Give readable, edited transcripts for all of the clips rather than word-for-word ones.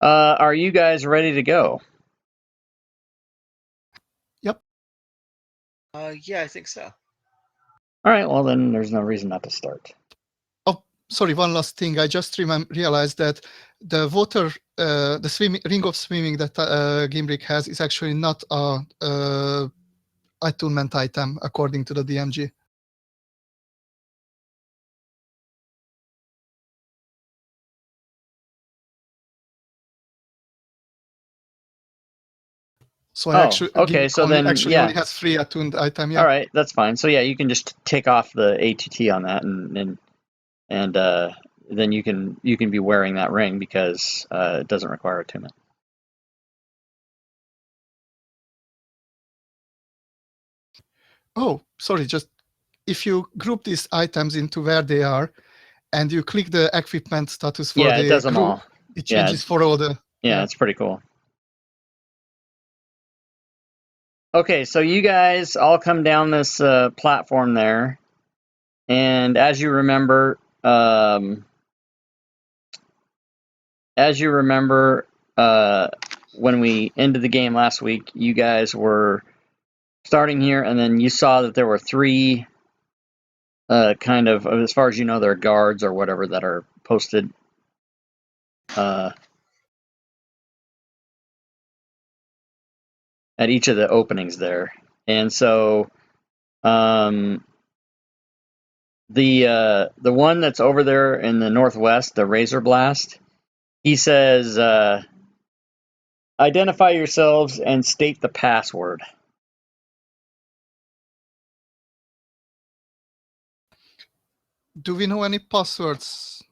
Are you guys ready to go? Yep. Yeah, I think so. All right, well then there's no reason not to start. Oh, sorry, one last thing. I just realized that the water, the ring of swimming that Gimbrick has is actually not a attunement item according to the DMG. So okay, so then actually only has 3 attuned item. Yeah. All right, that's fine. So yeah, you can just take off the ATT on that, and then you can be wearing that ring because it doesn't require attunement. Oh, sorry. Just if you group these items into where they are, and you click the equipment status for it does them group, all. it changes for all the. Yeah, it's pretty cool. Okay, so you guys all come down this platform there, and as you remember, when we ended the game last week, you guys were starting here, and then you saw that there were 3 kind of, as far as you know, they're guards or whatever that are posted at each of the openings there. And so the one that's over there in the northwest, the Razor Blast, he says, identify yourselves and state the password. Do we know any passwords?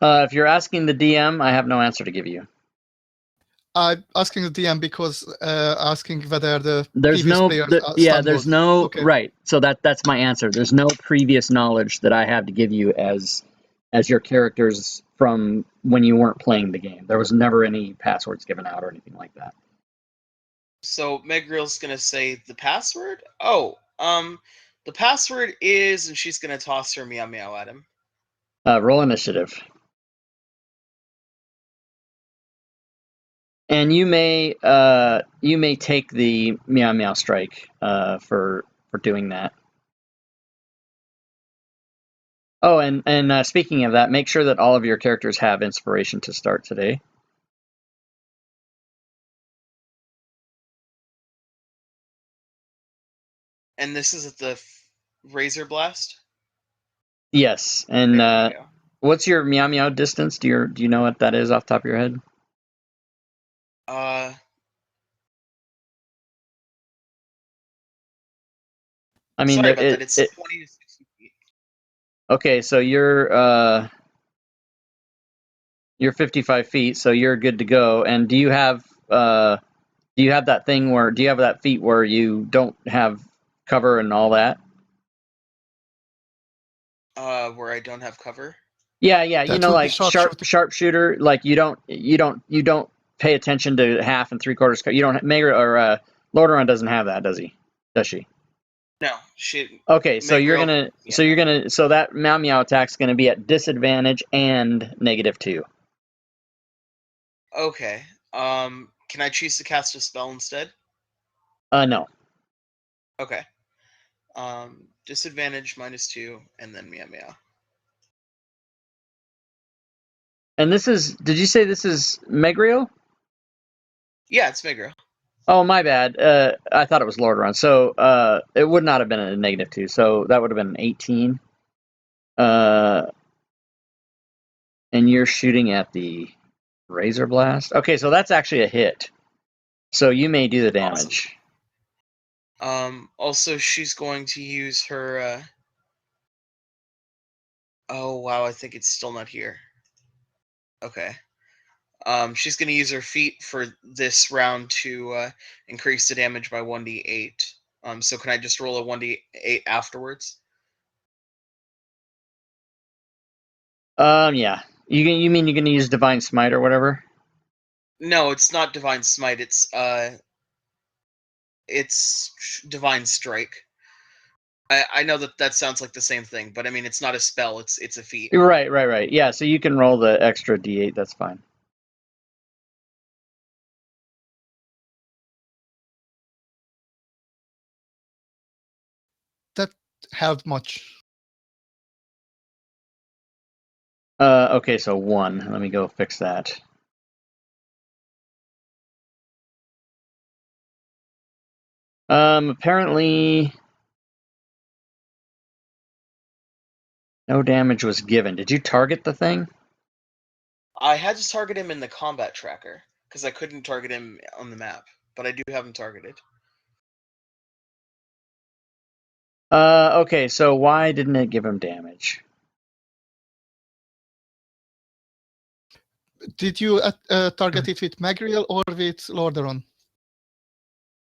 If you're asking the DM, I have no answer to give you. I'm asking the DM because asking whether the there's previous no players there's no okay. Right, so that's my answer. There's no previous knowledge that I have to give you as your characters from when you weren't playing the game. There was never any passwords given out or anything like that. So Megril's gonna say the password? Oh, the password is, and she's gonna toss her meow meow at him. Roll initiative. And you may take the meow meow strike for doing that. Oh, and speaking of that, make sure that all of your characters have inspiration to start today. And this is at the Razor Blast? Yes, and what's your meow meow distance? Do you know what that is off the top of your head? I mean, sorry about that. It's 20 to 60 feet. Okay, so you're 55 feet, so you're good to go. And do you have that thing where feat where you don't have cover and all that? Where I don't have cover? Yeah, you know, like sharpshooter. Like you don't pay attention to half and 3/4. You don't. Megra or Lordaeron doesn't have that, does he? Does she? No, she. Okay, so you're gonna so that meow meow attack's gonna be at disadvantage and -2. Okay. Can I choose to cast a spell instead? No. Okay. Disadvantage -2, and then meow meow. And this is, did you say this is Megrio? Yeah, it's Megrio. Oh, my bad. I thought it was Lordaeron. So it would not have been a -2. So that would have been an 18. And you're shooting at the Razor Blast. Okay, so that's actually a hit. So you may do the damage. Awesome. Also, she's going to use her. Oh wow, I think it's still not here. Okay. She's going to use her feat for this round to increase the damage by 1d8. So can I just roll a 1d8 afterwards? Yeah. You mean you're going to use Divine Smite or whatever? No, it's not Divine Smite. It's Divine Strike. I know that sounds like the same thing, but I mean it's not a spell. It's a feat. Right. Yeah, so you can roll the extra d8. That's fine. That helped much. Okay, so 1. Let me go fix that. Apparently no damage was given. Did you target the thing? I had to target him in the combat tracker because I couldn't target him on the map, but I do have him targeted. Okay, so why didn't it give him damage? Did you target it with Magriel or with Lordaeron?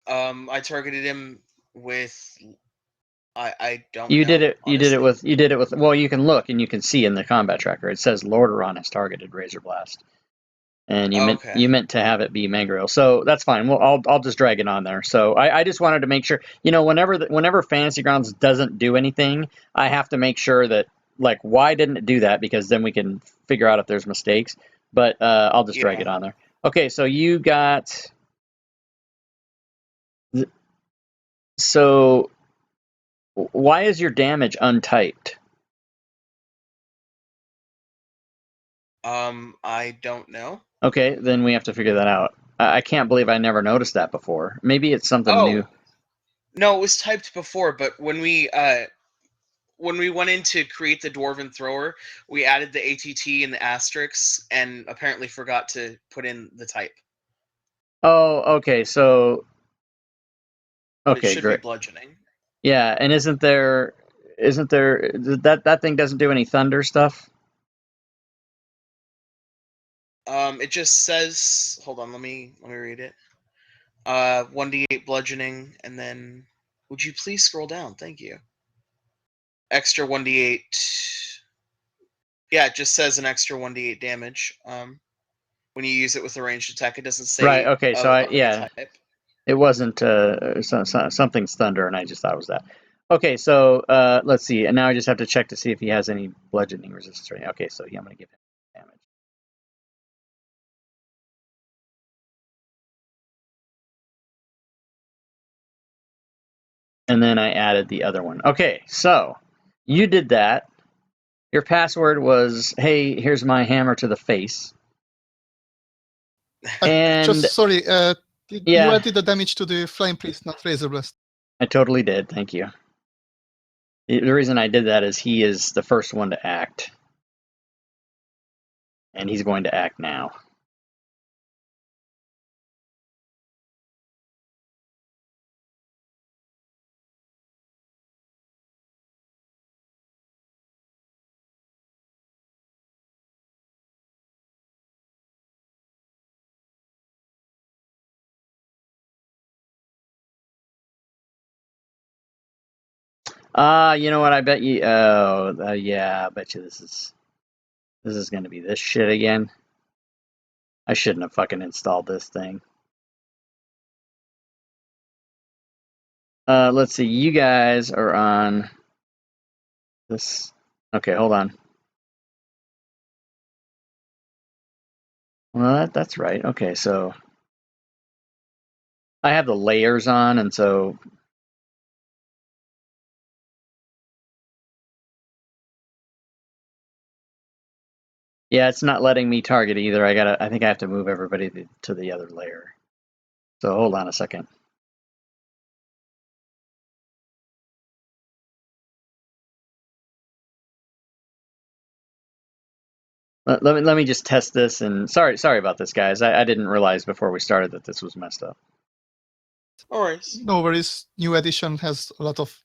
I targeted him with. I don't You know. did it. Honestly. You did it with. Well, you can look and you can see in the combat tracker. It says Lordaeron has targeted Razor Blast, and Okay. you meant to have it be Magriel. So that's fine. Well, I'll just drag it on there. So I just wanted to make sure. You know, whenever Fantasy Grounds doesn't do anything, I have to make sure that like why didn't it do that, because then we can figure out if there's mistakes. But I'll just drag Yeah. it on there. Okay, so you got. So why is your damage untyped? I don't know. Okay, then we have to figure that out. I can't believe I never noticed that before. Maybe it's something new. Oh no, it was typed before, but when we went in to create the Dwarven Thrower, we added the ATT and the asterisks, and apparently forgot to put in the type. Oh, okay. So, But it okay, should be great. bludgeoning. Yeah, and isn't there that thing doesn't do any thunder stuff? It just says. Hold on, let me read it. 1d8 bludgeoning, and then would you please scroll down? Thank you. Extra 1d8. Yeah, it just says an extra 1d8 damage. When you use it with a ranged attack, it doesn't Right. say Okay. So of any yeah, type. it wasn't something's thunder, and I just thought it was that. Okay, so let's see, and now I just have to check to see if he has any bludgeoning resistance or anything. Okay, so yeah, I'm gonna give him damage. And then I added the other one. Okay, so you did that. Your password was, "Hey, here's my hammer to the face." And Just sorry, you yeah, added the damage to the Flame Priest, not Razor Blast. I totally did. Thank you. The reason I did that is he is the first one to act, and he's going to act now. You know what? I bet you. Oh, yeah. I bet you this is going to be this shit again. I shouldn't have fucking installed this thing. Let's see. You guys are on this. Okay, hold on. Well, that's right. Okay, so I have the layers on, and so yeah, it's not letting me target either. I think I have to move everybody to the other layer. So hold on a second. Let me just test this, and sorry about this, guys. I didn't realize before we started that this was messed up. No worries. No worries, new edition has a lot of.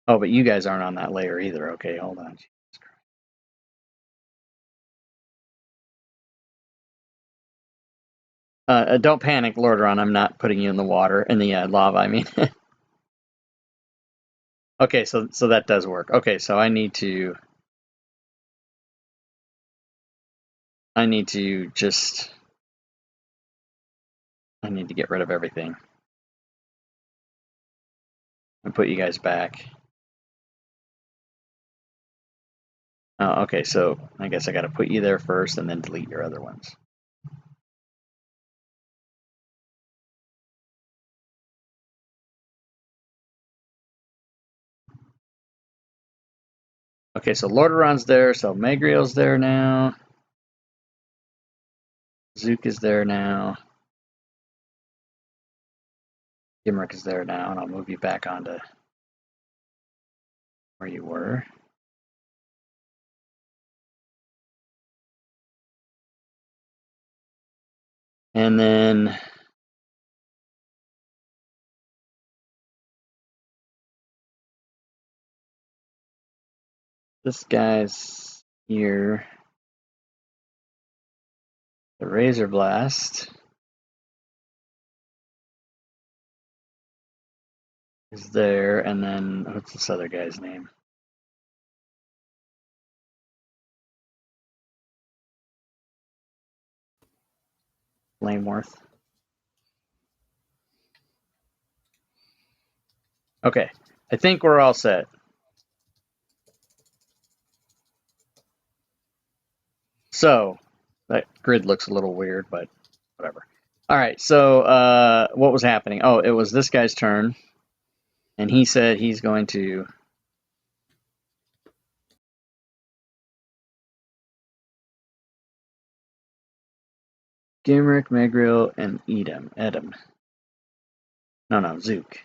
Oh, but you guys aren't on that layer either. Okay, hold on. Don't panic, Lordaeron. I'm not putting you in the water, in the lava, I mean. Okay, so that does work. Okay, so I need to just I need to get rid of everything and put you guys back. Oh, okay, so I guess I got to put you there first and then delete your other ones. Okay, so Lordaeron's there, so Megriel's there now. Zook is there now. Gimrick is there now, and I'll move you back onto where you were. And then this guy's here. The Razor Blast is there, and then what's this other guy's name? Flameworth. Okay, I think we're all set. So that grid looks a little weird, but whatever. All right, so what was happening? Oh, it was this guy's turn, and he said he's going to Gimrick, Megriel, and Edom. No, Zook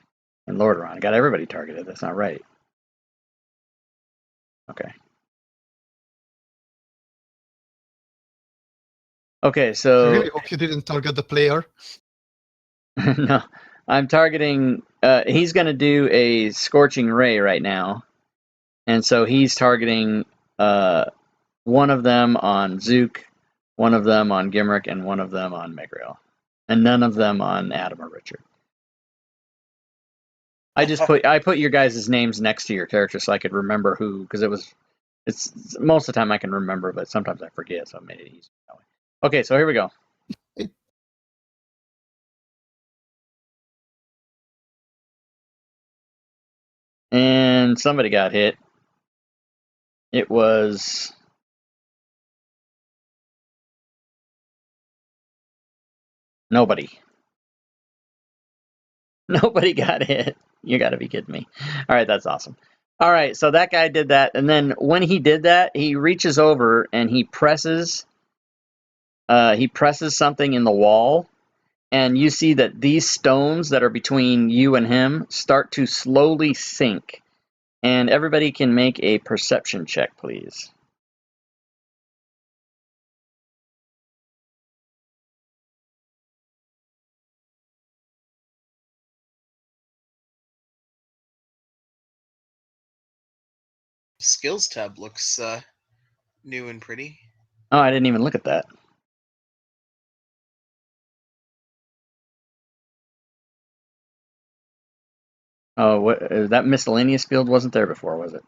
and Lordaeron. I got everybody targeted. That's not right. Okay. Okay, so I really hope you didn't target the player. no, I'm targeting. He's going to do a Scorching Ray right now, and so he's targeting one of them on Zook, one of them on Gimrick, and one of them on Megriel, and none of them on Adam or Richard. I put your guys' names next to your characters so I could remember who, because it's most of the time I can remember, but sometimes I forget, so I made it easy that way. Okay, so here we go. And somebody got hit. It was nobody. Nobody got hit. You got to be kidding me. All right, that's awesome. All right, so that guy did that, and then when he did that, he reaches over and he presses something in the wall, and you see that these stones that are between you and him start to slowly sink. And everybody can make a perception check, please. Skills tab looks new and pretty. Oh, I didn't even look at that. Oh, what that miscellaneous field wasn't there before, was it?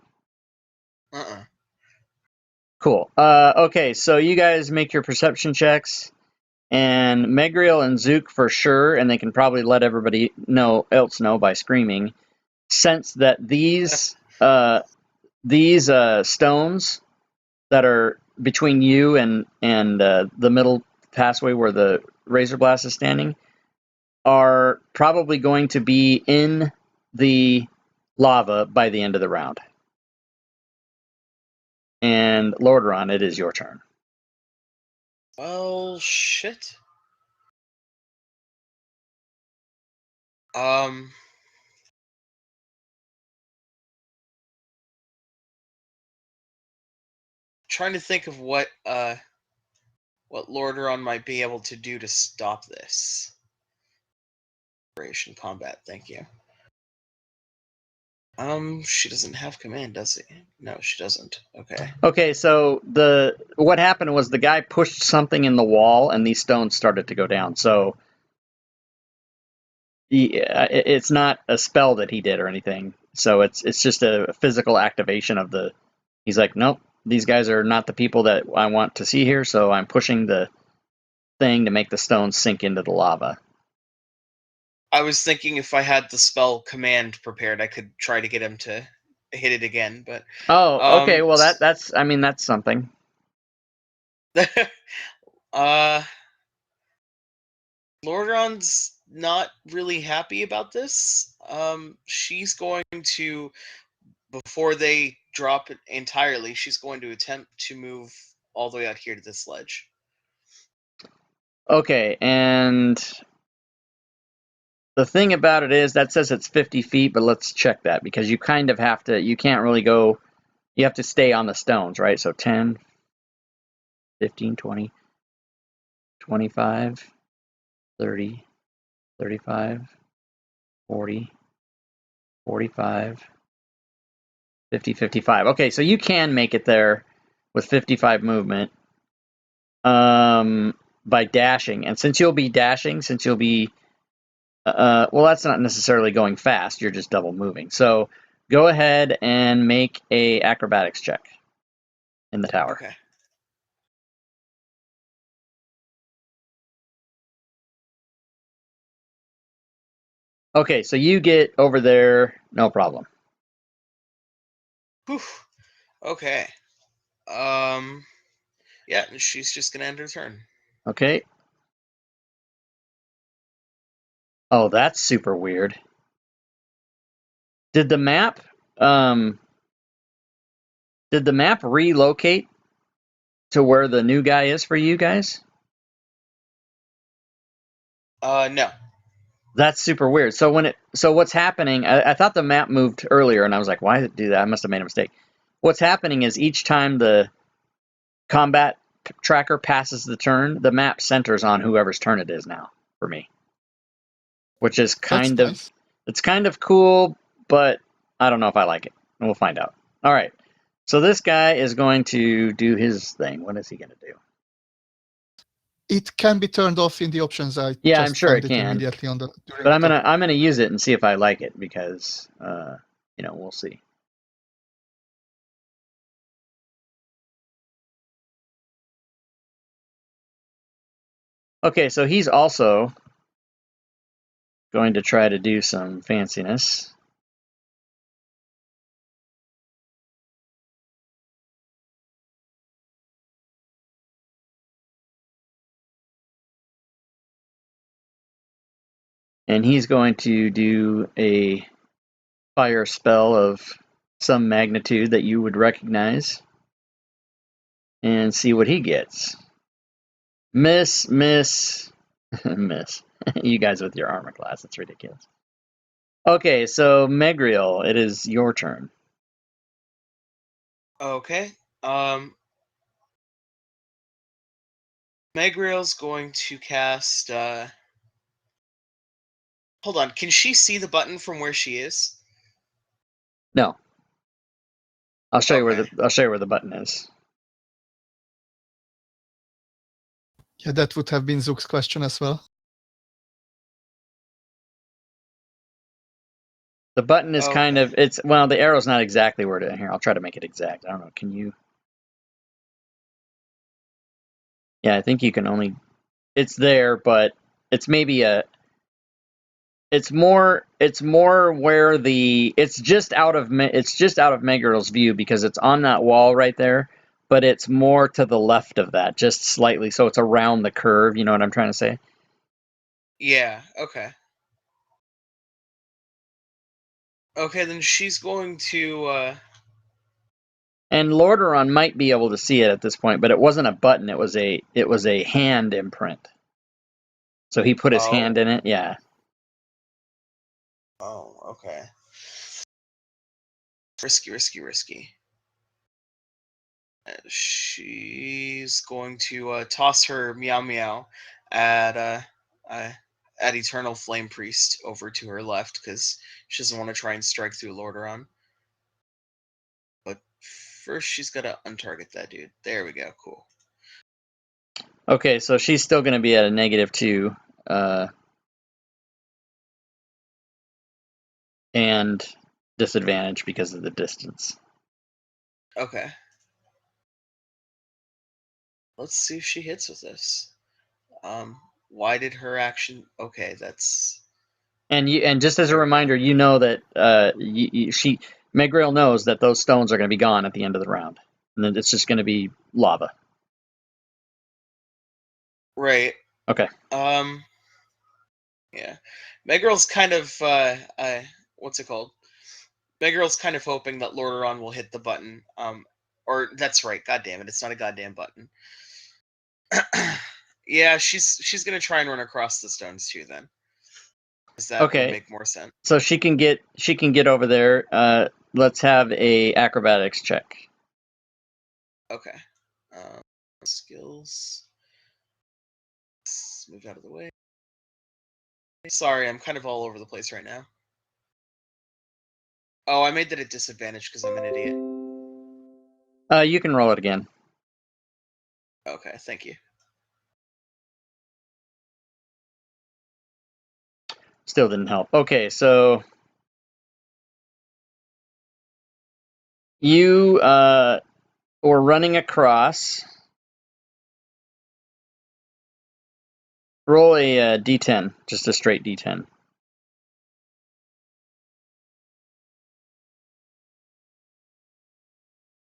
Cool. Okay, so you guys make your perception checks, and Megriel and Zook for sure, and they can probably let everybody else know by screaming, sense that these stones that are between you and the middle passway where the Razor Blast is standing are probably going to be in the lava by the end of the round. And Lordaeron, it is your turn. Well, shit. Trying to think of what Lordaeron might be able to do to stop this. Operation combat, thank you. She doesn't have command, does she? No, she doesn't. Okay. Okay, so what happened was the guy pushed something in the wall, and these stones started to go down. So it's not a spell that he did or anything. So it's just a physical activation of the. He's like, nope, these guys are not the people that I want to see here. So I'm pushing the thing to make the stones sink into the lava. I was thinking if I had the spell command prepared, I could try to get him to hit it again, but Oh, okay. Well, that's I mean that's something. uh Lordron's not really happy about this. She's going to, before they drop it entirely, she's going to attempt to move all the way out here to this ledge. Okay, and the thing about it is that says it's 50 feet, but let's check that because you kind of have to. You can't really go. You have to stay on the stones, right? So 10, 15, 20, 25, 30, 35, 40, 45, 50, 55. Okay, so you can make it there with 55 movement by dashing. And since you'll be dashing, since you'll be, well, that's not necessarily going fast. You're just double moving. So go ahead and make a acrobatics check in the tower. Okay. Okay, so you get over there, no problem. Whew. Okay. Yeah, she's just gonna end her turn. Okay. Oh, that's super weird. Did the map relocate to where the new guy is for you guys? No. That's super weird. So what's happening? I thought the map moved earlier, and I was like, why did it do that? I must have made a mistake. What's happening is each time the combat tracker passes the turn, the map centers on whoever's turn it is now for me, which is That's kind of nice. it's kind of cool, but I don't know if I like it. We'll find out. All right. So this guy is going to do his thing. What is he going to do? It can be turned off in the options. I Yeah, I'm just sure found it it can. immediately on the But I'm director. gonna use it and see if I like it because we'll see. Okay, so he's also going to try to do some fanciness. And he's going to do a fire spell of some magnitude that you would recognize and see what he gets. Miss, miss, miss. You guys with your armor class, it's ridiculous. Okay, so Megriel, it is your turn. Okay. Megriel's going to cast. Hold on. Can she see the button from where she is? No, I'll show you Okay. where the button is. Yeah, that would have been Zook's question as well. The button is kind Okay. of the arrow's not exactly where to here. I'll try to make it exact. I don't know. Can you? Yeah, I think you can only. It's there, but it's maybe a. It's more where it's just out of Megriel's view because it's on that wall right there, but it's more to the left of that, just slightly. So it's around the curve. You know what I'm trying to say? Yeah. Okay. Okay, then she's going to. And Lordaeron might be able to see it at this point, but it wasn't a button. It was a hand imprint. So he put his hand Oh. in it. Yeah. Oh. Okay. Risky, risky, risky. She's going to toss her meow meow at uh, at Eternal Flame Priest over to her left because she doesn't want to try and strike through Lordaeron. But first, she's got to untarget that dude. There we go. Cool. Okay, so she's still going to be at a -2, and disadvantage because of the distance. Okay. Let's see if she hits with this. Why did her action? Okay, that's And just as a reminder, you know that Megrail knows that those stones are going to be gone at the end of the round, and then it's just going to be lava. Right. Okay. Yeah. Megrel's kind of what's it called? Megrel's kind of hoping that Lordaeron will hit the button. Or that's right. God damn it! It's not a goddamn button. Yeah, she's gonna try and run across the stones too. Then, because that would Okay. make more sense. So she can get over there. Let's have a acrobatics check. Okay. Skills. Let's move out of the way. Sorry, I'm kind of all over the place right now. Oh, I made that a disadvantage because I'm an idiot. You can roll it again. Okay, thank you. Still didn't help. Okay, so you were running across. Roll a d10, just a straight d10.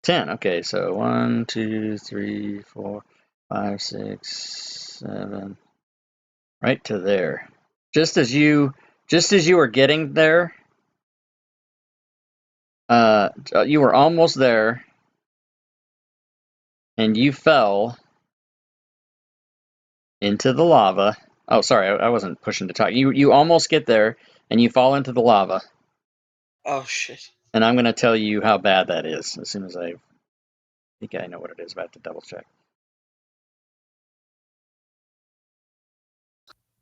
Okay, so 1, 2, 3, 4, 5, 6, 7, right to there. Just as you were getting there, you were almost there, and you fell into the lava. Oh, sorry, I wasn't pushing to talk. You almost get there, and you fall into the lava. Oh shit. And I'm going to tell you how bad that is as soon as I think I know what it is. But I have to double check.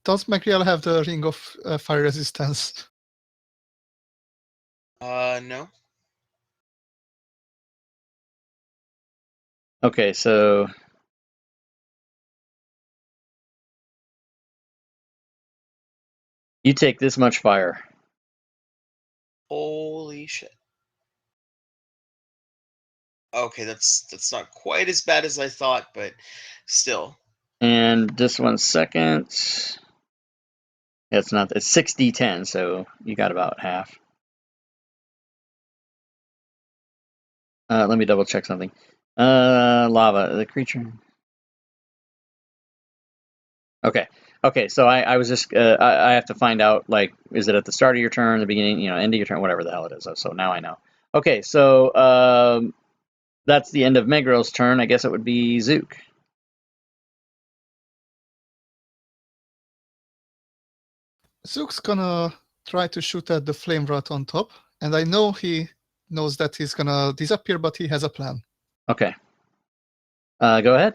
Does Megriel have the ring of fire resistance? No. Okay, so you take this much fire. Holy shit. Okay, that's not quite as bad as I thought, but still. And just 1 second. It's not. It's 6d10, so you got about half. Let me double check something. Lava, the creature. Okay. Okay, so I was just I have to find out, like, is it at the start of your turn, the beginning, end of your turn, whatever the hell it is. So now I know. Okay, so that's the end of Megrel's turn. I guess it would be Zook. Zook's gonna try to shoot at the flame rat on top, and I know he knows that he's gonna disappear, but he has a plan. Okay. Go ahead.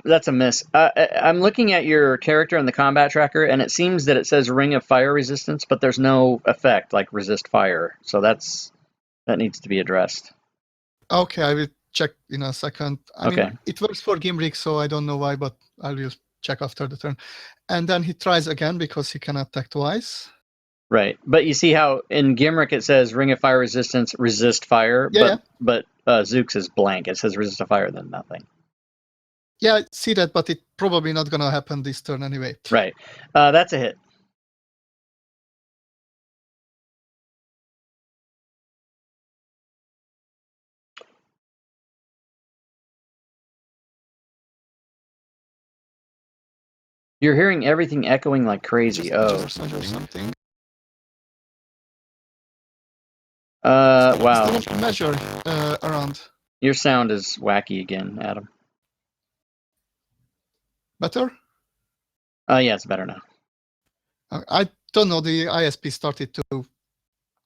That's a miss. I'm looking at your character in the combat tracker, and it seems that it says Ring of Fire Resistance, but there's no effect like resist fire. So that needs to be addressed. Okay, I will check in a second. I mean, it works for Gimrick, so I don't know why, but I will check after the turn. And then he tries again because he can attack twice. Right, but you see how in Gimrick it says Ring of Fire Resistance, resist fire, but Zook's is blank. It says resist a fire, then nothing. Yeah, I see that, but it's probably not gonna happen this turn anyway. Right, that's a hit. You're hearing everything echoing like crazy. Oh. Something. Wow. Measure around. Your sound is wacky again, Adam. Better? Yeah, it's better now. I don't know. The ISP started to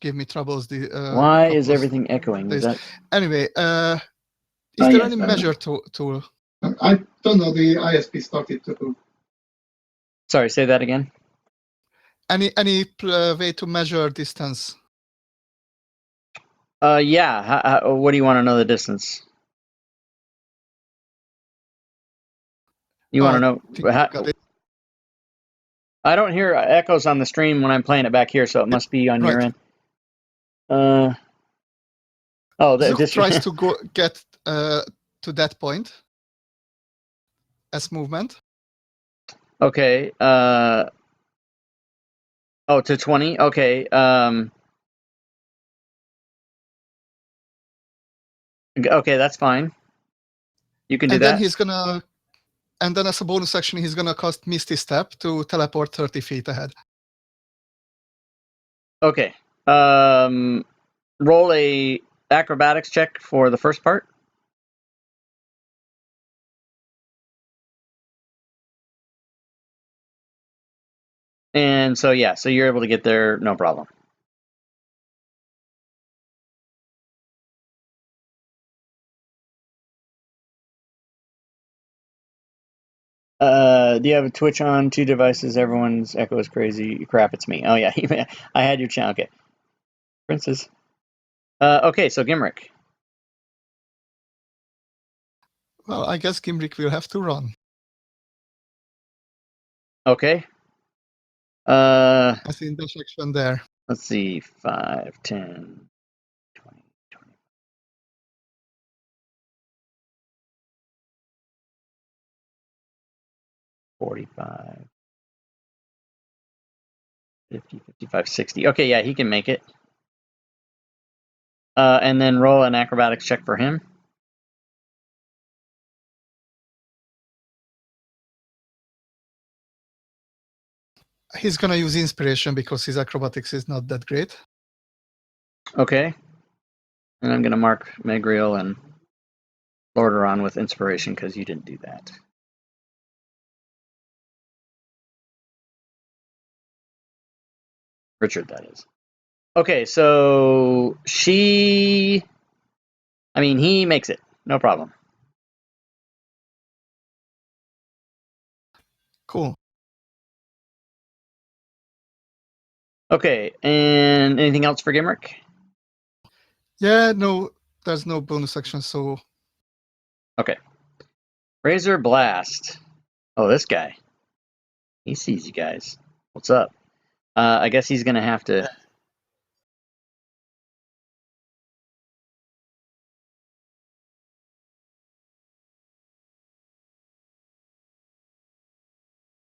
give me troubles. Why is everything echoing? Is that anyway? Is there any measure tool? I don't know. The ISP started to. Sorry, say that again. Any way to measure distance? Yeah. What do you want to know the distance? You want to know? I don't hear echoes on the stream when I'm playing it back here, so it must be on your Right. end. Zook tries to get to that point as movement. Okay. To 20. Okay. Okay, that's fine. You can do And that. then he's gonna, and then as a bonus action, he's gonna cast Misty Step to teleport 30 feet ahead. Okay. Roll a acrobatics check for the first part. And so yeah, so you're able to get there, no problem. Do you have a Twitch on? 2 devices. Everyone's echo is crazy. Crap, it's me. Oh yeah, I had your channel. Okay, Princess. Okay, so Gimrick. Well, I guess Gimrick will have to run. Okay. I see dash action there. Let's see, 5, 10, 20, 20. 45, 50, 55, 60. Okay, yeah, he can make it. And then roll an acrobatics check for him. He's gonna use inspiration because his acrobatics is not that great. Okay. And I'm going to mark Megriel and Lordaeron with inspiration because you didn't do that. Richard, that is. Okay, so he makes it. No problem. Cool. Okay, and anything else for Gimrick? Yeah, no, there's no bonus action, so. Okay. Razor Blast. Oh, this guy. He sees you guys. What's up? I guess he's going to have to...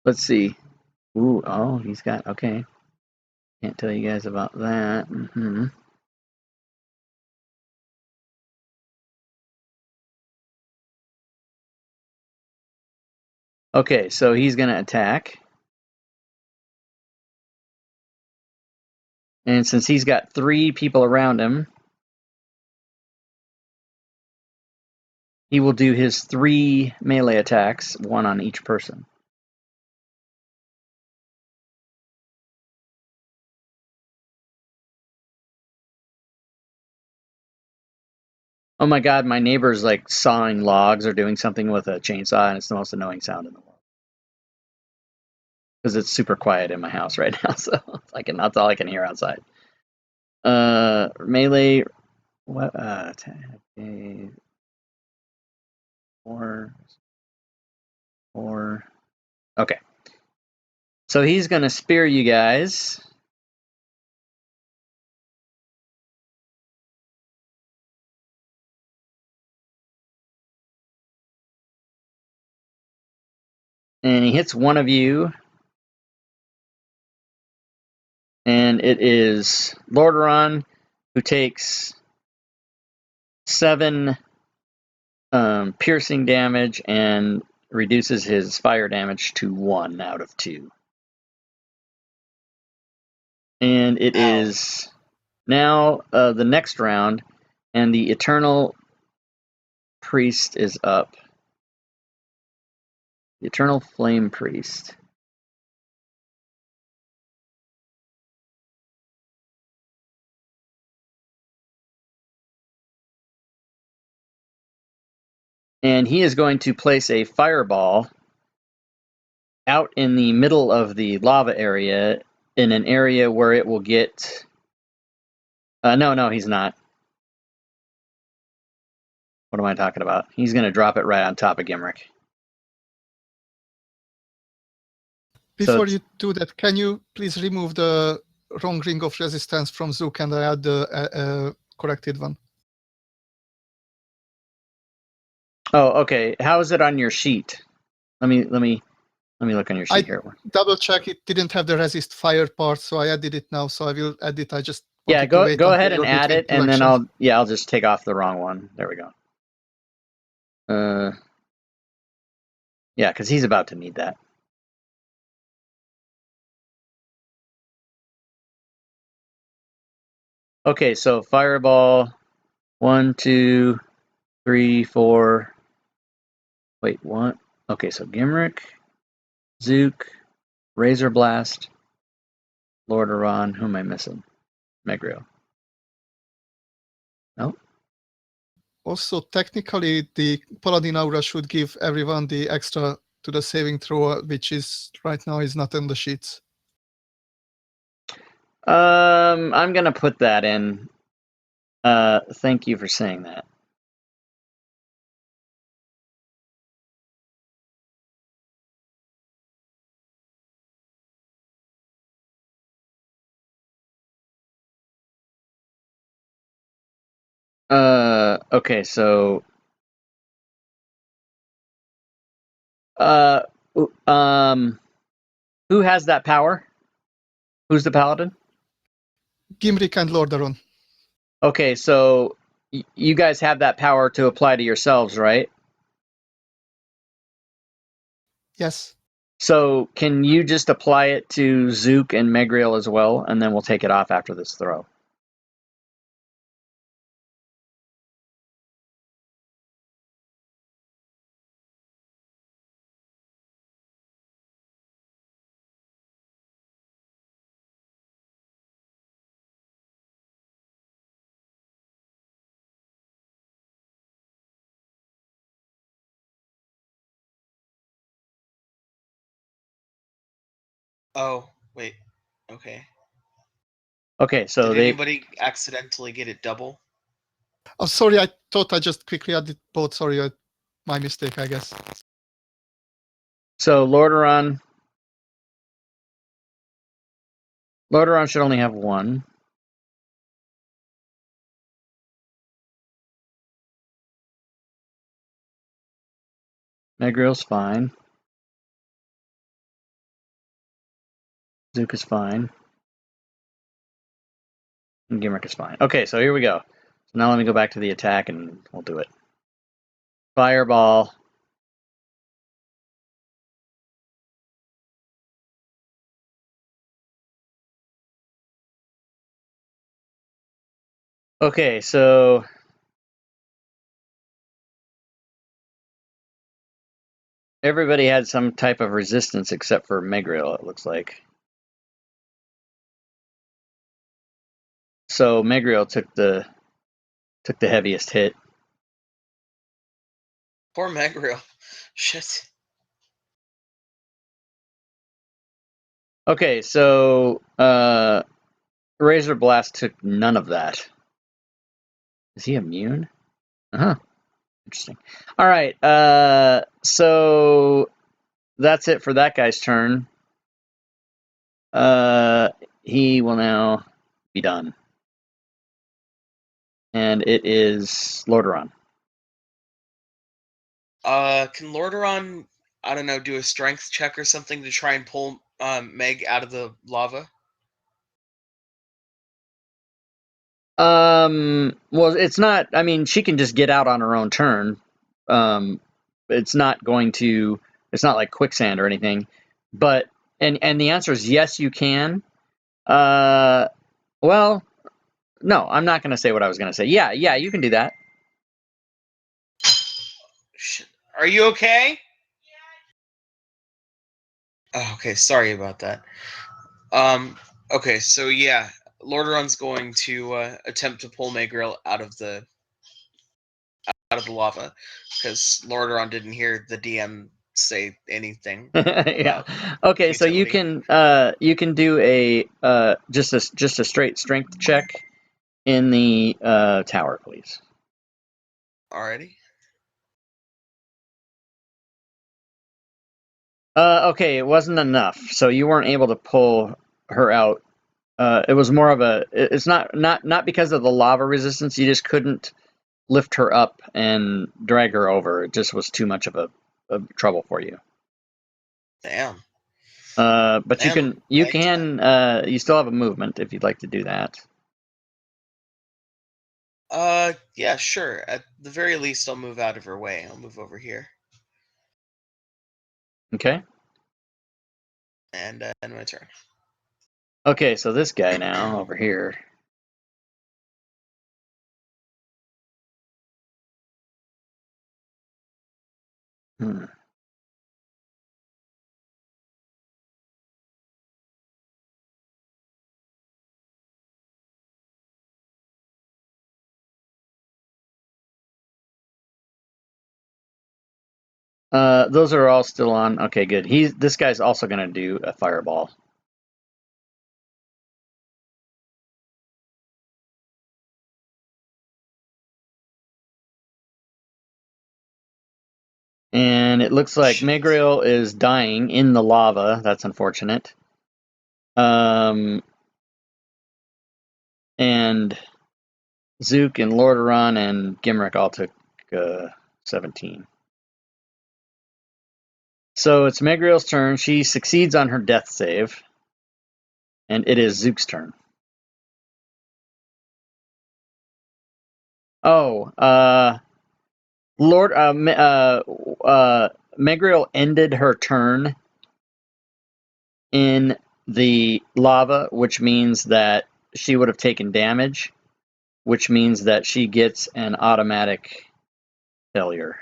Let's see. Ooh, oh, he's got... Okay. Can't tell you guys about that. Okay, so he's going to attack. And since he's got 3 people around him, he will do his 3 melee attacks, 1 on each person. Oh my god, my neighbor's like sawing logs or doing something with a chainsaw, and it's the most annoying sound in the world. Because it's super quiet in my house right now, so that's all I can hear outside. Melee, what? Attack, 4. Okay. So he's gonna spear you guys. And he hits one of you. And it is Lordaeron, who takes 7 piercing damage and reduces his fire damage to 1 out of 2. And it is now the next round, and the Eternal Priest is up. The Eternal Flame Priest. And he is going to place a fireball out in the middle of the lava area, in an area where it will get... no, he's not. What am I talking about? He's going to drop it right on top of Gimrick. Before you do that, can you please remove the wrong ring of resistance from Zook and I add the corrected one? Oh, okay. How is it on your sheet? Let me look on your sheet here. Double check it didn't have the resist fire part, so I added it now. So I will add it. I just Yeah, wanted to wait go until ahead and you're add between it, two and then actions. I'll just take off the wrong one. There we go. Yeah, because he's about to need that. Okay, so fireball, 1, 2, 3, 4. Wait, what? Okay, so Gimrick, Zook, Razor Blast, Lord Iran. Who am I missing? Megrio. No. Also, technically, the Paladin Aura should give everyone the extra to the saving throw, which is right now is not in the sheets. I'm gonna put that in. Thank you for saying that. Okay, so who has that power? Who's the paladin? Gimrick and Lordaeron. Okay, so you guys have that power to apply to yourselves, right? Yes. So can you just apply it to Zook and Megriel as well, and then we'll take it off after this throw? Oh, wait. Okay. Okay, so Did anybody accidentally get it double? Oh, sorry. I thought I just quickly added both. Sorry, my mistake, I guess. So Lordaeron should only have one. Megriel's fine. Zook is fine. And Gimrick is fine. Okay, so here we go. So now let me go back to the attack and we'll do it. Fireball. Okay, so everybody had some type of resistance except for Megriel, it looks like. So Megriel took the heaviest hit. Poor Megriel. Shit. Okay, so Razor Blast took none of that. Is he immune? Uh-huh. Interesting. All right, so that's it for that guy's turn. He will now be done. And it is Lordaeron. Can Lordaeron, I don't know, do a strength check or something to try and pull Meg out of the lava? Well, it's not. I mean, she can just get out on her own turn. It's not going to. It's not like quicksand or anything. But and the answer is yes, you can. Well, no, I'm not going to say what I was going to say. Yeah, you can do that. Shit. Are you okay? Oh, okay, sorry about that. Okay, so yeah, Lordaeron's going to attempt to pull Megriel out of the lava because Lordaeron didn't hear the DM say anything Yeah. about Okay, so you futility. can do a just a straight strength check in the tower, please. Alrighty. Okay, it wasn't enough, so you weren't able to pull her out. It was more of a. It's not because of the lava resistance. You just couldn't lift her up and drag her over. It just was too much of a trouble for you. Damn. But Damn. you still have a movement if you'd like to do that. Yeah, sure. At the very least, I'll move out of her way. I'll move over here. Okay. And end my turn. Okay, so this guy now over here. Hmm. Those are all still on. Okay, good. This guy's also gonna do a fireball. And it looks like Shit. Megriel is dying in the lava. That's unfortunate. And Zook and Lordaeron and Gimrick all took 17. So it's Megriel's turn. She succeeds on her death save. And it is Zook's turn. Oh, Megriel ended her turn in the lava, which means that she would have taken damage, which means that she gets an automatic failure,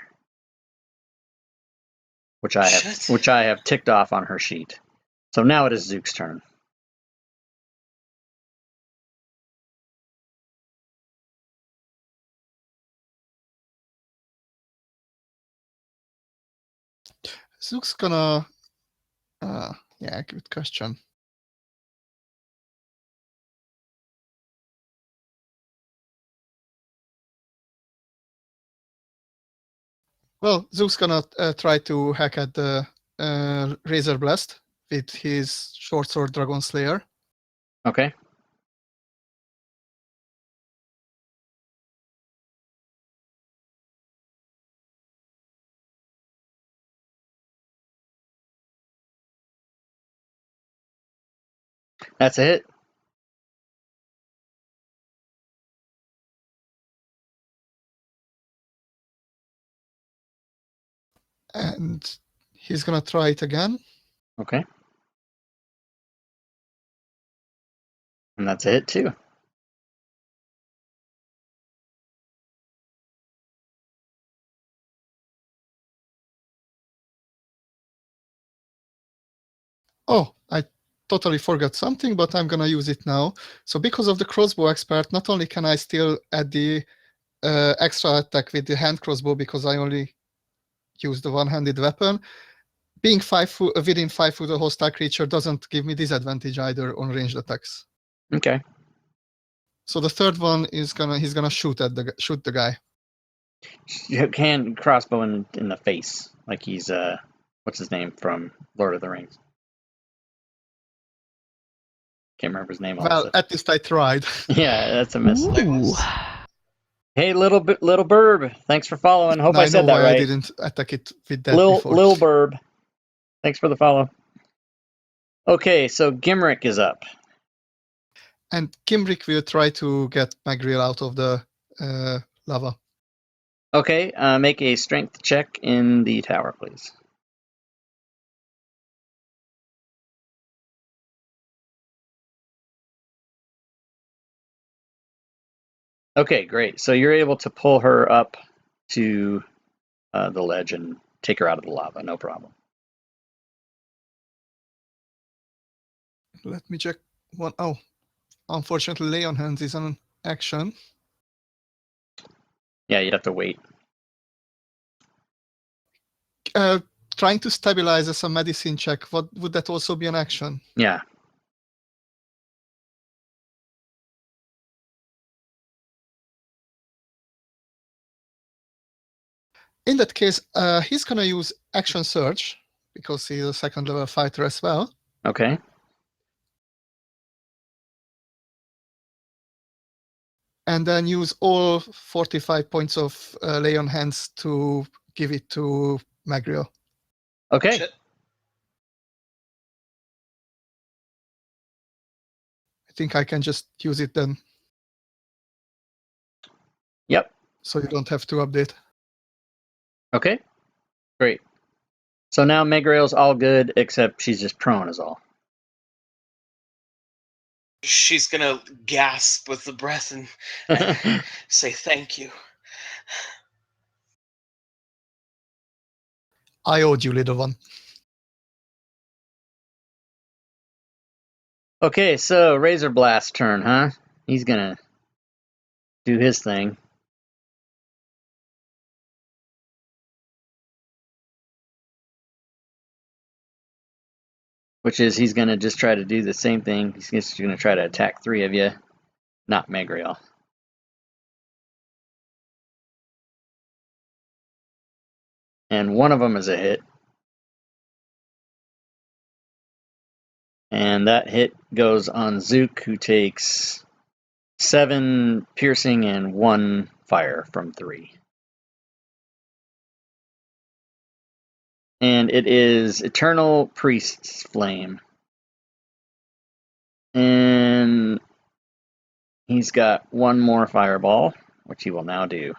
which I have ticked off on her sheet. So now it is Zook's turn. Zook's gonna. Yeah, good question. Well, Zook's gonna try to hack at the Razor Blast with his short sword Dragon Slayer. Okay. That's a hit. And he's gonna try it again. Okay. And that's a hit too. Oh, I totally forgot something, but I'm gonna use it now. So because of the crossbow expert, not only can I still add the extra attack with the hand crossbow because I only use the one-handed weapon, being 5 foot within 5 foot of hostile creature doesn't give me disadvantage either on ranged attacks. Okay. So the third one is he's gonna shoot the guy. Hand crossbow in the face, like he's what's his name from Lord of the Rings? Can't remember his name. Well, at least I tried. Yeah, that's a miss. Ooh. Hey, little Burb, thanks for following. Hope I I know said that why right. I didn't attack it with that Lil before. Burb, thanks for the follow. Okay, so Gimrick is up. And Gimrick will try to get Magriel out of the lava. Okay, make a strength check in the tower, please. Okay, great. So you're able to pull her up to the ledge and take her out of the lava, no problem. Let me check one. Oh, unfortunately, Lay on Hands is an action. Yeah, you'd have to wait. Trying to stabilize as a medicine check, would that also be an action? Yeah. In that case, he's gonna use Action Surge because he's a second level fighter as well. Okay. And then use all 45 points of lay on hands to give it to Magriel. Okay. Shit. I think I can just use it then, Yep. so you don't have to update. Okay. Great. So now Megrail's all good, except she's just prone is all. She's gonna gasp with the breath and say thank you. I owed you, little one. Okay, so Razor Blast turn, huh? He's gonna do his thing. Which is he's gonna just try to do the same thing. He's just gonna try to attack 3 of you, not Megriel. And one of them is a hit. And that hit goes on Zook, who takes 7 piercing and 1 fire from 3. And it is Eternal Priest's Flame. And he's got 1 more fireball, which he will now do.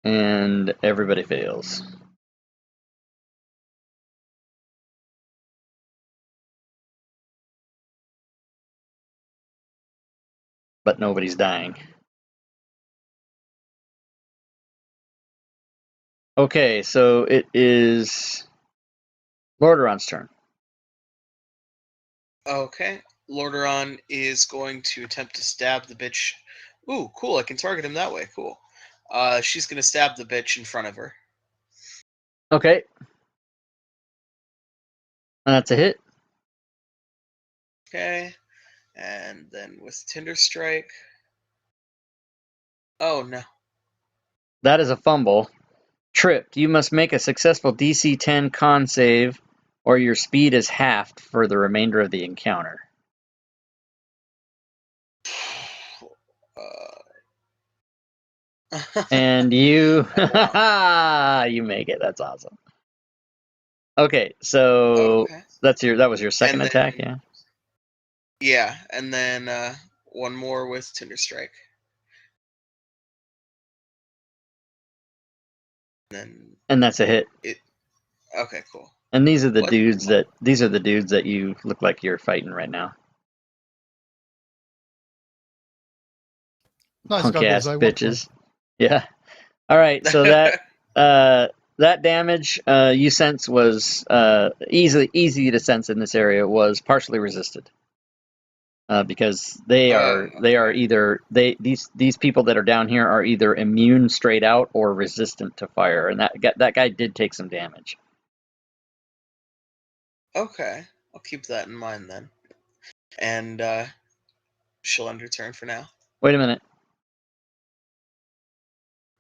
And everybody fails. But nobody's dying. Okay, so it is Lordaeron's turn. Okay. Lordaeron is going to attempt to stab the bitch. Ooh, cool. I can target him that way. Cool. She's going to stab the bitch in front of her. Okay. That's a hit. Okay. And then with Tinder Strike. Oh, no. That is a fumble. Tripped. You must make a successful DC 10 con save, or your speed is halved for the remainder of the encounter. And you, Oh, wow. you make it. That's awesome. Okay, so Okay. that was your second And attack, then- yeah. Yeah, and then one more with Tinder Strike. And that's a hit. Okay, cool. And these are the What? dudes that you look like you're fighting right now. Nice Punk goggles, ass I want one. bitches. Yeah. All right, so that that damage you sense was easy to sense in this area was partially resisted. Because they are Okay. either these people that are down here are either immune straight out or resistant to fire, and that guy did take some damage. Okay, I'll keep that in mind then. And she'll end her turn for now. Wait a minute.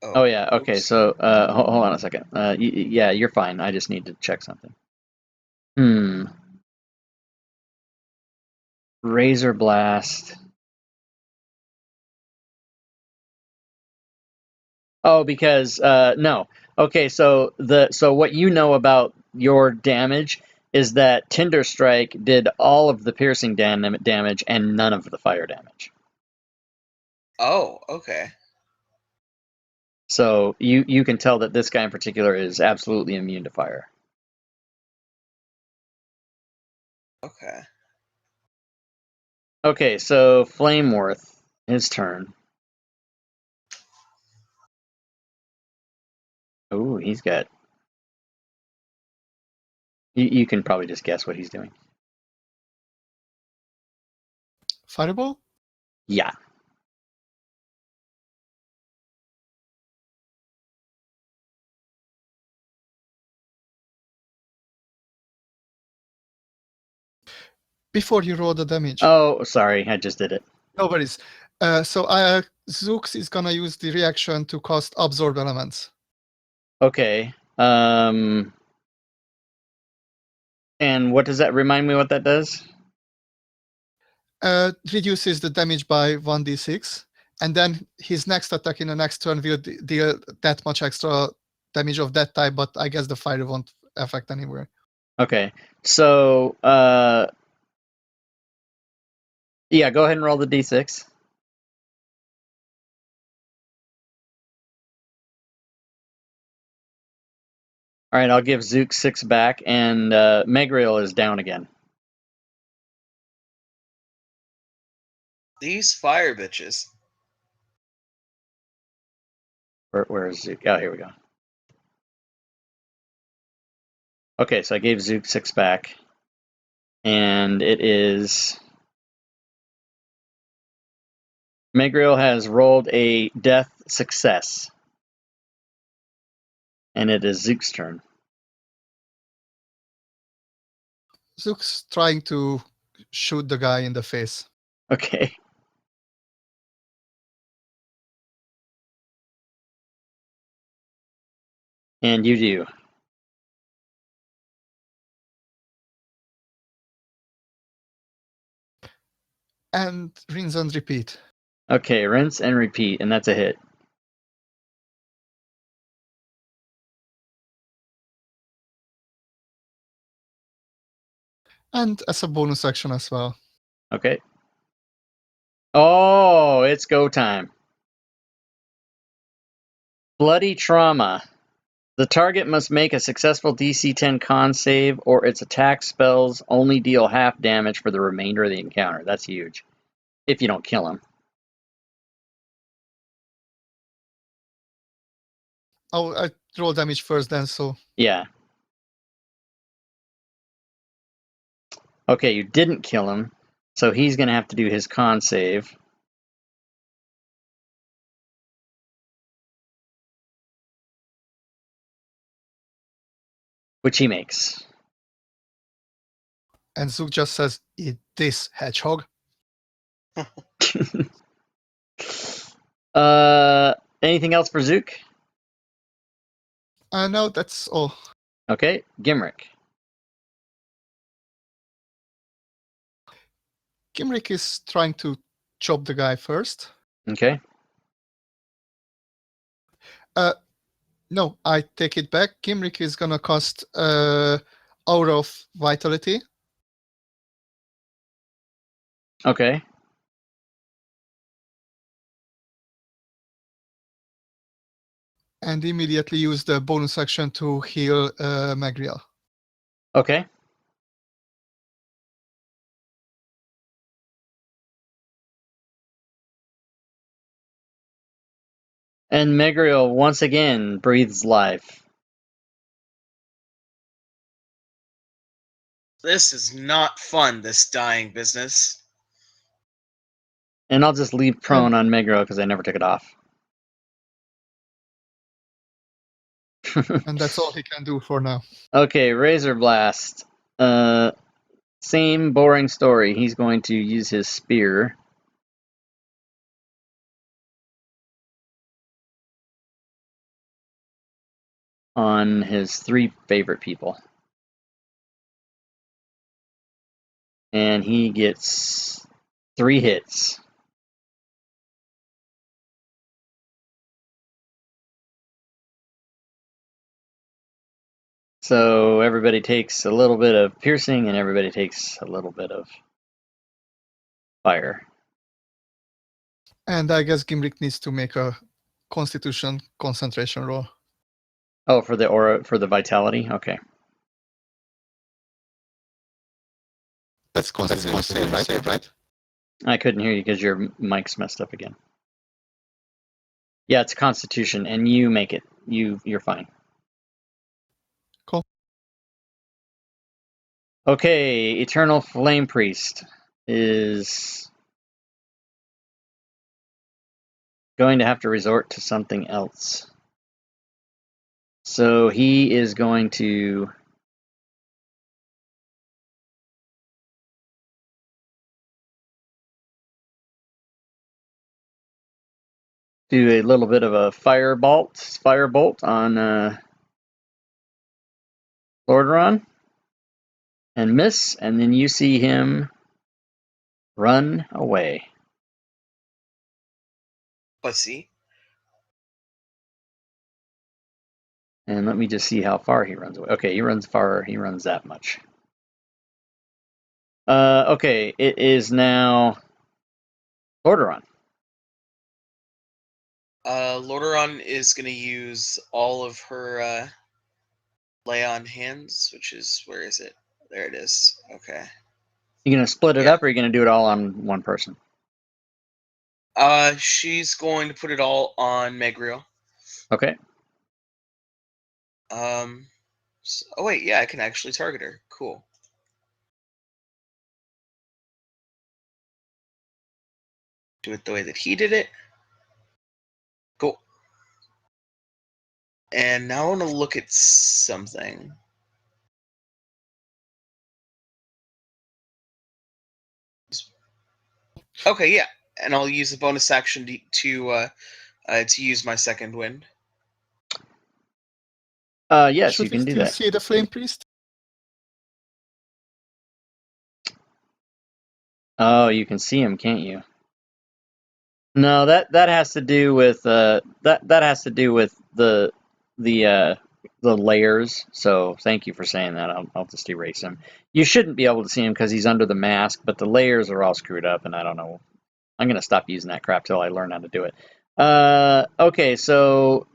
Oh yeah. Okay. Oops. So hold on a second. Yeah, you're fine. I just need to check something. Razor Blast. Oh, because no. Okay, so what you know about your damage is that Tinder Strike did all of the piercing damage and none of the fire damage. Oh, okay. So you can tell that this guy in particular is absolutely immune to fire. Okay. Okay, so Flameworth, his turn. Ooh, he's got. You can probably just guess what he's doing. Fireball? Yeah. Before you roll the damage. Oh, sorry, I just did it. No worries. So Zooks is gonna use the reaction to cast Absorb Elements. Okay. And what does that remind me what that does? Reduces the damage by 1d6, and then his next attack in the next turn will deal that much extra damage of that type, but I guess the fire won't affect anywhere. Okay. So, yeah, go ahead and roll the d6. All right, I'll give Zook 6 back, and Megriel is down again. These fire bitches. Where is Zook? Oh, here we go. Okay, so I gave Zook 6 back, and it is... Megriel has rolled a death success, and it is Zook's turn. Zook's trying to shoot the guy in the face. Okay. And you do. And rinse and repeat. Okay, rinse and repeat, and that's a hit. And as a bonus action as well. Okay. Oh, it's go time. Bloody Trauma. The target must make a successful DC 10 con save, or its attack spells only deal half damage for the remainder of the encounter. That's huge. If you don't kill him. Oh, I roll damage first then, so... Yeah. Okay, you didn't kill him, so he's going to have to do his con save. Which he makes. And Zook just says, "Eat this, hedgehog." Anything else for Zook? No, that's all. Okay, Gimrick. Gimrick is trying to chop the guy first. Okay. No, I take it back. Gimrick is gonna cast Aura of Vitality. Okay. And immediately use the bonus action to heal Megriel. Okay. And Megriel once again breathes life. This is not fun, this dying business. And I'll just leave prone on Megriel because I never took it off. And that's all he can do for now. Okay, Razor Blast. Same boring story. He's going to use his spear. On his 3 favorite people. And he gets 3 hits. So everybody takes a little bit of piercing and everybody takes a little bit of fire. And I guess Gimrick needs to make a Constitution concentration roll. Oh, for the aura, for the vitality? Okay. That's Constitution right? I couldn't hear you because your mic's messed up again. Yeah, it's Constitution, and you make it. You're fine. Cool. Okay, Eternal Flame Priest is going to have to resort to something else. So he is going to do a little bit of a firebolt on Lordaeron and miss, and then you see him run away. Let's see. And let me just see how far he runs away. Okay, he runs far. He runs that much. Okay, it is now Lordaeron. Lordaeron is going to use all of her lay on hands, which is, where is it? There it is. Okay. You gonna split it Yeah. up, or are you gonna do it all on one person? She's going to put it all on Megriel. Okay. Oh wait, yeah, I can actually target her. Cool. Do it the way that he did it. Cool. And now I want to look at something. Okay, yeah, and I'll use the bonus action to use my second wind. Yes, Should you we can do still that. see the flame priest? Oh, you can see him, can't you? No, that has to do with that has to do with the layers. So thank you for saying that. I'll just erase him. You shouldn't be able to see him because he's under the mask, but the layers are all screwed up, and I don't know. I'm gonna stop using that crap till I learn how to do it. Okay, so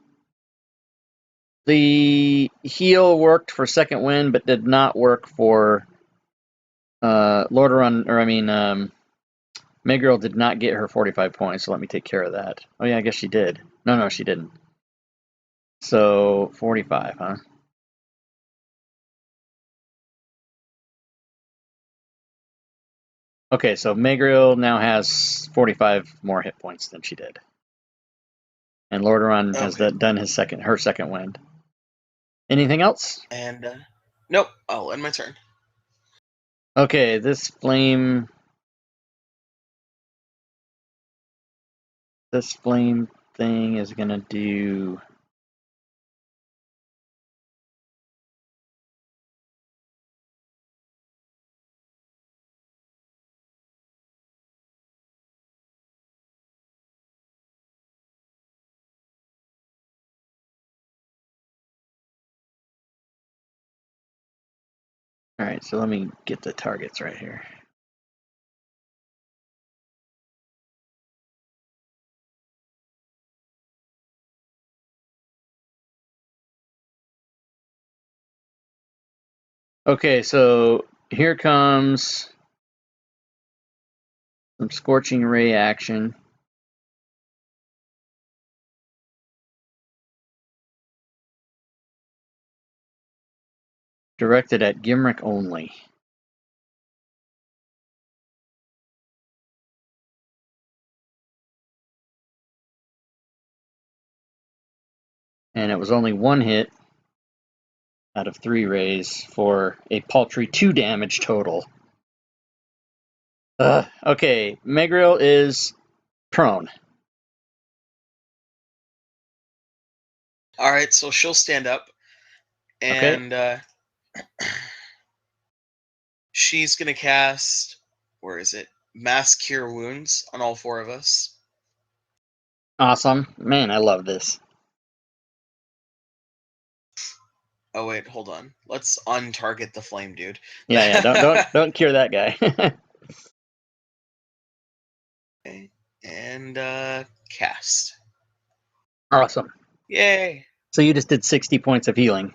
the heal worked for second wind, but did not work for Lordaeron, or I mean, Megirl did not get her 45 points, so let me take care of that. Oh yeah, I guess she did. No, she didn't. So 45, huh? Okay, so Megirl now has 45 more hit points than she did, and Lordaeron has done her second wind. Anything else? And nope, I'll end my turn. Okay, this flame thing is gonna do. All right, so let me get the targets right here. Okay, so here comes some scorching ray action. Directed at Gimrick only. And it was only one hit out of 3 rays for a paltry 2 damage total. Okay, Megriel is prone. All right, so she'll stand up, and she's gonna cast. Where is it? Mass Cure Wounds on all 4 of us. Awesome. Man, I love this. Oh wait, hold on. Let's untarget the flame dude. Yeah, don't cure that guy. Okay. And cast. Awesome. Yay! So you just did 60 points of healing,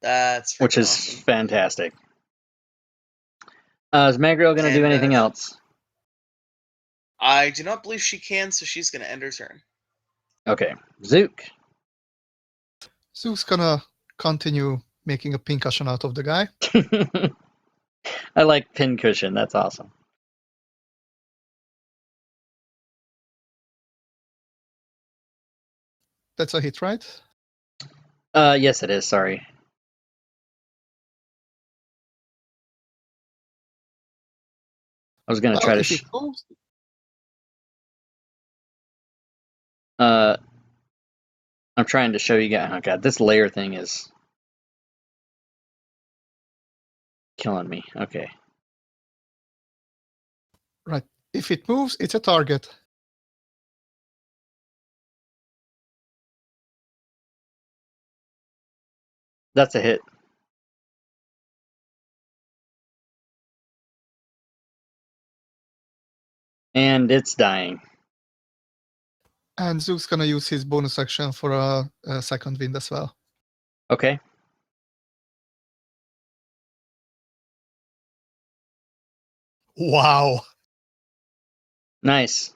That's which is awesome. fantastic. Is Megriel going to do anything else? I do not believe she can, so she's going to end her turn. Okay, Zook. Zook's gonna continue making a pincushion out of the guy. I like pincushion. That's awesome. That's a hit, right? Yes, it is. Sorry. I was going to try to. I'm trying to show you guys. Oh god, this layer thing is killing me. Okay. Right. If it moves, it's a target. That's a hit. And it's dying. And Zook's gonna use his bonus action for a second wind as well. Okay. Wow. Nice.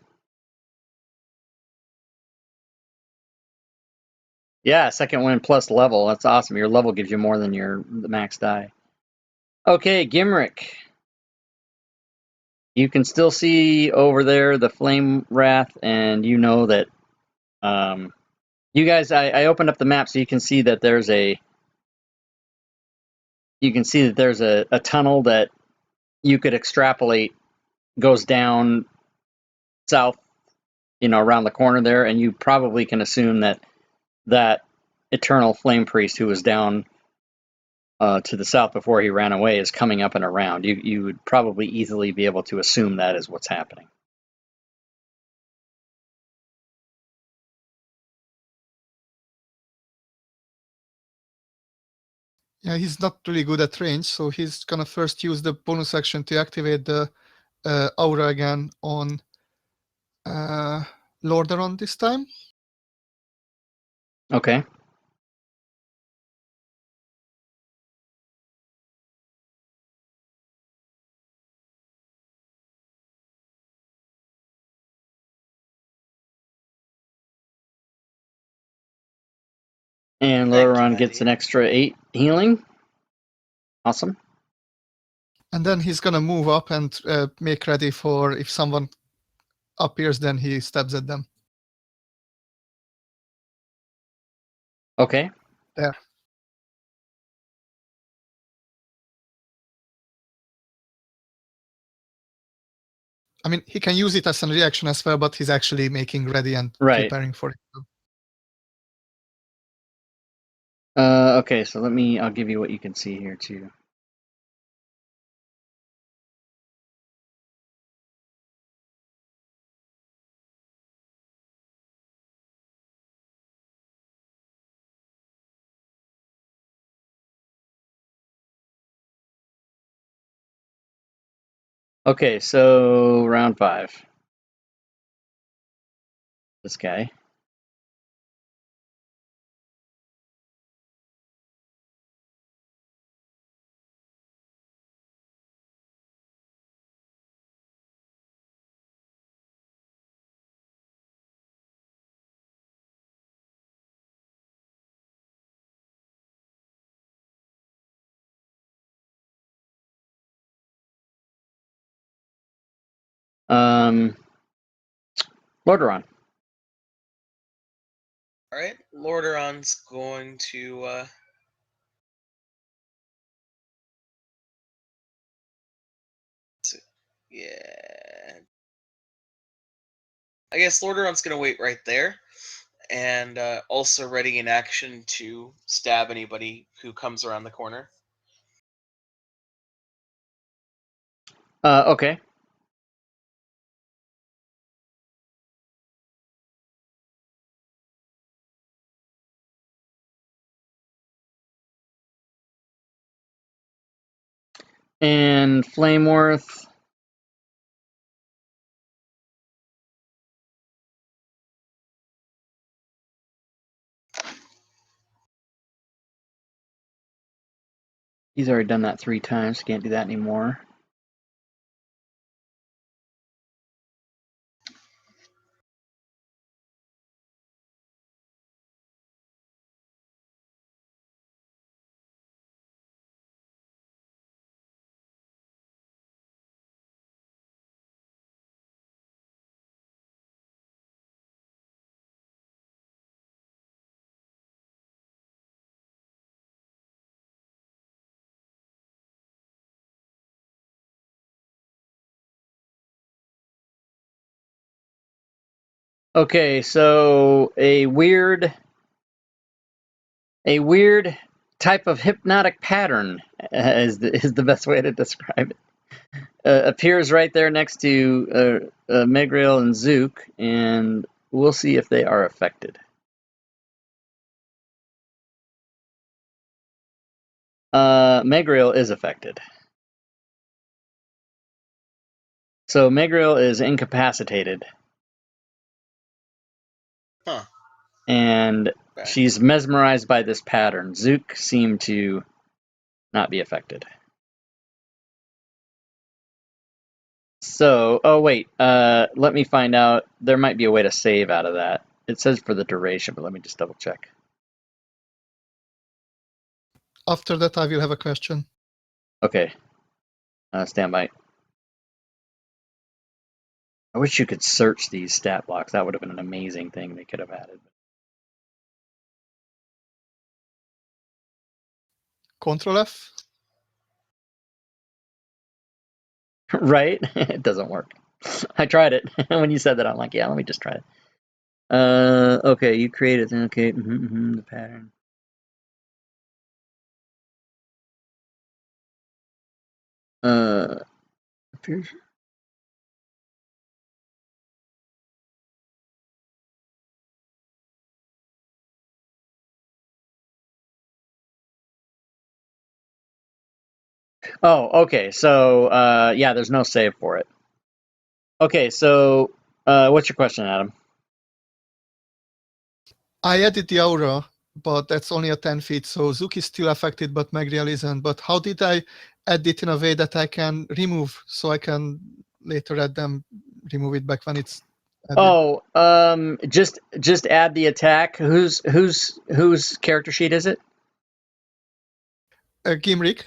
Yeah, second win plus level. That's awesome. Your level gives you more than the max die. Okay, Gimrick. You can still see over there the flame wrath, and you know that you guys. I opened up the map so you can see that there's a tunnel that you could extrapolate goes down south, around the corner there, and you probably can assume that eternal flame priest who was down to the south before he ran away is coming up and around. You would probably easily be able to assume that is what's happening. Yeah, he's not really good at range, so he's gonna first use the bonus action to activate the aura again on Lordaeron this time. Okay. And Thank you, Lordaeron gets Andy. an extra 8 healing. Awesome. And then he's gonna move up and make ready for if someone appears, then he stabs at them. Okay. There. I mean, he can use it as a reaction as well, but he's actually making ready and Right. preparing for it. Okay, so I'll give you what you can see here too. Okay, so round 5. This guy. Lordaeron. All right, Lordaeron's going to. Yeah. I guess Lordaeron's going to wait right there, and also ready in action to stab anybody who comes around the corner. Okay. And Flameworth. He's already done that 3 times. Can't do that anymore. Okay, so a weird type of hypnotic pattern is the best way to describe it. Appears right there next to Megriel and Zook, and we'll see if they are affected. Megriel is affected. So Megriel is incapacitated. Huh. And Okay. she's mesmerized by this pattern. Zook seemed to not be affected. So, oh wait, let me find out. There might be a way to save out of that. It says for the duration, but let me just double check. After that, I will have a question. Okay, stand by. I wish you could search these stat blocks. That would have been an amazing thing they could have added. Control F. Right? It doesn't work. I tried it. When you said that, I'm like, yeah, let me just try it. Okay, you created, okay, the pattern. Appears. Oh, okay. So, yeah, there's no save for it. Okay, so, what's your question, Adam? I added the aura, but that's only at 10 feet, so Zook is still affected, but Megriel isn't. But how did I add it in a way that I can remove, so I can later add them, remove it back when it's added? Oh, just add the attack. Whose character sheet is it? Gimrick.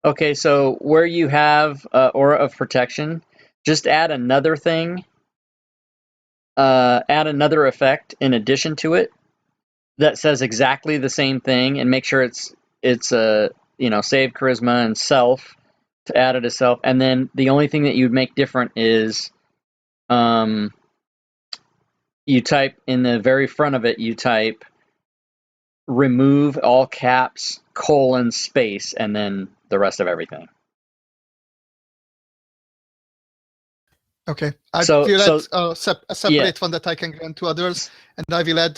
Okay, so where you have Aura of Protection, just add another thing. Add another effect in addition to it that says exactly the same thing, and make sure it's save charisma and self to add it as self, and then the only thing that you'd make different is you type in the very front of it, you type remove all caps : space and then the rest of everything. Okay, I So will add a separate yeah. one that I can grant to others, and I will add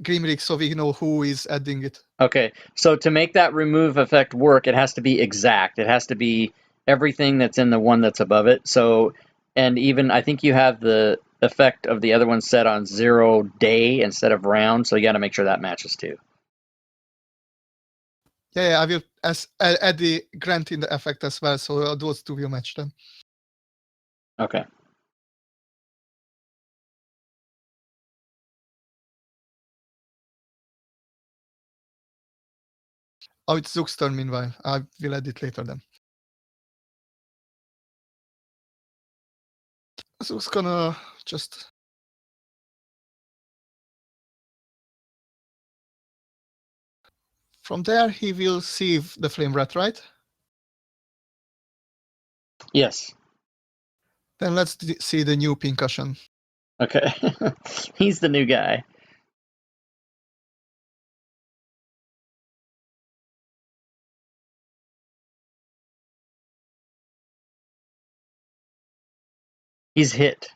Grimrick so we know who is adding it. Okay, so to make that remove effect work, it has to be exact. It has to be everything that's in the one that's above it. So, and even I think you have the effect of the other one set on 0 day instead of round, so you got to make sure that matches too. Yeah, I will add the grant in the effect as well, so those two will match them. Okay. Oh, it's Zook's turn meanwhile. I will add it later then. Zook's gonna just... From there, he will sieve the flame rat, right? Yes. Then let's see the new pincushion. Okay. He's the new guy. He's hit.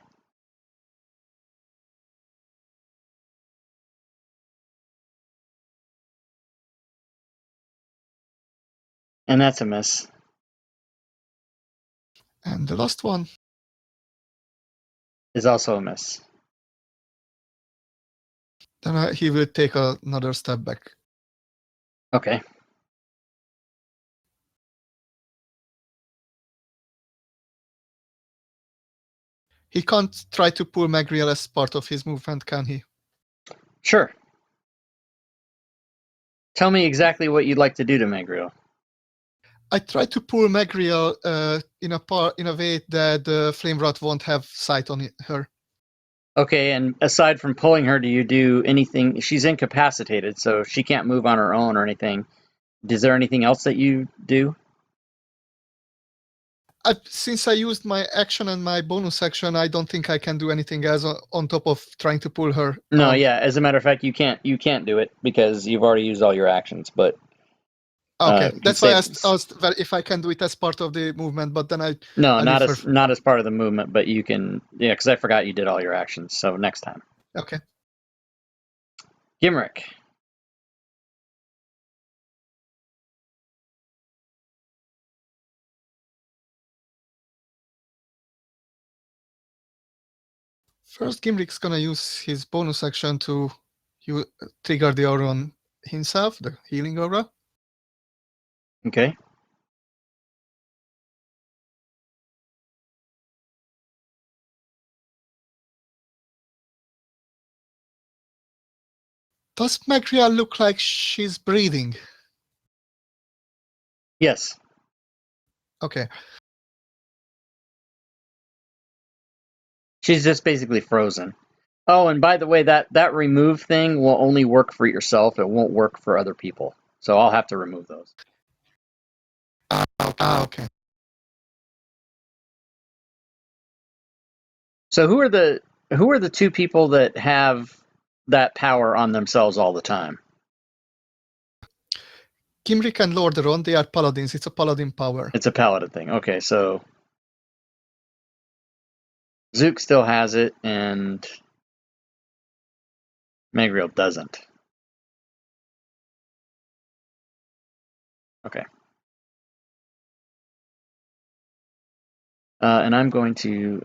And that's a miss. And the last one Is also a miss. Then he will take another step back. Okay. He can't try to pull Megriel as part of his movement, can he? Sure. Tell me exactly what you'd like to do to Megriel. I try to pull Megriel in a way that the flame rat won't have sight on her. Okay, and aside from pulling her, do you do anything? She's incapacitated, so she can't move on her own or anything. Is there anything else that you do? Since I used my action and my bonus action, I don't think I can do anything else on top of trying to pull her. No, yeah. As a matter of fact, you can't do it because you've already used all your actions. But Okay, you can that's why I save. asked if I can do it as part of the movement, but then I No, not refer. as part of the movement, but you can. Yeah, because I forgot you did all your actions. So next time, Okay. Gimrick. First, Gimrick's gonna use his bonus action to trigger the aura on himself, the healing aura. Okay. Does Magriel look like she's breathing? Yes. Okay. She's just basically frozen. Oh, and by the way, that remove thing will only work for yourself. It won't work for other people. So I'll have to remove those. Okay. So who are the two people that have that power on themselves all the time? Gimrick and Lordaeron, they are paladins. It's a paladin power. It's a paladin thing. Okay, so Zook still has it, and Magriel doesn't. Okay. And I'm going to.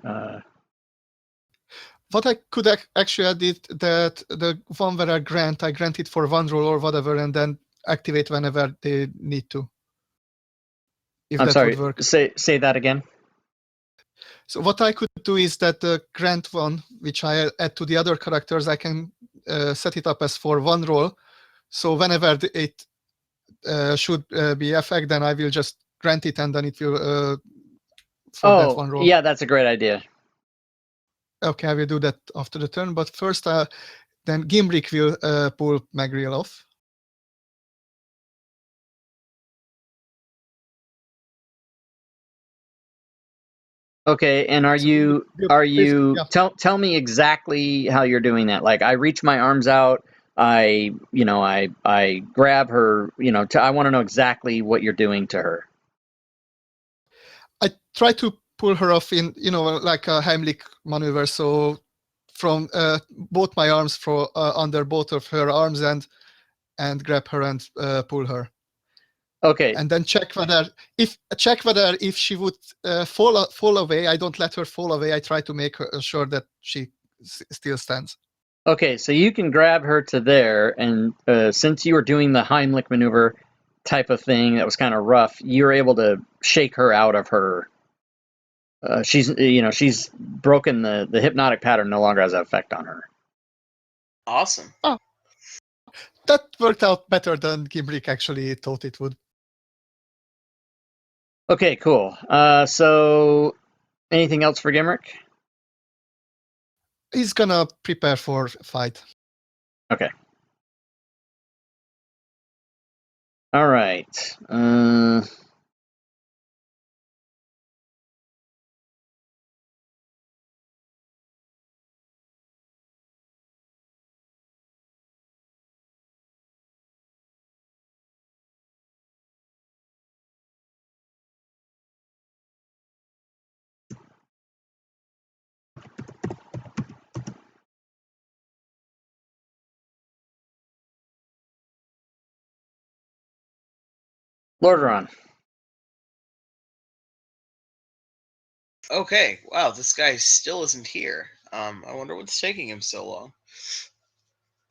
What I could actually add is that the one where I grant it for one roll or whatever, and then activate whenever they need to. If I'm that would sorry. work. Say that again. So what I could do is that the grant one, which I add to the other characters, I can set it up as for one roll. So whenever it should be effect, then I will just grant it, and then it will for that one roll. Yeah, that's a great idea. Okay, I will do that after the turn. But first, then Gimrick will pull Magriel off. Okay, and are So you yeah. tell me exactly how you're doing that? Like I reach my arms out, I grab her, I want to know exactly what you're doing to her. I try to pull her off in, like a Heimlich maneuver. So from both my arms under both of her arms and grab her and pull her. Okay. And then check whether if she would fall away. I don't let her fall away. I try to make sure that she still stands. Okay, so you can grab her to there, and since you were doing the Heimlich maneuver type of thing that was kind of rough, you're able to shake her out of her. She's broken the hypnotic pattern, no longer has an effect on her. Awesome. Oh, that worked out better than Gimrick actually thought it would. Okay, cool. So anything else for Gimrick? He's gonna prepare for fight. Okay. All right. Lordaeron. Okay. Wow, this guy still isn't here. I wonder what's taking him so long.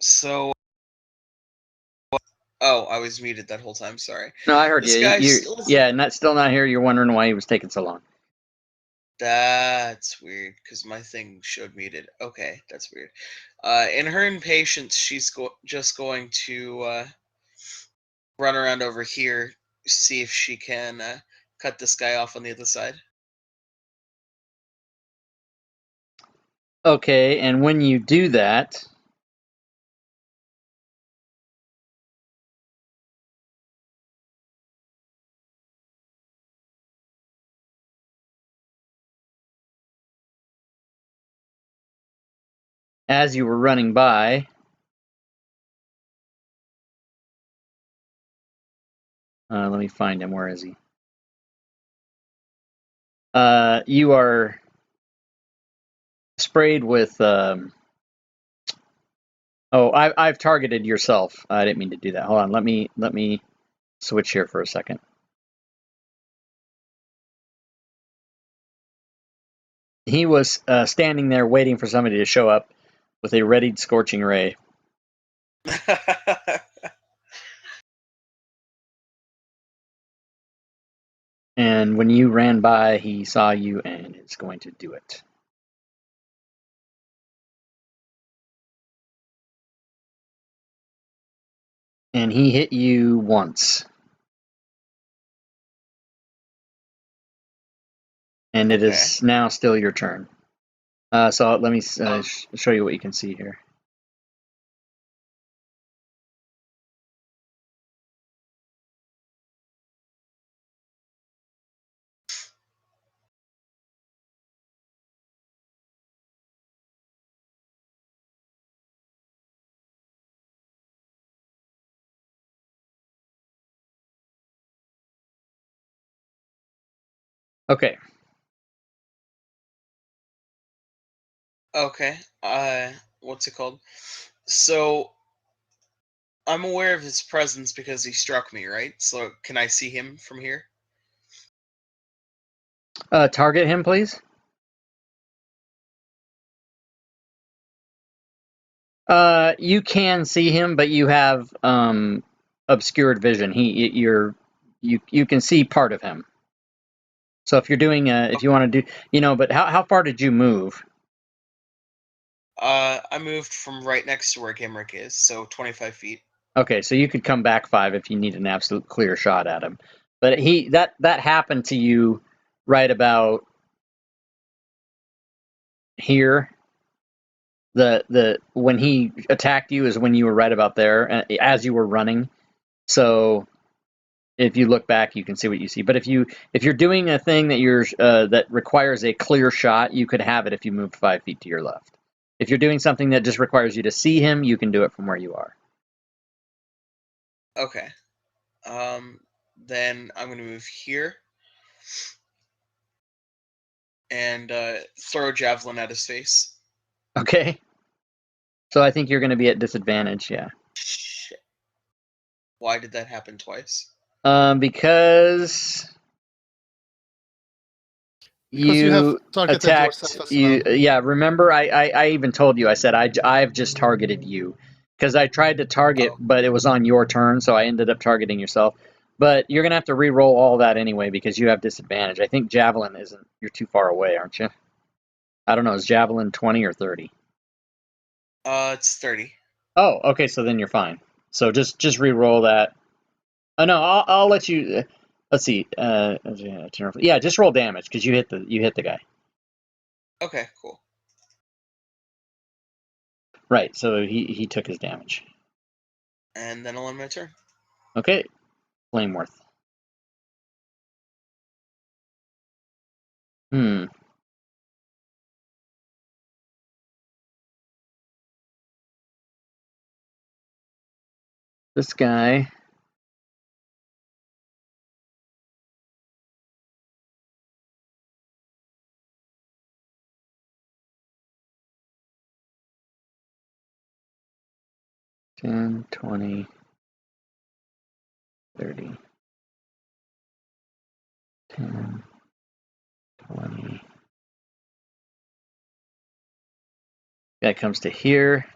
So. Oh, I was muted that whole time. Sorry. No, I heard This you. guy still isn't. Yeah, and that's still not here. You're wondering why he was taking so long. That's weird because my thing showed muted. Okay, that's weird. In her impatience, she's just going to run around over here, see if she can cut this guy off on the other side. Okay, and when you do that, as you were running by, let me find him. Where is he? You are sprayed with. Oh, I've targeted yourself. I didn't mean to do that. Hold on. Let me switch here for a second. He was standing there waiting for somebody to show up with a readied scorching ray. And when you ran by, he saw you and is going to do it. And he hit you once. And it is now still your turn. So let me show you what you can see here. Okay. Okay. What's it called? So I'm aware of his presence because he struck me, right? So can I see him from here? Target him, please. You can see him, but you have obscured vision. You can see part of him. So if you're doing if you want to do, but how far did you move? I moved from right next to where Gimrick is, so 25 feet. Okay, so you could come back 5 if you need an absolute clear shot at him. But that happened to you right about here. The when he attacked you is when you were right about there as you were running. So if you look back, you can see what you see. But if you're doing a thing that requires a clear shot, you could have it if you moved 5 feet to your left. If you're doing something that just requires you to see him, you can do it from where you are. Okay. Then I'm gonna move here and throw a javelin at his face. Okay. So I think you're going to be at disadvantage, yeah. Shit. Why did that happen twice? Because you have targeted attacked yourself as well. Yeah, remember I even told you, I said I've just targeted you because I tried to target, but it was on your turn, so I ended up targeting yourself. But you're gonna have to re-roll all that anyway because you have disadvantage. I think javelin isn't. You're too far away, aren't you? I don't know. Is javelin 20 or 30? It's 30. Oh, okay. So then you're fine. So just re-roll that. Oh no, I'll let you. Let's see. Yeah, just roll damage because you hit the guy. Okay, cool. Right. So he took his damage. And then I'll end my turn. Okay, Flameworth. Hmm. This guy. $10, $20, $30, $10, $20. Guy comes to here.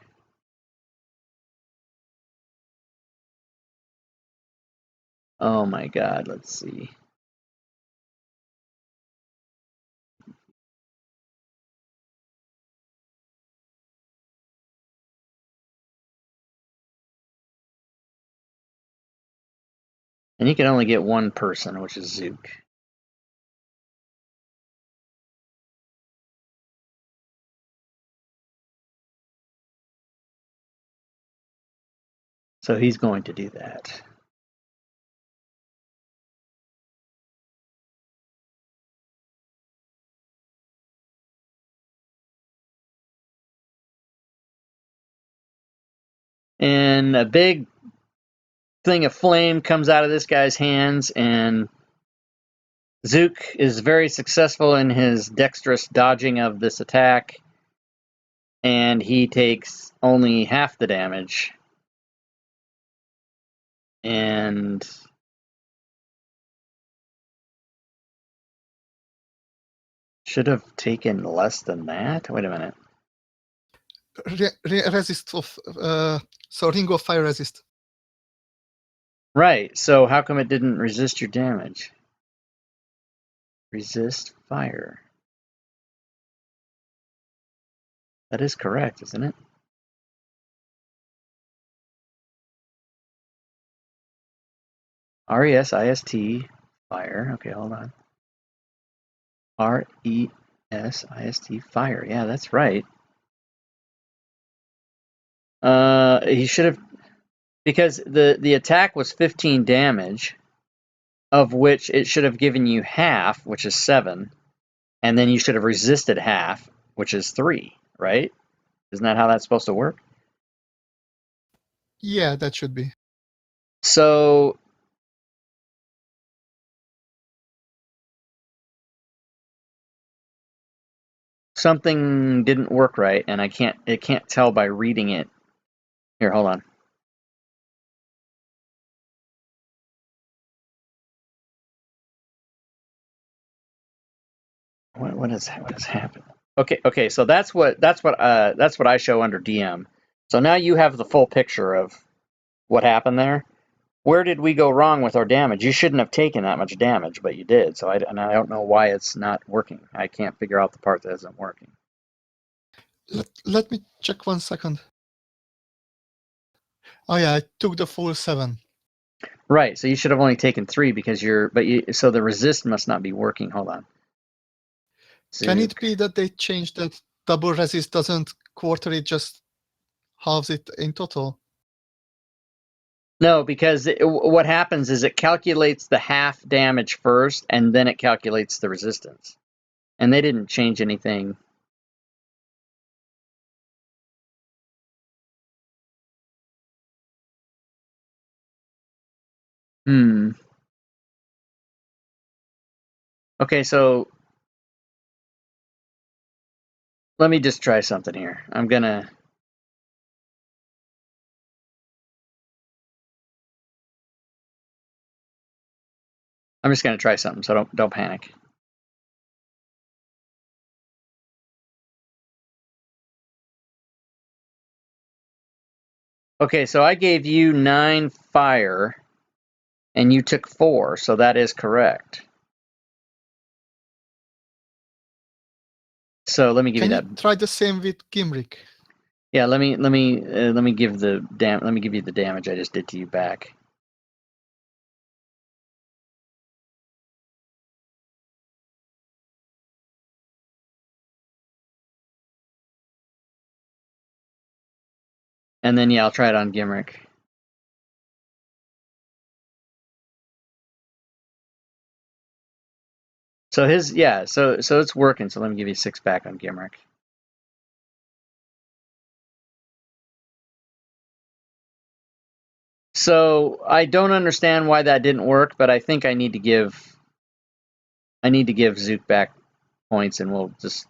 Oh my God. Let's see. And he can only get one person, which is Zook. So he's going to do that. and a big thing of flame comes out of this guy's hands, and Zook is very successful in his dexterous dodging of this attack, and he takes only half the damage. And should have taken less than that? Wait a minute. Resist of so Ring of Fire resist. Right, so how come it didn't resist your damage? Resist fire. That is correct, isn't it? R-E-S-I-S-T, fire. Okay, hold on. R-E-S-I-S-T, fire. Yeah, that's right. He should have, because the attack was 15 damage, of which it should have given you half, which is 7, and then you should have resisted half, which is 3, right? Isn't that how that's supposed to work? Yeah, that should be. So something didn't work right, and it can't tell by reading it. Here, hold on. What has happened? Okay, so that's what I show under DM. So now you have the full picture of what happened there. Where did we go wrong with our damage? You shouldn't have taken that much damage, but you did. So I don't know why it's not working. I can't figure out the part that isn't working. Let me check 1 second. Oh yeah, I took the full 7. Right. So you should have only taken 3 because so the resist must not be working. Hold on. Can it be that they changed that double resist doesn't quarter it, just halves it in total? No, because what happens is it calculates the half damage first, and then it calculates the resistance. And they didn't change anything. Okay, so let me just try something here. I'm just gonna try something, so don't panic. Okay, so I gave you 9 fire, and you took 4, so that is correct. So let me give you that. Can you try the same with Gimrick? Yeah, let me give you the damage I just did to you back. And then yeah, I'll try it on Gimrick. So so it's working. So let me give you 6 back on Gimrick. So I don't understand why that didn't work, but I think I need to give Zook back points, and we'll just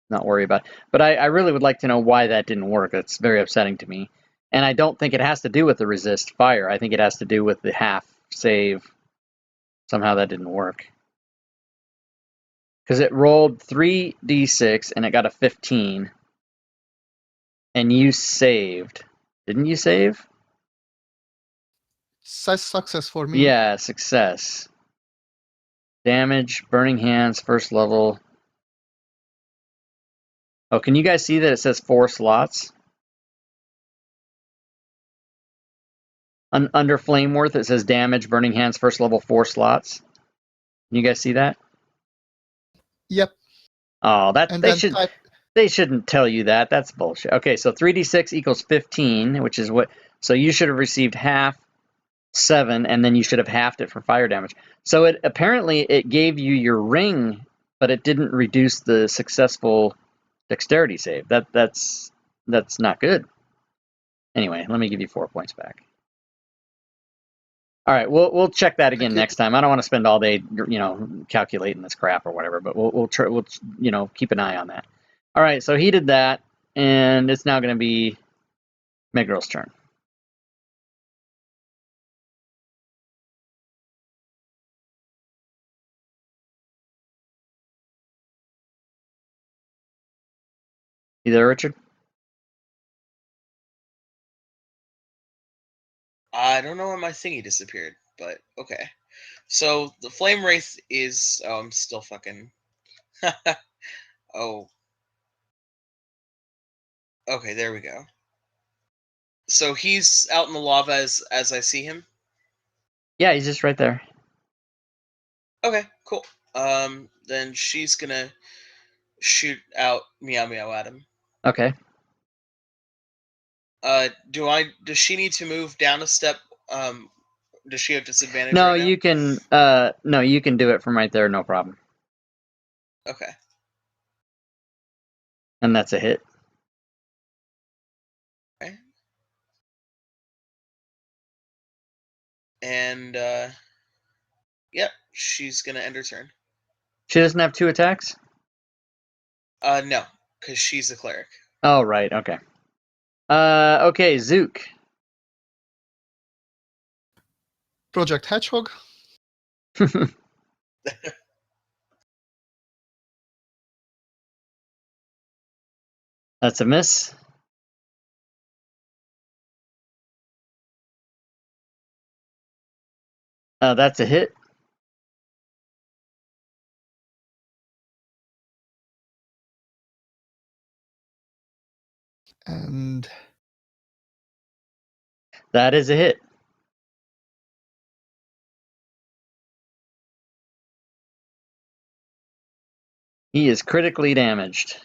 not worry about it. But I really would like to know why that didn't work. That's very upsetting to me. And I don't think it has to do with the resist fire. I think it has to do with the half save. Somehow that didn't work. Because it rolled 3d6 and it got a 15. And you saved. Didn't you save? Success for me. Yeah, success. Damage, burning hands, first level. Oh, can you guys see that it says 4 slots? Under Flameworth, it says damage, burning hands, first level, 4 slots. Can you guys see that? Yep. Oh, And they shouldn't tell you that. That's bullshit. Okay, so 3d6 equals 15, which is what. So you should have received half 7, and then you should have halved it for fire damage. So apparently it gave you your ring, but it didn't reduce the successful dexterity save. That's not good. Anyway, let me give you 4 points back. All right, we'll check that again next time. I don't want to spend all day, calculating this crap or whatever, but we'll keep an eye on that. All right, so he did that, and it's now going to be Megrel's turn. You there, Richard? I don't know why my thingy disappeared, but okay. So the flame wraith is. Oh, I'm still fucking. Oh. Okay, there we go. So he's out in the lava as I see him. Yeah, he's just right there. Okay, cool. Then she's gonna shoot out meow meow at him. Okay. Does she need to move down a step? Does she have disadvantage No, right now? you can. No, you can do it from right there, no problem. Okay. And that's a hit. Okay. And yep, she's gonna end her turn. She doesn't have 2 attacks? No, because she's a cleric. Oh, right. Okay. Okay, Zook. Project Hedgehog. That's a miss. That's a hit. And That is a hit. He is critically damaged.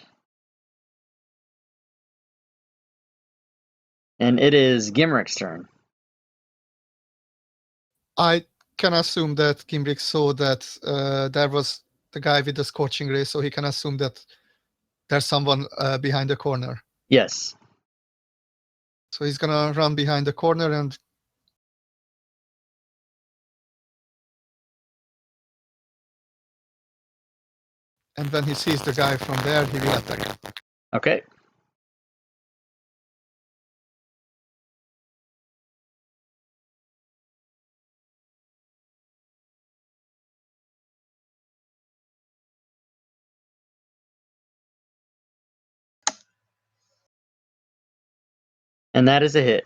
And it is Gimrick's turn. I can assume that Gimbrick saw that there was the guy with the scorching ray, so he can assume that there's someone behind the corner. Yes. So he's gonna run behind the corner and when he sees the guy from there, he will attack. Okay. And that is a hit.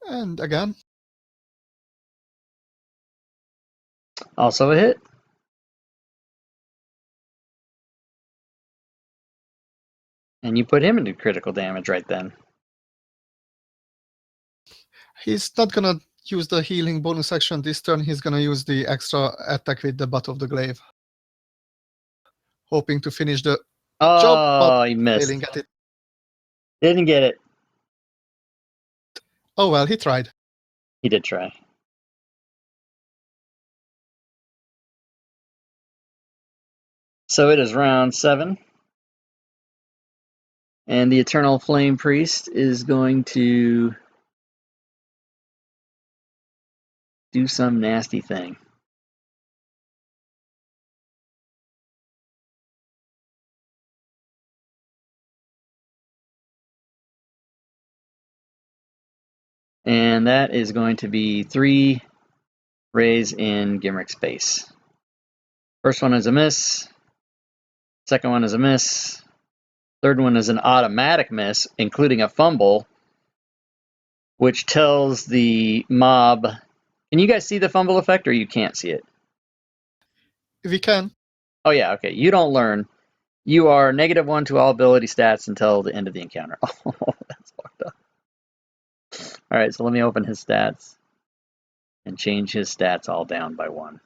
And again, Also a hit. And you put him into critical damage right then. he's not gonna use the healing bonus action this turn. He's gonna use the extra attack with the butt of the glaive, hoping to finish the job, Oh, but he missed. failing at it. Didn't get it. Oh well, he tried. He did try. So it is round 7. And the Eternal Flame Priest is going to do some nasty thing. And that is going to be 3 rays in Gimrick's base. First one is a miss. Second one is a miss. Third one is an automatic miss, including a fumble, which tells the mob. Can you guys see the fumble effect, or you can't see it? We can. Oh, yeah, okay. You don't learn. You are -1 to all ability stats until the end of the encounter. Oh, that's fucked up. All right, so let me open his stats and change his stats all down by 1.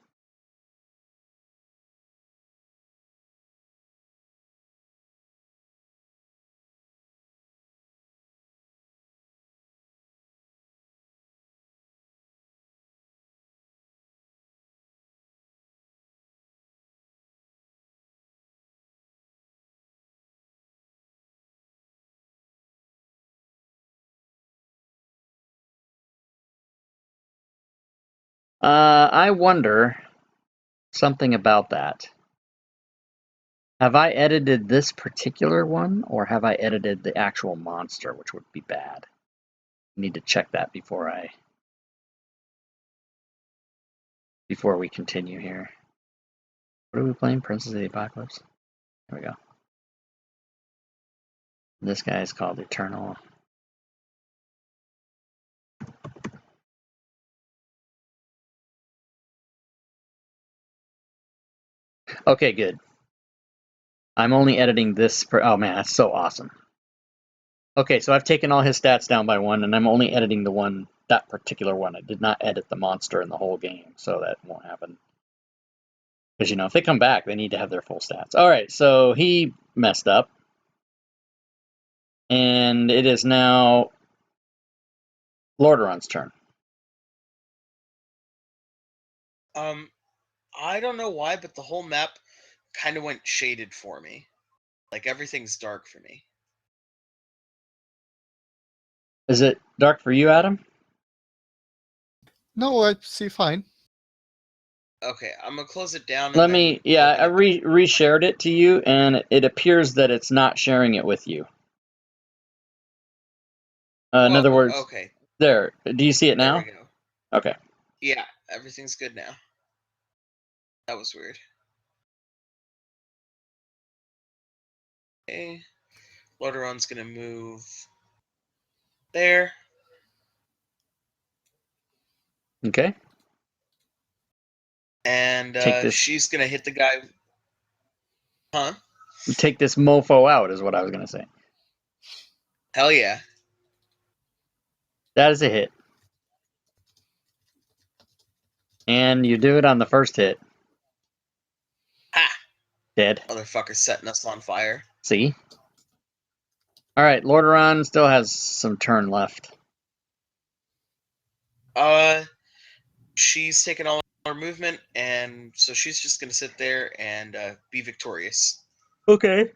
I wonder something about that. Have I edited this particular one, or have I edited the actual monster, which would be bad? I need to check that before we continue here. What are we playing? Princess of the Apocalypse? There we go. This guy is called Eternal. Okay, good. I'm only editing this per. Oh man, that's so awesome. Okay, so I've taken all his stats down by 1, and I'm only editing that particular one. I did not edit the monster in the whole game, so that won't happen. Because, if they come back, they need to have their full stats. All right, so he messed up. And it is now Lordaeron's turn. I don't know why, but the whole map kind of went shaded for me. Like everything's dark for me. Is it dark for you, Adam? No, I see fine. Okay, I'm gonna close it down. Let me. Yeah, I reshared it to you, and it appears that it's not sharing it with you. In other words, okay, there. Do you see it now? there we go. Okay. Yeah, everything's good now. That was weird. Okay, Lordaeron's gonna move there. Okay. And she's gonna hit the guy. Huh? Take this mofo out is what I was gonna say. Hell yeah. That is a hit. And you do it on the first hit. Ha! Dead. Motherfucker setting us on fire. See? Alright, Lordaeron still has some turn left. She's taken all her movement, and so she's just gonna sit there and be victorious. Okay.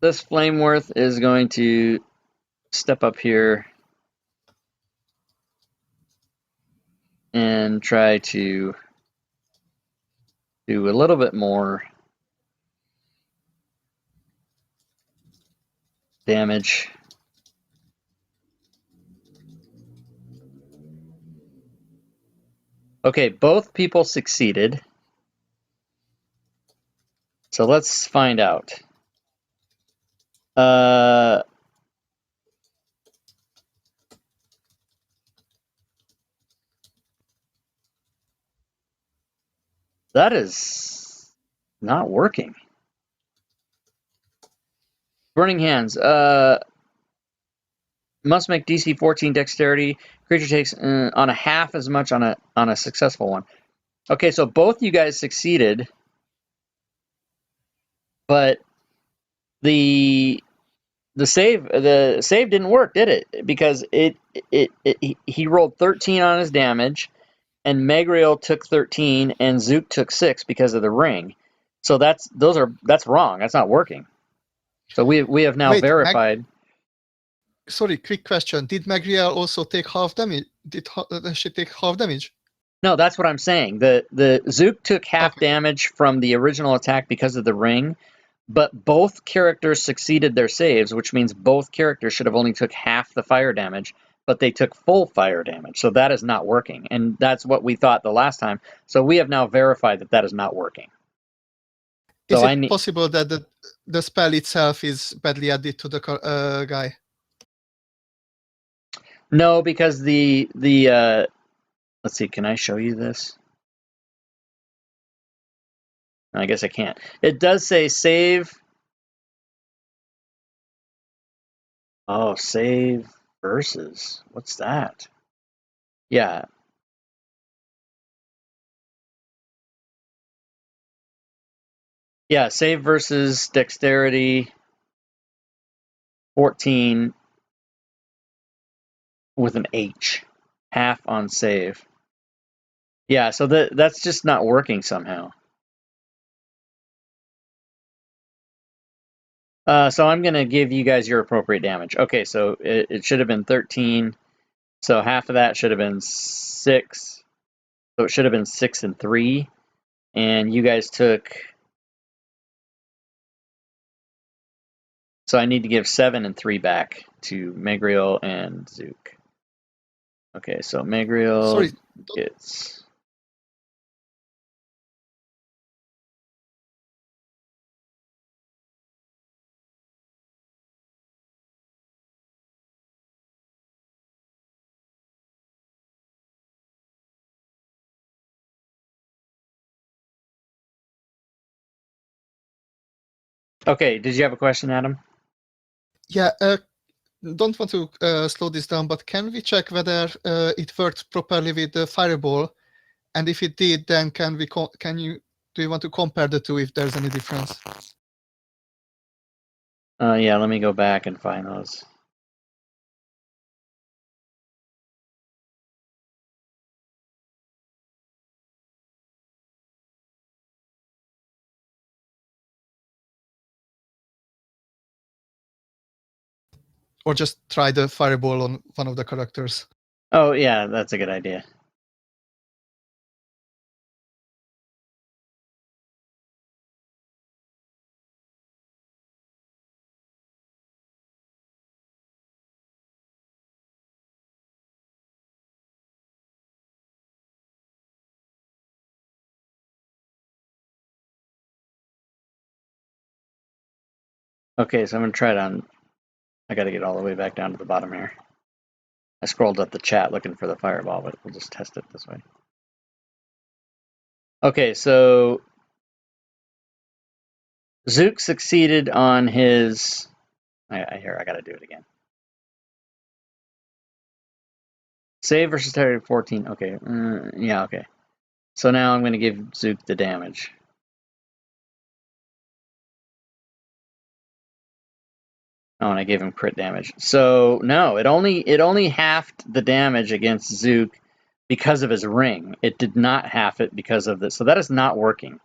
This Flameworth is going to step up here and try to do a little bit more damage. Okay, both people succeeded. So let's find out. That is not working. Burning Hands. Must make DC 14 dexterity. Creature takes on a half as much on a successful one. Okay, so both you guys succeeded, but the save didn't work, did it? Because he rolled 13 on his damage, and Megriel took 13, and Zook took 6 because of the ring. So that's wrong. That's not working. So we have now verified. Sorry, quick question. Did Megriel also take half damage? Did she take half damage? No, that's what I'm saying. The Zook took half damage from the original attack because of the ring, but both characters succeeded their saves, which means both characters should have only took half the fire damage, but they took full fire damage. So that is not working, and that's what we thought the last time. So we have now verified that that is not working. Is it possible that the spell itself is badly added to the guy? No, because the let's see, can I show you this? I guess I can't. It does say save. Oh, save versus. What's that? Yeah. Yeah, save versus dexterity 14 with an H. Half on save. Yeah, so that's just not working somehow. So I'm going to give you guys your appropriate damage. Okay, so it should have been 13. So half of that should have been 6. So it should have been 6 and 3. And you guys took... So I need to give 7 and 3 back to Megriel and Zook. Okay, so Megriel Sorry, gets... Okay, did you have a question, Adam? yeah, don't want to slow this down, but can we check whether it worked properly with the fireball? And if it did, then do you want to compare the two if there's any difference? Yeah, let me go back and find those. Or just try the fireball on one of the characters? Oh, yeah, that's a good idea. Okay, so I'm going to try it on... I got to get all the way back down to the bottom here. I scrolled up the chat looking for the fireball, but we'll just test it this way. Okay, so Zook succeeded on his... I got to do it again. Save versus target 14. Okay, yeah, okay. So now I'm going to give Zook the damage. Oh, and I gave him crit damage. So no, it only halved the damage against Zook because of his ring. It did not half it because of this. So that is not working.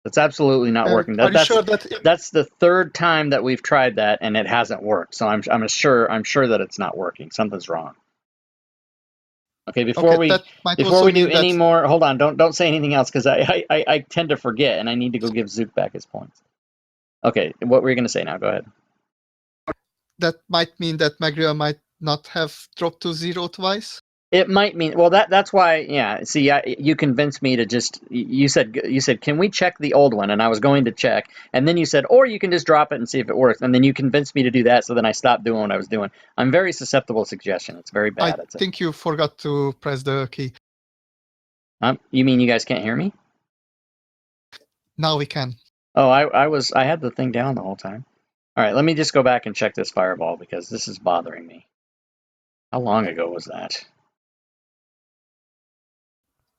That's absolutely not working. Are you sure that That's the third time that we've tried that and it hasn't worked. So I'm sure that it's not working. Something's wrong. Okay, before we do any more, hold on, don't say anything else because I tend to forget and I need to go give Zook back his points. Okay, what were you going to say now? Go ahead. That might mean that Megriel might not have dropped to 0 twice? It might mean, well, that's why, yeah. See, you convinced me to just. You said, can we check the old one? And I was going to check, and then you said, or you can just drop it and see if it works. And then you convinced me to do that, so then I stopped doing what I was doing. I'm very susceptible to suggestion. It's very bad. I think you forgot to press the key. You mean you guys can't hear me? Now we can. Oh, I had the thing down the whole time. All right, let me just go back and check this fireball because this is bothering me. How long ago was that?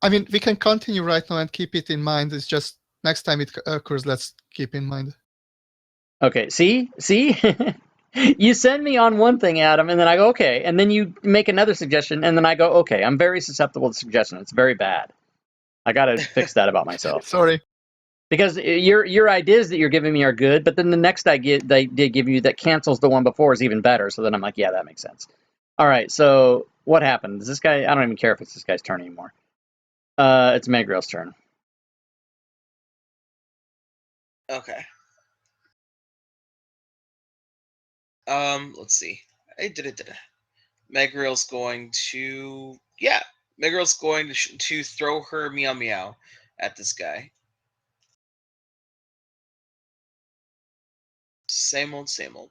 I mean, we can continue right now and keep it in mind. It's just next time it occurs, let's keep in mind. Okay, see? You send me on one thing, Adam, and then I go, okay. And then you make another suggestion, and then I go, okay. I'm very susceptible to suggestion. It's very bad. I got to fix that about myself. Sorry. Because your ideas that you're giving me are good, but then the next idea they did give you that cancels the one before is even better. So then I'm like, yeah, that makes sense. All right, so what happened? Is this guy... I don't even care if it's this guy's turn anymore. It's Megriel's turn. Okay. Let's see. Megriel's going to... Yeah, Megriel's going to throw her Meow Meow at this guy. Same old, same old.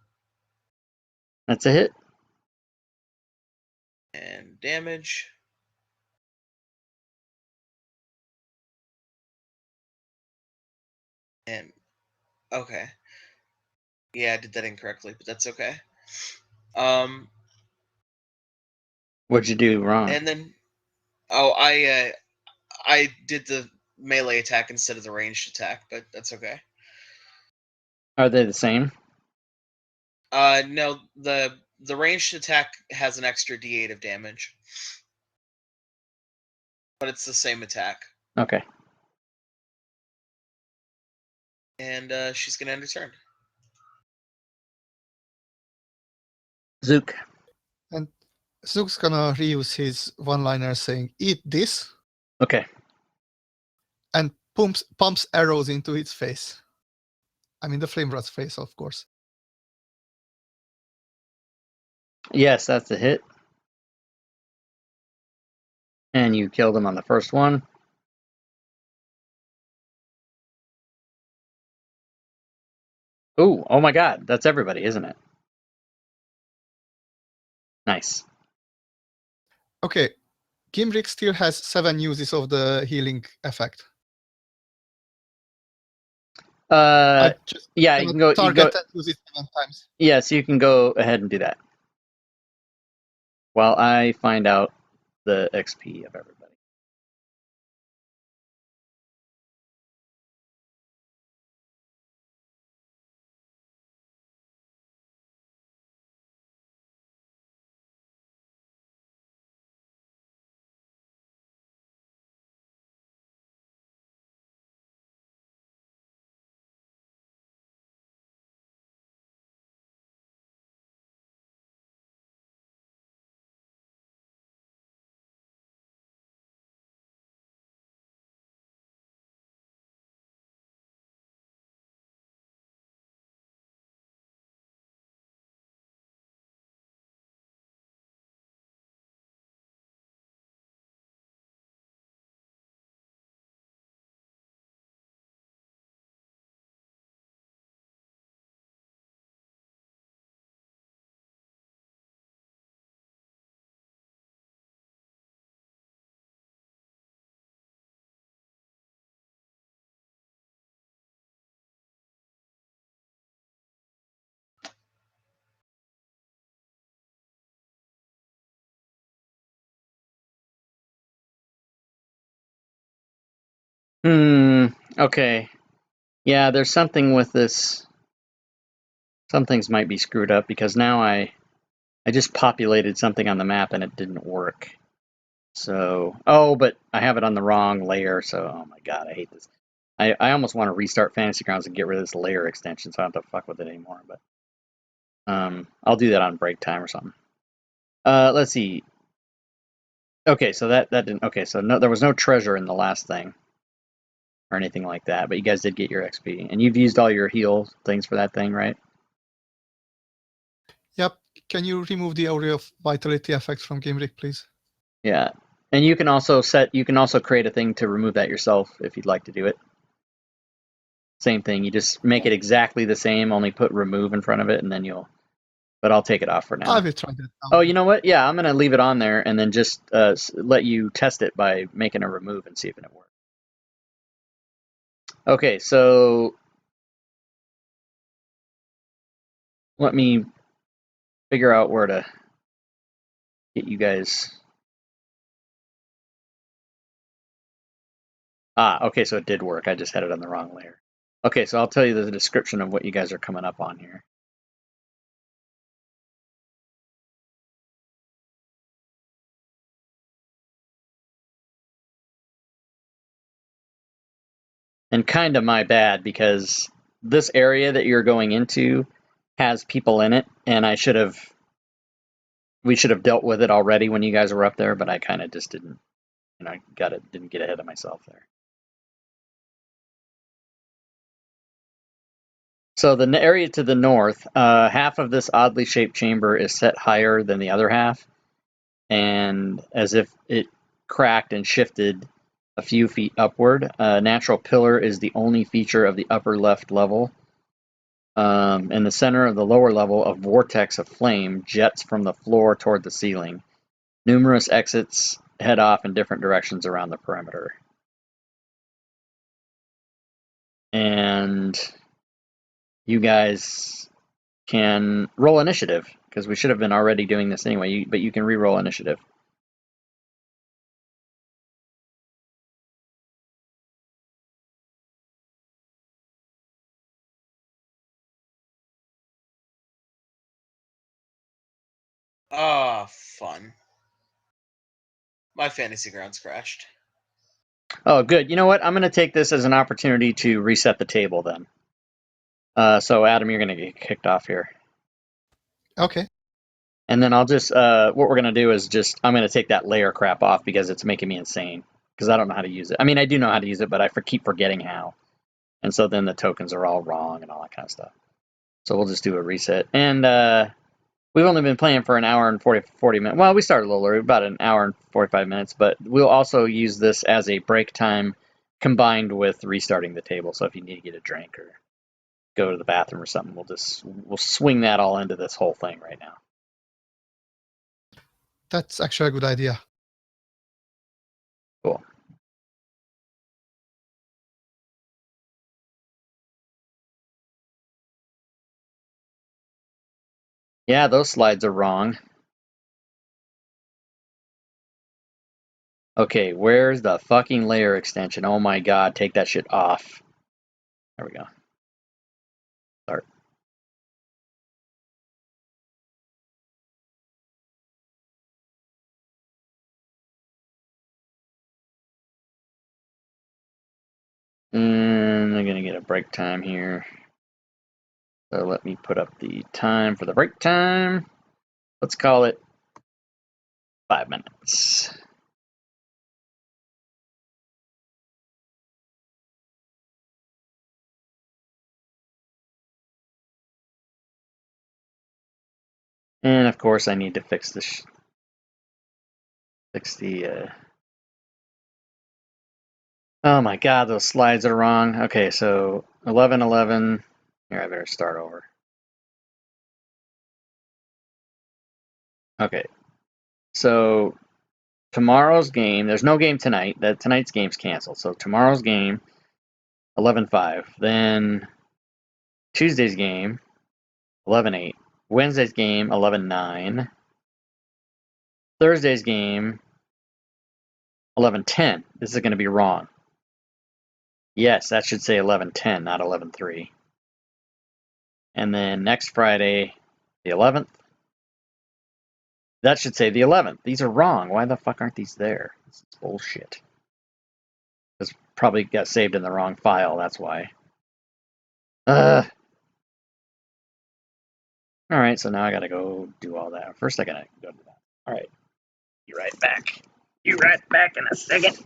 That's a hit. And damage. And okay. Yeah, I did that incorrectly, but that's okay. What'd you do wrong? And then I did the melee attack instead of the ranged attack, but that's okay. Are they the same? No, the ranged attack has an extra D8 of damage. But it's the same attack. Okay. And she's going to end her turn. Zook. And Zook's gonna reuse his one-liner saying, "Eat this," Okay. and pumps arrows into its face. I mean, the flame rat's face, of course. Yes, that's a hit. And you killed him on the first one. Ooh, oh my god, that's everybody, isn't it? Nice. Okay, Gimbrick still has 7 uses of the healing effect. I just Yeah, you can go. target and use it 7 times. Yes, you can go ahead and do that. While I find out the XP of everybody. Okay. Yeah, there's something with this. Some things might be screwed up because now I just populated something on the map and it didn't work. So, oh, but I have it on the wrong layer, so, oh my god, I hate this. I almost want to restart Fantasy Grounds and get rid of this layer extension so I don't have to fuck with it anymore, but I'll do that on break time or something. Let's see. Okay, so that didn't, okay, so no, there was no treasure in the last thing or anything like that, but you guys did get your XP, and you've used all your heal things for that thing, right? Yep. Can you remove the Aura of Vitality effect from Gimbrick, please? Yeah, and you can also create a thing to remove that yourself if you'd like to do it. Same thing, you just make it exactly the same, only put remove in front of it, and then you'll, but I'll take it off for now. I will try that now. Oh, you know what? Yeah, I'm going to leave it on there and then just let you test it by making a remove and see if it works. Okay, so let me figure out where to get you guys. Ah, okay, so it did work. I just had it on the wrong layer. Okay, so I'll tell you the description of what you guys are coming up on here. And kind of my bad because this area that you're going into has people in it, and we should have dealt with it already when you guys were up there, but I kind of just didn't, didn't get ahead of myself there. So the area to the north, half of this oddly shaped chamber is set higher than the other half, and as if it cracked and shifted a few feet upward. A natural pillar is the only feature of the upper left level. In the center of the lower level, a vortex of flame jets from the floor toward the ceiling. Numerous exits head off in different directions around the perimeter. And you guys can roll initiative, because we should have been already doing this anyway, but you can re-roll initiative. Ah, fun. My Fantasy Grounds crashed. Oh, good. You know what? I'm going to take this as an opportunity to reset the table then. So, Adam, you're going to get kicked off here. Okay. And then I'll just, what we're going to do is just, I'm going to take that layer crap off because it's making me insane. Because I don't know how to use it. I mean, I do know how to use it, but I keep forgetting how. And so then the tokens are all wrong and all that kind of stuff. So we'll just do a reset. And we've only been playing for an hour and 40 minutes. Well, we started a little early, about an hour and 45 minutes. But we'll also use this as a break time combined with restarting the table. So if you need to get a drink or go to the bathroom or something, we'll swing that all into this whole thing right now. That's actually a good idea. Cool. Yeah, those slides are wrong. Okay, where's the fucking layer extension? Oh my god, take that shit off. There we go. Start. And I'm gonna get a break time here. So let me put up the time for the break time. Let's call it 5 minutes. And of course I need to fix this, oh my god, those slides are wrong. Okay, so 11:11. Here, I better start over. Okay, so tomorrow's game, there's no game tonight. Tonight's game's canceled. So tomorrow's game, 11:5. Then Tuesday's game, 11:8. Wednesday's game, 11:9. Thursday's game, 11:10. This is going to be wrong. Yes, that should say 11:10, not 11:3. And then next Friday, the 11th. That should say the 11th. These are wrong. Why the fuck aren't these there? This is bullshit. This probably got saved in the wrong file, that's why. Alright, so now I gotta go do all that. First I gotta go to that. Alright. Be right back. Be right back in a second.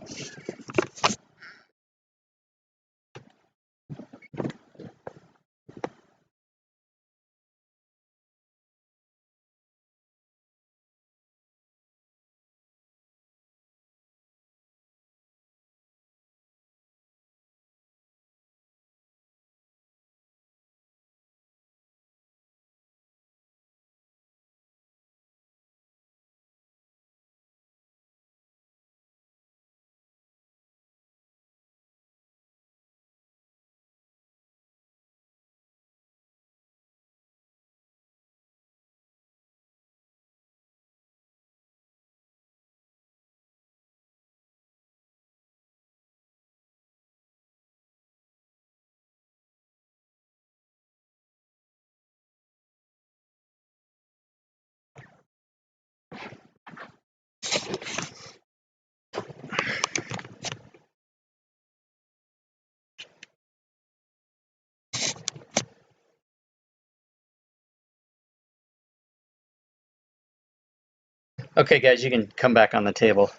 Okay, guys, you can come back on the table.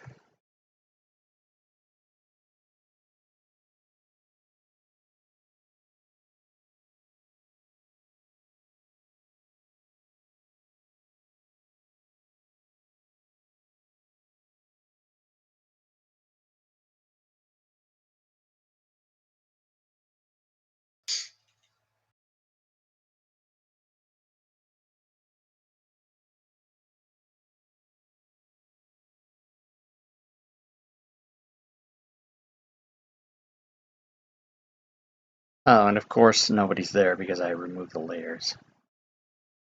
Oh, and of course nobody's there because I removed the layers.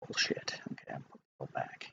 Bullshit. Okay, I'm gonna go back.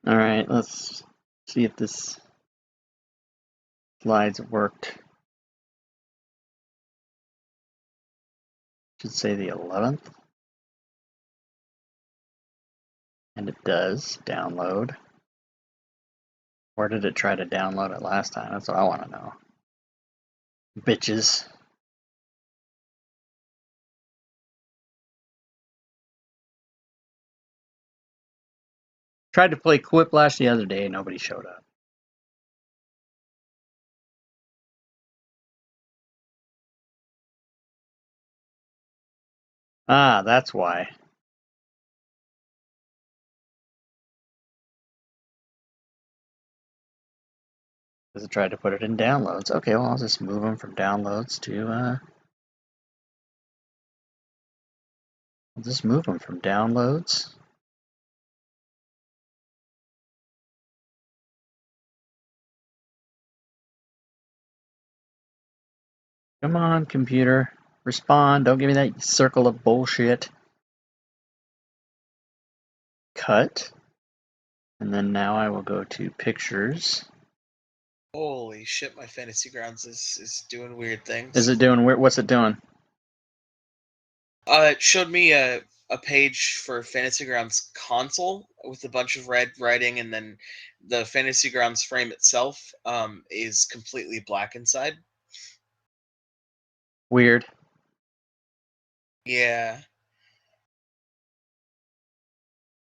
All right, let's see if this slides worked. Should say the 11th. And it does download. Where did it try to download it last time? That's what I want to know. Bitches. Tried to play Quiplash the other day, nobody showed up. Ah, that's why. Because it tried to put it in downloads. Okay, well, I'll just move them from downloads to, I'll just move them from downloads. Come on, computer. Respond. Don't give me that circle of bullshit. Cut. And then now I will go to pictures. Holy shit, my Fantasy Grounds is doing weird things. Is it doing weird? What's it doing? It showed me a page for Fantasy Grounds console with a bunch of red writing, and then the Fantasy Grounds frame itself is completely black inside. Weird. Yeah.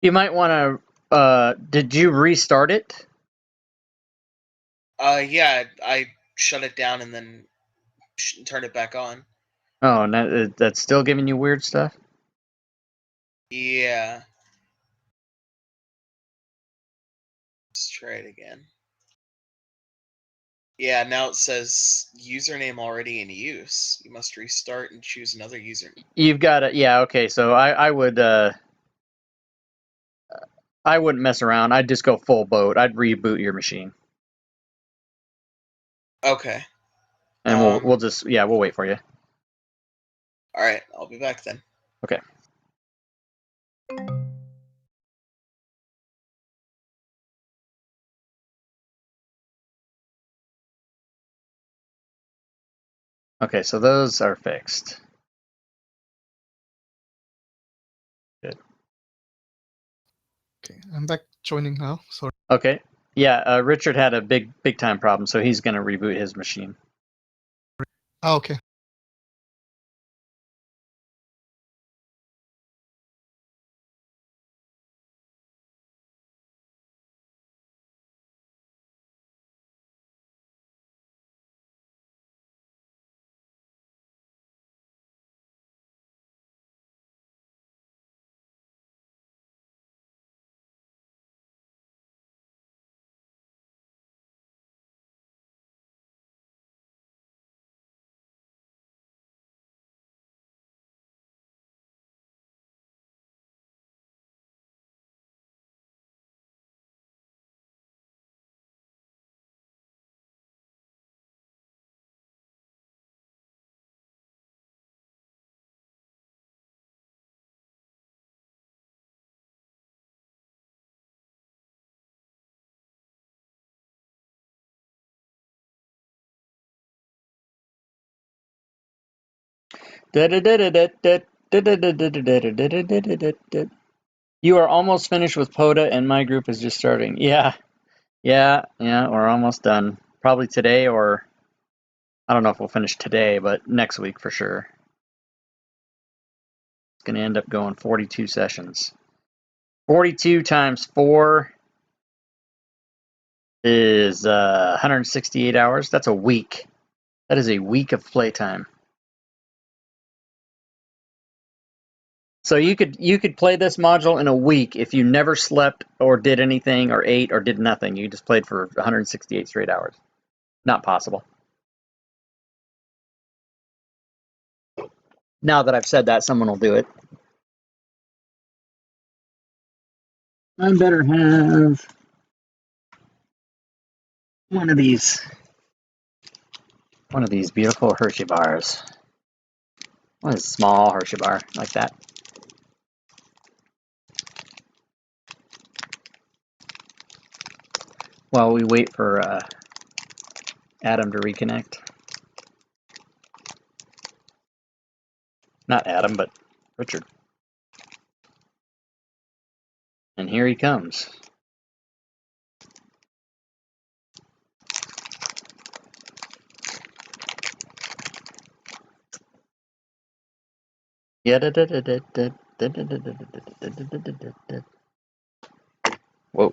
You might want to, did you restart it? Yeah, I shut it down and then turned it back on. Oh, no, that's still giving you weird stuff? Yeah. Let's try it again. Yeah, now it says username already in use. You must restart and choose another username. You've got to, yeah, okay, so I wouldn't mess around. I'd just go full boat. I'd reboot your machine. Okay. And we'll just, yeah, we'll wait for you. Alright, I'll be back then. Okay. Okay, so those are fixed. Good. Okay, I'm back joining now. Sorry. Okay. Yeah, Richard had a big time problem, so he's going to reboot his machine. Ah, okay. You are almost finished with POTA, and my group is just starting. Yeah, we're almost done. Probably today, or I don't know if we'll finish today, but next week for sure. It's going to end up going 42 sessions. 42 times 4 is 168 hours. That's a week. That is a week of playtime. So you could play this module in a week if you never slept or did anything or ate or did nothing. You just played for 168 straight hours. Not possible. Now that I've said that, someone will do it. I better have one of these beautiful Hershey bars. One small Hershey bar like that. while we wait for Adam to reconnect. Not Adam, but Richard. And here he comes. Yeah. Whoa.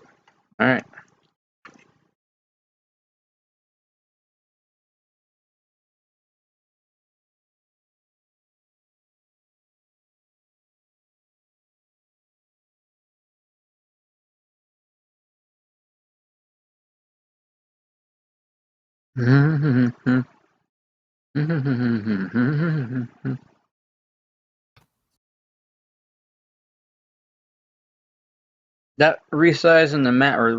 All right. That resizing the map or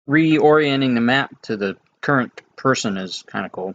reorienting the map to the current person is kind of cool.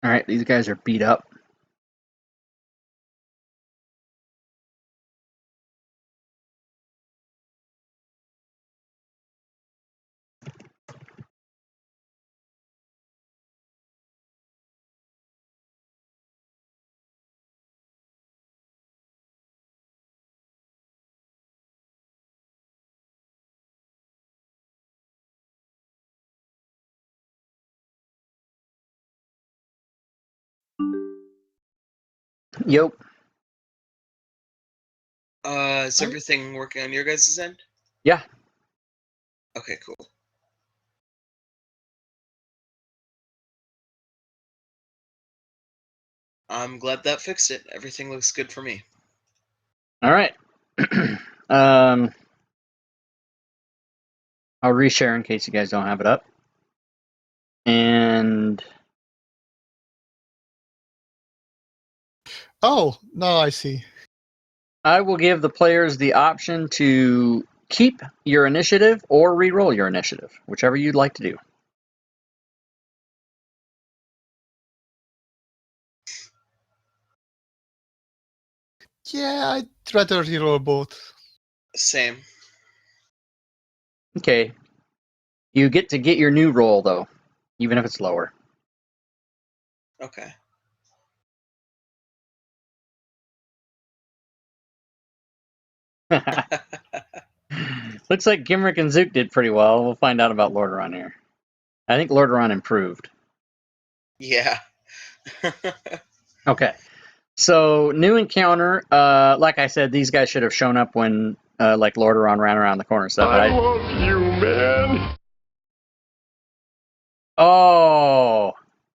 All right, these guys are beat up. Yep. Is everything working on your guys' end? Yeah. Okay, cool. I'm glad that fixed it. Everything looks good for me. All right. I'll reshare in case you guys don't have it up. And Oh, now I see. I will give the players the option to keep your initiative or re-roll your initiative, whichever you'd like to do. Yeah, I'd rather reroll both. Same. Okay. You get to get your new roll, though, even if it's lower. Okay. Looks like Gimrick and Zook did pretty well. We'll find out about Lordaeron here. I think Lordaeron improved. Yeah. Okay. So, new encounter. Like I said, these guys should have shown up when, like, Lordaeron ran around the corner and stuff. I love you, man. Oh,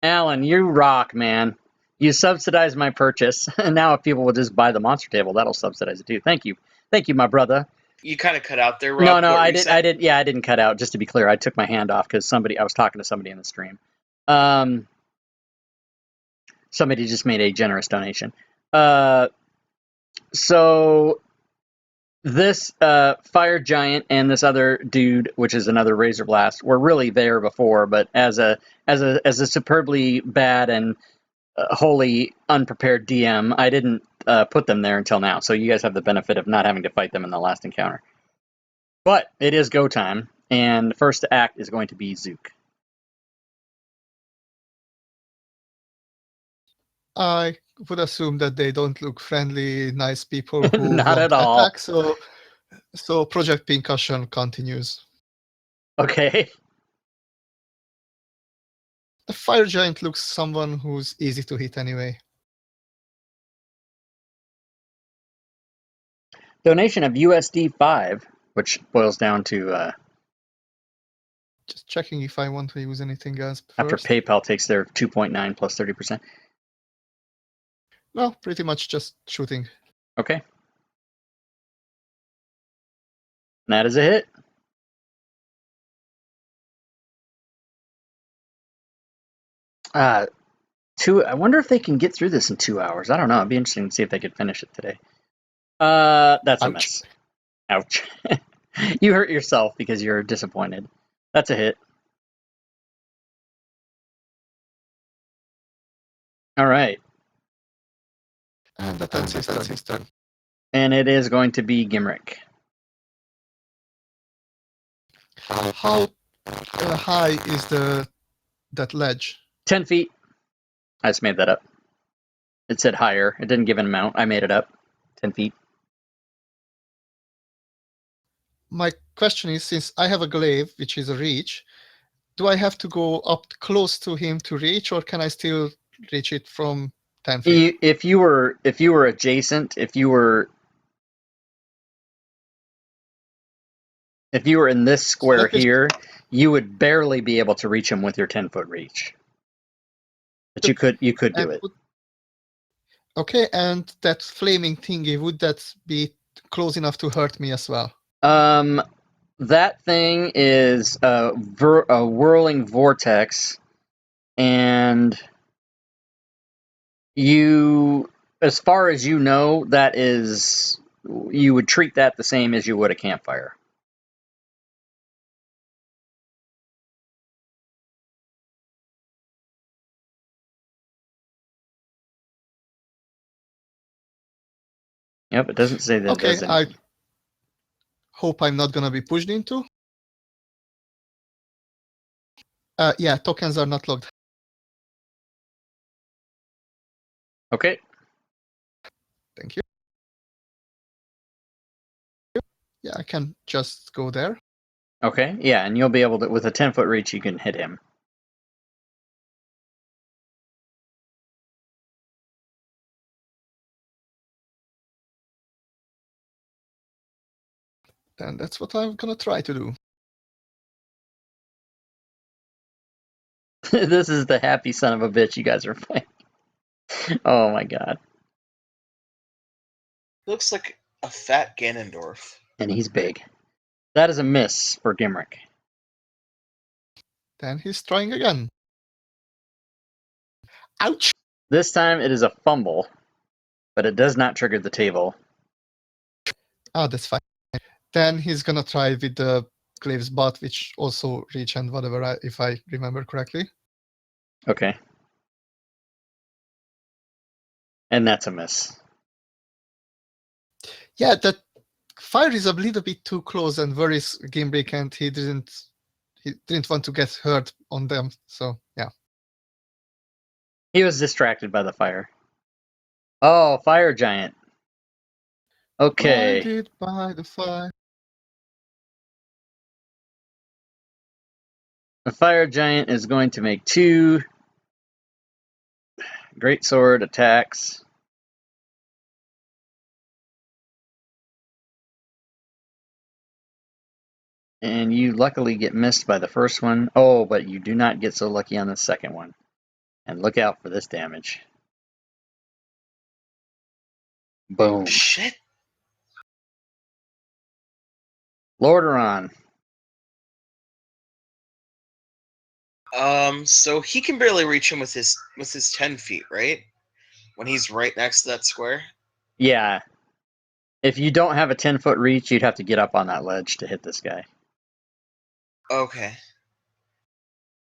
Alan, you rock, man. You subsidized my purchase. And now if people will just buy the monster table, that'll subsidize it too. Thank you. Thank you, my brother. You kind of cut out there, Rob. No, What were I you did. saying? I didn't cut out. Just to be clear, I took my hand off because I was talking to somebody in the stream. Somebody just made a generous donation. So this fire giant and this other dude, which is another Razor Blast, were really there before, but as a superbly bad and wholly unprepared DM, I didn't put them there until now. So you guys have the benefit of not having to fight them in the last encounter. But it is go time, and the first to act is going to be Zook. I would assume that they don't look friendly, nice people who Not won't at all. attack, so Project Pincushion continues. Okay. The fire giant looks someone who's easy to hit anyway. Donation of USD 5, which boils down to Just checking if I want to use anything else after first. PayPal takes their 2.9 plus 30%. No, pretty much just shooting. Okay. That is a hit. I wonder if they can get through this in 2 hours. I don't know. It'd be interesting to see if they could finish it today. That's a Ouch. miss. Ouch. You hurt yourself because you're disappointed. That's a hit. All right. And that's his turn. And it is going to be Gimrick. How high is that ledge? 10 feet. I just made that up. It said higher. It didn't give an amount. I made it up. 10 feet. My question is, since I have a glaive, which is a reach, do I have to go up close to him to reach, or can I still reach it from 10 feet? If you were adjacent, if you were in this square let me- here, you would barely be able to reach him with your 10-foot reach. But you could do it. Okay, and that flaming thingy, would that be close enough to hurt me as well? That thing is a whirling vortex, and you, as far as you know, you would treat that the same as you would a campfire. Yep, it doesn't say that it Okay, does anything. I hope I'm not gonna be pushed into. Yeah, tokens are not logged. Okay. Thank you. Yeah, I can just go there. Okay, yeah, and you'll be able to, with a 10-foot reach, you can hit him. And that's what I'm gonna try to do. This is the happy son of a bitch you guys are playing. Oh my god. Looks like a fat Ganondorf. And he's big. That is a miss for Gimrick. Then he's trying again. Ouch! This time it is a fumble, but it does not trigger the table. Ah, that's fine. Then he's gonna try with the glaive's butt, which also reach and whatever, if I remember correctly. Okay. And that's a miss. Yeah, that fire is a little bit too close and worries Gimbrick, and he didn't want to get hurt on them. So yeah. He was distracted by the fire. Oh, fire giant. Okay. Blinded by the fire. The fire giant is going to make 2 great sword attacks. And you luckily get missed by the first one. Oh, but you do not get so lucky on the second one. And look out for this damage. Boom. Shit. Lordaeron. So he can barely reach him with his 10 feet, right? When he's right next to that square. Yeah. If you don't have a 10-foot reach, you'd have to get up on that ledge to hit this guy. Okay.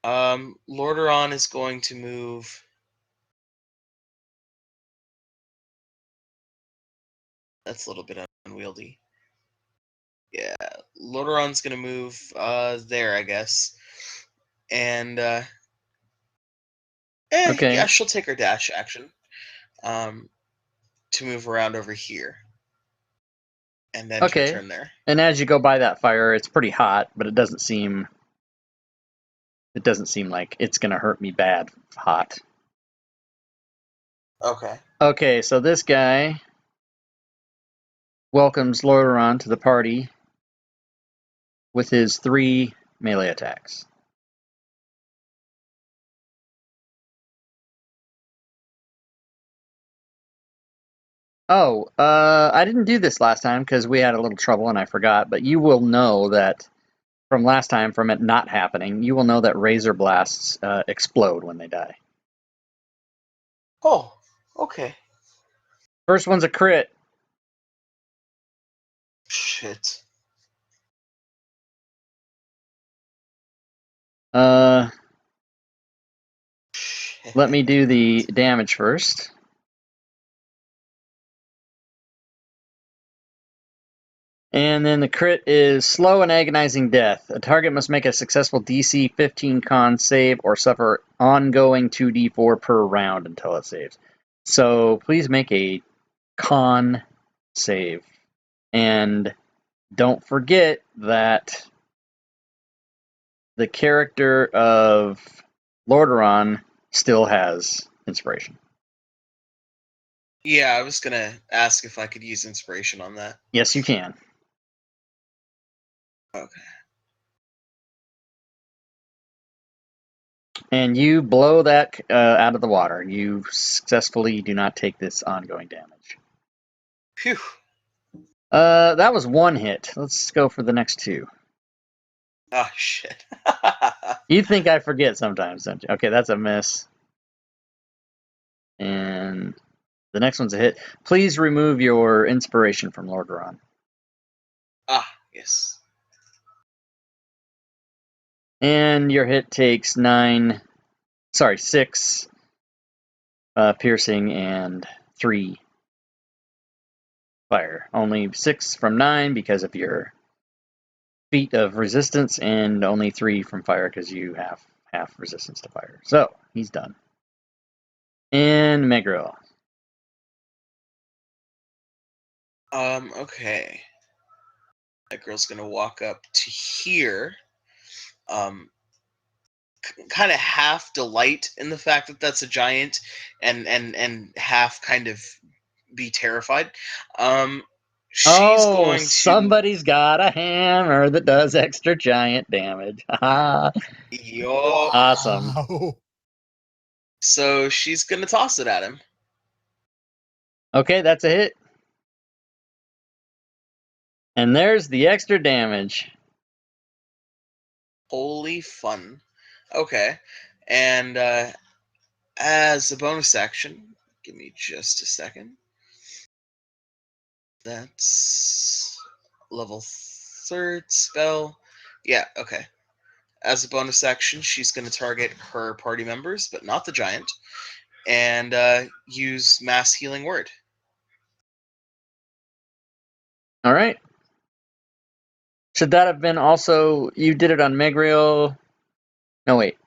Lordaeron is going to move. That's a little bit unwieldy. Yeah, Lordaeron's gonna move there, I guess. And Okay. yeah, she'll take her dash action. To move around over here. And then she'll Okay. turn there. And as you go by that fire, it's pretty hot, but it doesn't seem like it's gonna hurt me bad hot. Okay. Okay, so this guy welcomes Lordaeron to the party with his 3 melee attacks. Oh, I didn't do this last time because we had a little trouble and I forgot, but you will know that from last time, from it not happening, you will know that razor blasts explode when they die. Oh, okay. First one's a crit. Shit. Let Shit. me do the damage first. And then the crit is slow and agonizing death. A target must make a successful DC 15 con save or suffer ongoing 2d4 per round until it saves. So please make a con save. And don't forget that the character of Lordaeron still has inspiration. Yeah, I was gonna ask if I could use inspiration on that. Yes, you can. Okay. And you blow that out of the water. You successfully do not take this ongoing damage. Phew. That was one hit. Let's go for the next two. Oh shit. You think I forget sometimes, don't you? Okay, that's a miss. And the next one's a hit. Please remove your inspiration from Lordaeron. Ah, yes. And your hit takes 6 piercing and 3 fire. Only 6 from 9 because of your feat of resistance, and only 3 from fire because you have half resistance to fire. So he's done. And Megril. Okay. That girl's gonna walk up to here. Kind of half delight in the fact that that's a giant, and half kind of be terrified. She's Oh, going to. somebody's got a hammer that does extra giant damage. Yo. Awesome. Wow. So she's gonna toss it at him. Okay, that's a hit. And there's the extra damage. Holy fun. Okay. And as a bonus action, give me just a second. That's level 3rd spell. Yeah, okay. As a bonus action, she's going to target her party members, but not the giant, and use Mass Healing Word. All right. Should that have been also... You did it on Megriel... No, wait.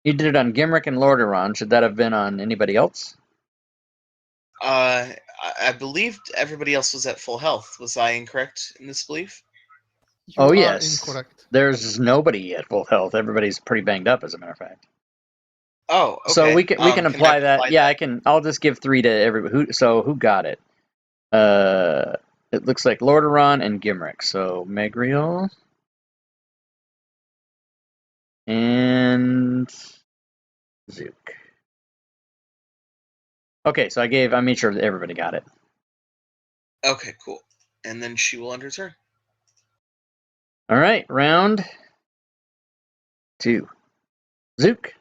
You did it on Gimrick and Lordaeron. Should that have been on anybody else? I believed everybody else was at full health. Was I incorrect in this belief? You Oh, are yes. incorrect. There's nobody at full health. Everybody's pretty banged up, as a matter of fact. Oh, okay. So we can can I apply that. apply Yeah, that? I can. I'll just give 3 to everybody. Who got it? It looks like Lordaeron and Gimrick. So Megriel and Zook. Okay, so I made sure that everybody got it. Okay, cool. And then she will end her turn. All right, round 2. Zook.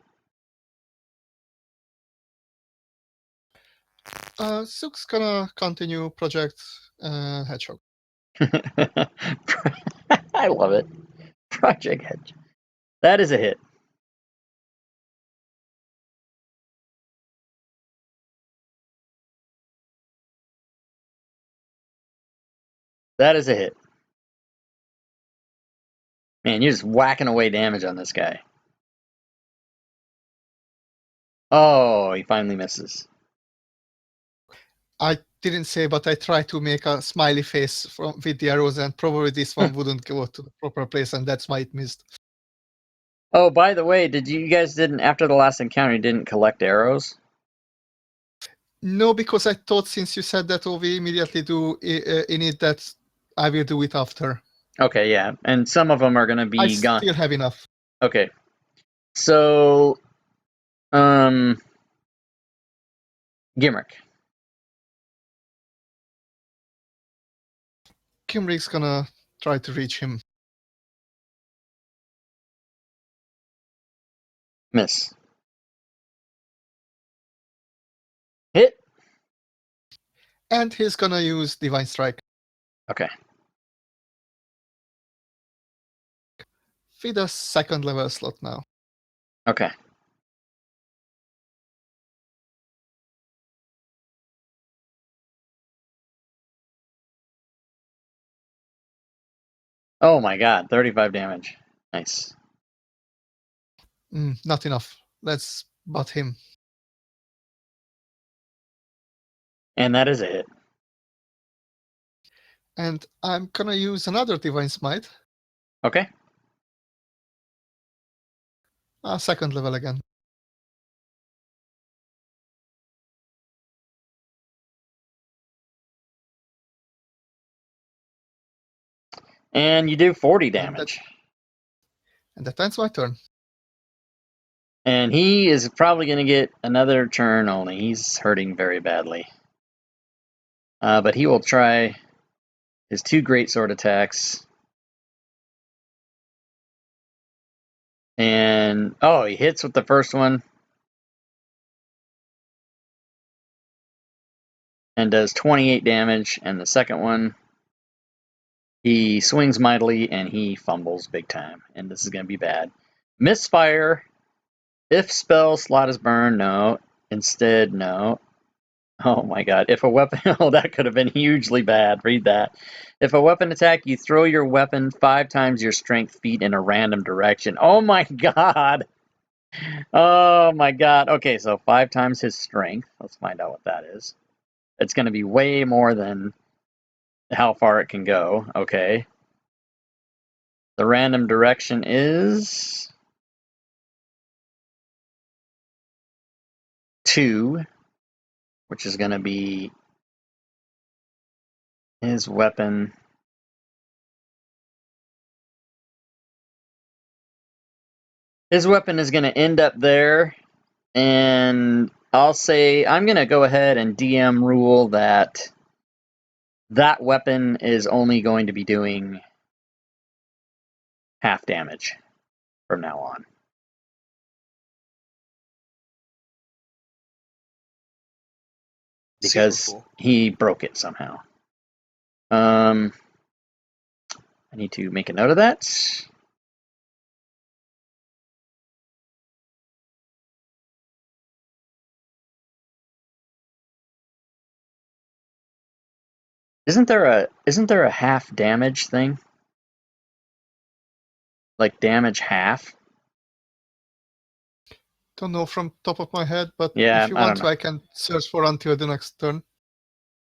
Zook's gonna continue Project Hedgehog. I love it. Project Hedge. That is a hit. That is a hit. Man, you're just whacking away damage on this guy. Oh, he finally misses. I didn't say, but I tried to make a smiley face with the arrows, and probably this one wouldn't go to the proper place, and that's why it missed. Oh, by the way, you guys didn't, after the last encounter, you didn't collect arrows? No, because I thought since you said that, we immediately do in it, that I will do it after. Okay, yeah, and some of them are going to I be gone. still have enough. Okay, so, Gimrick. Gimrick's gonna try to reach him. Miss. Hit. And he's gonna use Divine Strike. Okay. With a second level slot now. Okay. Oh my god, 35 damage. Nice. Not enough. Let's butt him. And that is a hit. And I'm gonna use another Divine Smite. Okay. Second level again. And you do 40 damage. And that ends my turn. And he is probably going to get another turn only. He's hurting very badly. But he will try his 2 great sword attacks. And, oh, he hits with the first one. And does 28 damage. And the second one, he swings mightily and he fumbles big time. And this is going to be bad. Misfire. If spell slot is burned, no. Instead, no. Oh my god. If a weapon... Oh, that could have been hugely bad. Read that. If a weapon attack, you throw your weapon 5 times your strength feet in a random direction. Oh my god. Oh my god. Okay, so 5 times his strength. Let's find out what that is. It's going to be way more than how far it can go. Okay. The random direction is 2, which is going to be his weapon. His weapon is going to end up there, and I'll say I'm going to go ahead and DM rule that that weapon is only going to be doing half damage from now on. Because he broke it somehow. I need to make a note of that. Isn't there a half damage thing? Like damage half? Don't know from top of my head, but Yeah, if you I want don't to, I can search for until the next turn.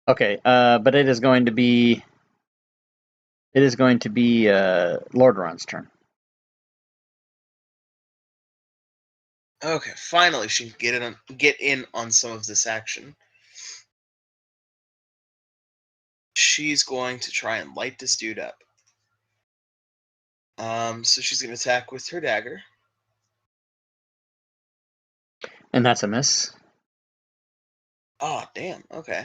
Okay, but it is going to be Lord Ron's turn. Okay, finally she can get in on some of this action. She's going to try and light this dude up. So she's going to attack with her dagger. And that's a miss. Oh, damn. Okay.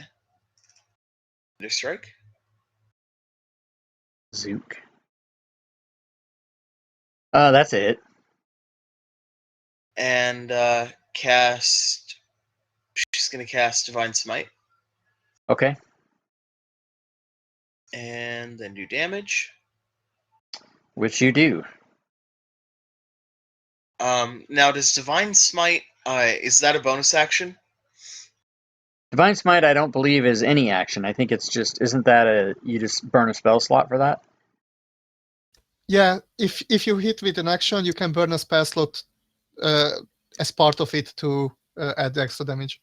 Thunder strike. Zook. That's it. And cast. She's going to cast Divine Smite. Okay. And then do damage. Which you do. Now, does Divine Smite, is that a bonus action? Divine Smite, I don't believe is any action. I think it's just, isn't that you just burn a spell slot for that? Yeah, if you hit with an action, you can burn a spell slot as part of it to add the extra damage.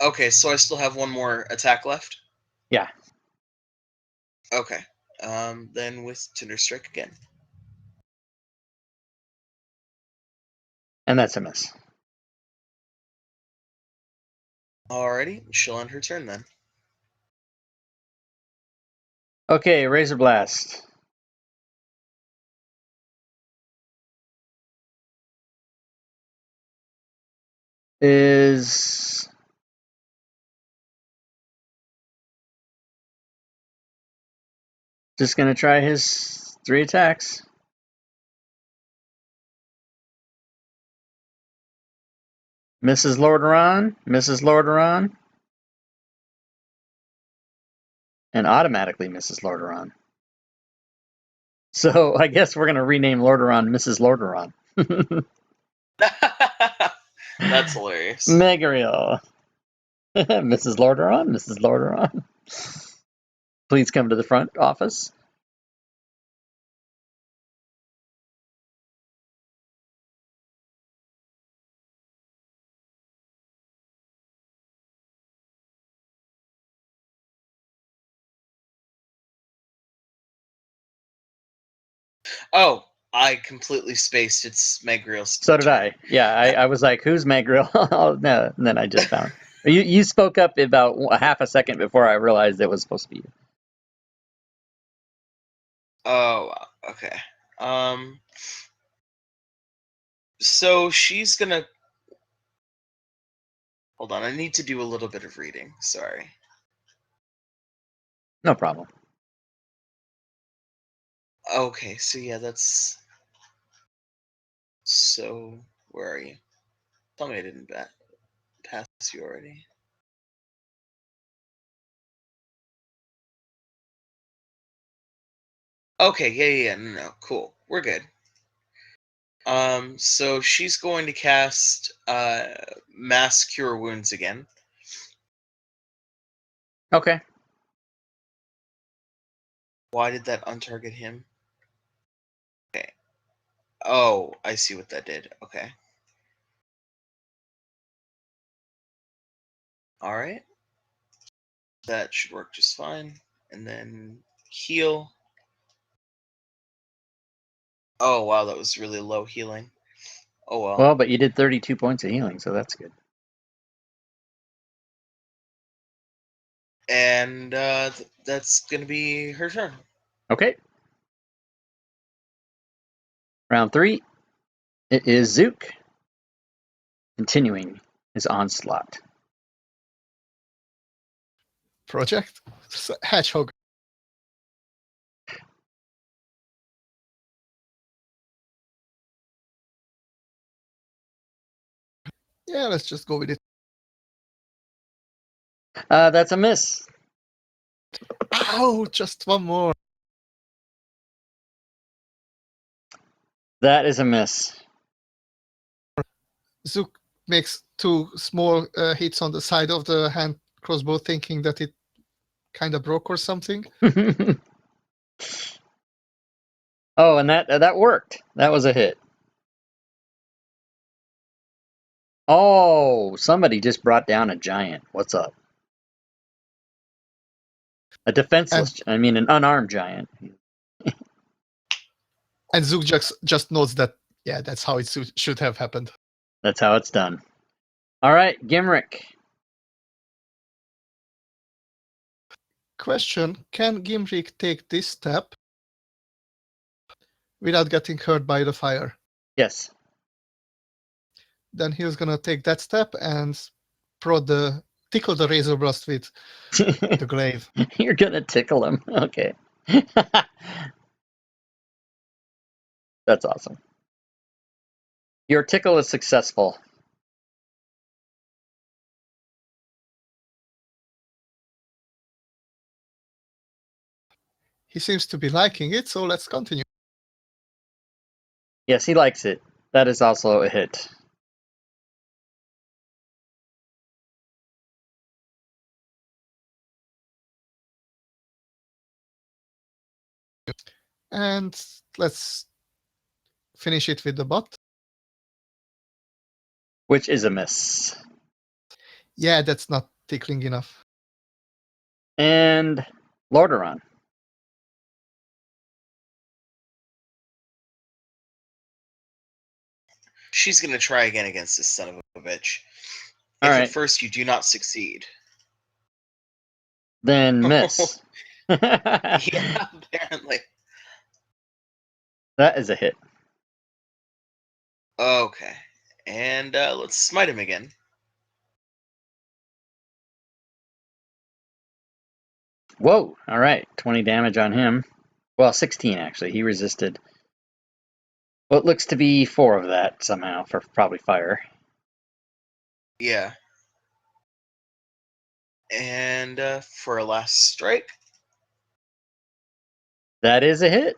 Okay, so I still have one more attack left? Yeah. Okay. Then with Thunder Strike again. And that's a miss. Alrighty, she'll end her turn then. Okay, Razor Blast. Is Just gonna try his 3 attacks. Mrs. Lordaeron, Mrs. Lordaeron, and automatically Mrs. Lordaeron. So I guess we're gonna rename Lordaeron Mrs. Lordaeron. That's hilarious. Megariel. Mrs. Lordaeron, Mrs. Lordaeron. Please come to the front office. Oh, I completely spaced. It's Megriel's So did turn. I. Yeah, I was like, who's Megriel? Oh, no, and then I just found. You spoke up about a half a second before I realized it was supposed to be you. Oh, wow. Okay. So she's gonna. Hold on, I need to do a little bit of reading. Sorry. No problem. Okay, so yeah, that's. So, where are you? Tell me I didn't pass you already. Okay, yeah, no, cool. We're good. So she's going to cast Mass Cure Wounds again. Okay. Why did that untarget him? Okay. Oh, I see what that did. Okay. Alright. That should work just fine. And then heal. Oh, wow, that was really low healing. Oh, well. Well, but you did 32 points of healing, so that's good. And that's going to be her turn. Okay. Round 3. It is Zook. Continuing his onslaught. Project Hedgehog. Yeah, let's just go with it. That's a miss. Ow, just one more. That is a miss. Zook makes 2 small hits on the side of the hand crossbow, thinking that it kind of broke or something. Oh, and that worked. That was a hit. Oh, somebody just brought down a giant. What's up? A defenseless, I mean, an unarmed giant. And Zook just notes that, yeah, that's how it should have happened. That's how it's done. All right, Gimrick. Question, can Gimrick take this step without getting hurt by the fire? Yes. Then he's gonna take that step and tickle the Razor Blast with the glaive. You're gonna tickle him. Okay. That's awesome. Your tickle is successful. He seems to be liking it, so let's continue. Yes, he likes it. That is also a hit. And let's finish it with the butt. Which is a miss. Yeah, that's not tickling enough. And Lordaeron. She's going to try again against this son of a bitch. All If right. at first you do not succeed. Then miss. Yeah, apparently. That is a hit. Okay. And let's smite him again. Whoa. All right. 20 damage on him. Well, 16 actually. He resisted what looks to be 4 of that somehow for probably fire. Yeah. And for a last strike. That is a hit.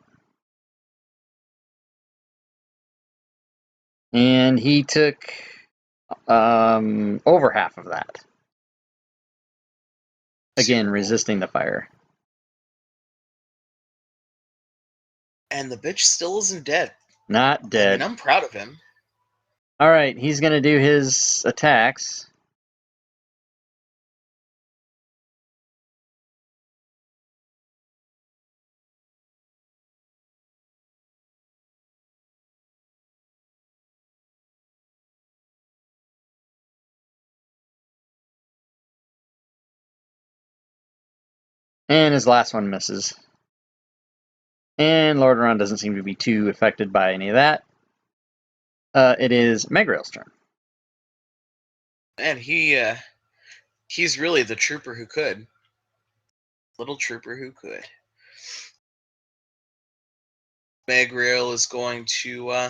And he took over half of that. Again, Super cool. resisting the fire. And the bitch still isn't dead. Not I dead. mean, I'm proud of him. All right, he's going to do his attacks. And his last one misses. And Lordaeron doesn't seem to be too affected by any of that. It is Megrail's turn. And he's really the trooper who could. Little trooper who could. Megrail is going to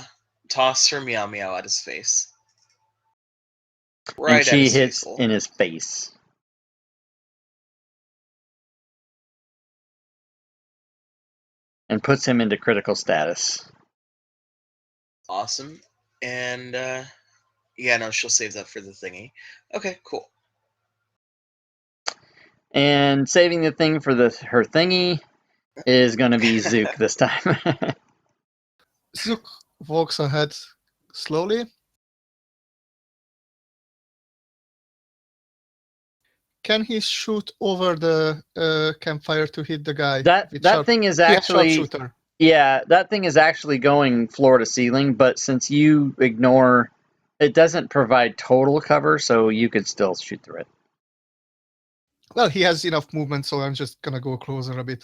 toss her meow meow at his face. Right And at she his hits face. in his face. And puts him into critical status. Awesome. And yeah, no, she'll save that for the thingy. Okay, cool. And saving the thing for her thingy is going to be Zook this time. Zook walks ahead slowly. Can he shoot over the campfire to hit the guy? that thing is He has actually, sharpshooter. yeah, that thing is actually going floor to ceiling, but since you ignore, it doesn't provide total cover, so you could still shoot through it. Well, he has enough movement, so I'm just gonna go closer a bit.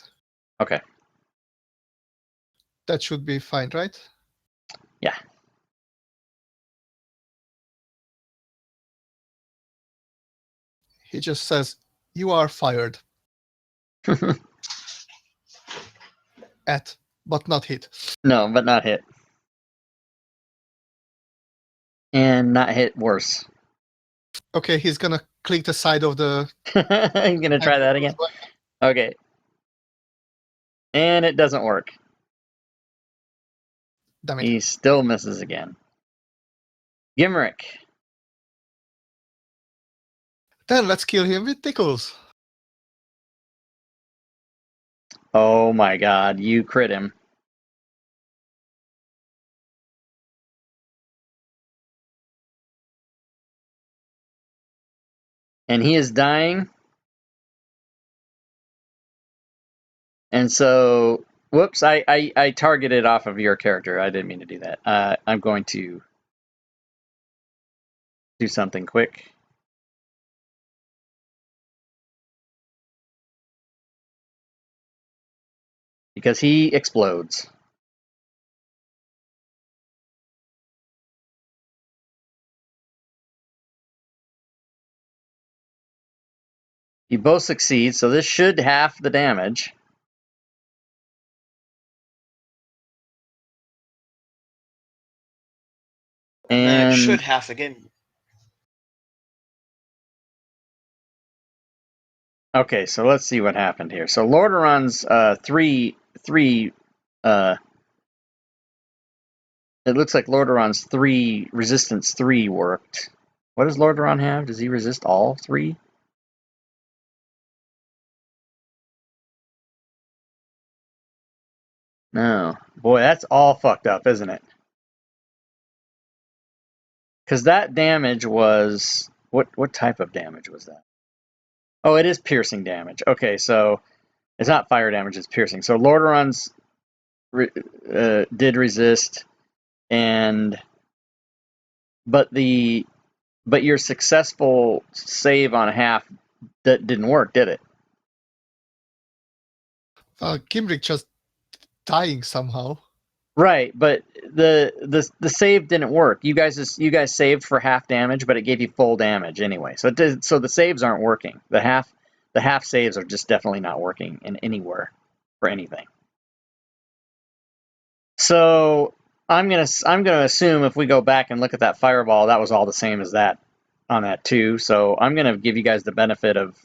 Okay. That should be fine, right? Yeah. He just says, "You are fired." At, but not hit. No, but not hit. And not hit worse. Okay, he's gonna click the side of the. I'm gonna try that again. Okay. And it doesn't work. Damn it. He still misses again. Gimrick. Then let's kill him with tickles. Oh my god, you crit him. And he is dying. And so, whoops, I targeted off of your character. I didn't mean to do that. I'm going to do something quick. Because he explodes. You both succeed, so this should half the damage. And then it should And half again. okay, so let's see what happened here. So Lordaeron's it looks like Lordaeron's 3 resistance 3 worked. What does Lordaeron have? Does he resist all 3? No. Boy, that's all fucked up, isn't it? Because that damage was... What type of damage was that? Oh, it is piercing damage. Okay, so it's not fire damage, it's piercing. So Lordaeron's did resist, but your successful save on half that didn't work, did it? Gimrick just dying somehow. Right, but the save didn't work. You guys saved for half damage, but it gave you full damage anyway. So so the saves aren't working. The half saves are just definitely not working in anywhere for anything. So I'm gonna assume if we go back and look at that fireball, that was all the same as that on that too. So I'm gonna give you guys the benefit of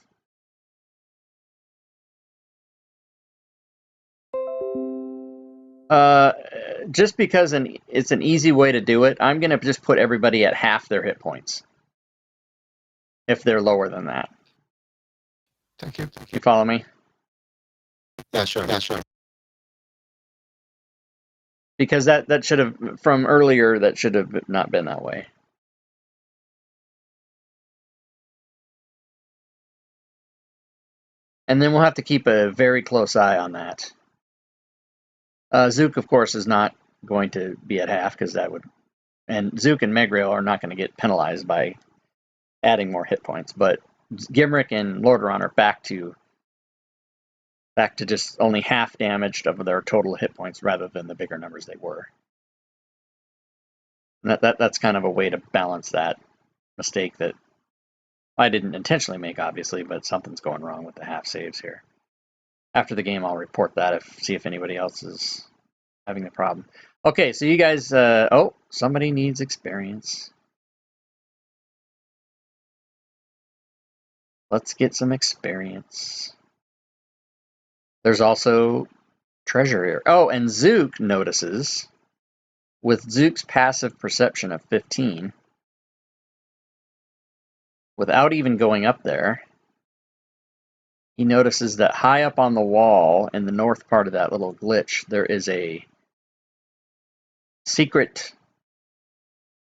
just because it's an easy way to do it. I'm gonna just put everybody at half their hit points if they're lower than that. Thank you. You follow me? Yeah, sure. Because that should have from earlier that should have not been that way. And then we'll have to keep a very close eye on that. Zook, of course, is not going to be at half because that would, and Zook and Megrail are not going to get penalized by adding more hit points. But Gimrick and Lordaeron are back to just only half damaged of their total hit points rather than the bigger numbers they were. And that's kind of a way to balance that mistake that I didn't intentionally make, obviously, but something's going wrong with the half saves here. After the game, I'll report that see if anybody else is having the problem. Okay, so you guys, oh, somebody needs experience. Let's get some experience. There's also treasure here. Oh, and Zook notices, with Zook's passive perception of 15, without even going up there, he notices that high up on the wall in the north part of that little glitch, there is a secret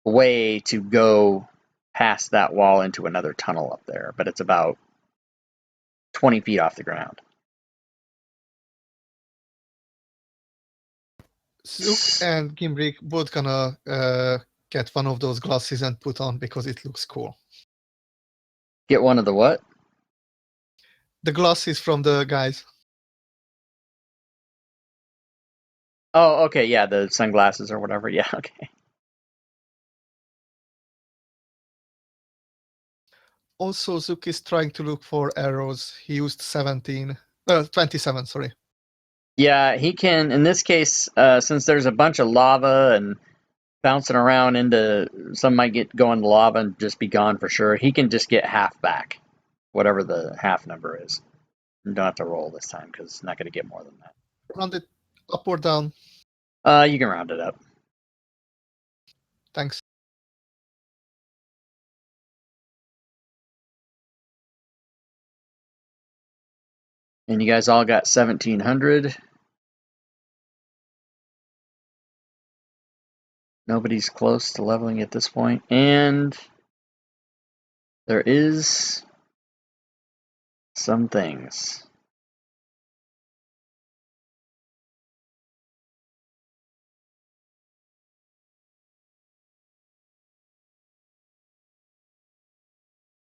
way to go past that wall into another tunnel up there, but it's about 20 feet off the ground. Zook and Gimbrick both gonna get one of those glasses and put on because it looks cool. Get one of the what? The glasses from the guys. Oh, okay, yeah, the sunglasses or whatever. Yeah, okay. Also, Zook is trying to look for arrows. He used 27, sorry. Yeah, he can, in this case, since there's a bunch of lava and bouncing around into, some might get going to lava and just be gone for sure, he can just get half back, whatever the half number is. You don't have to roll this time because it's not going to get more than that. Round it up or down. You can round it up. Thanks. And you guys all got 1,700. Nobody's close to leveling at this point. And there is some things.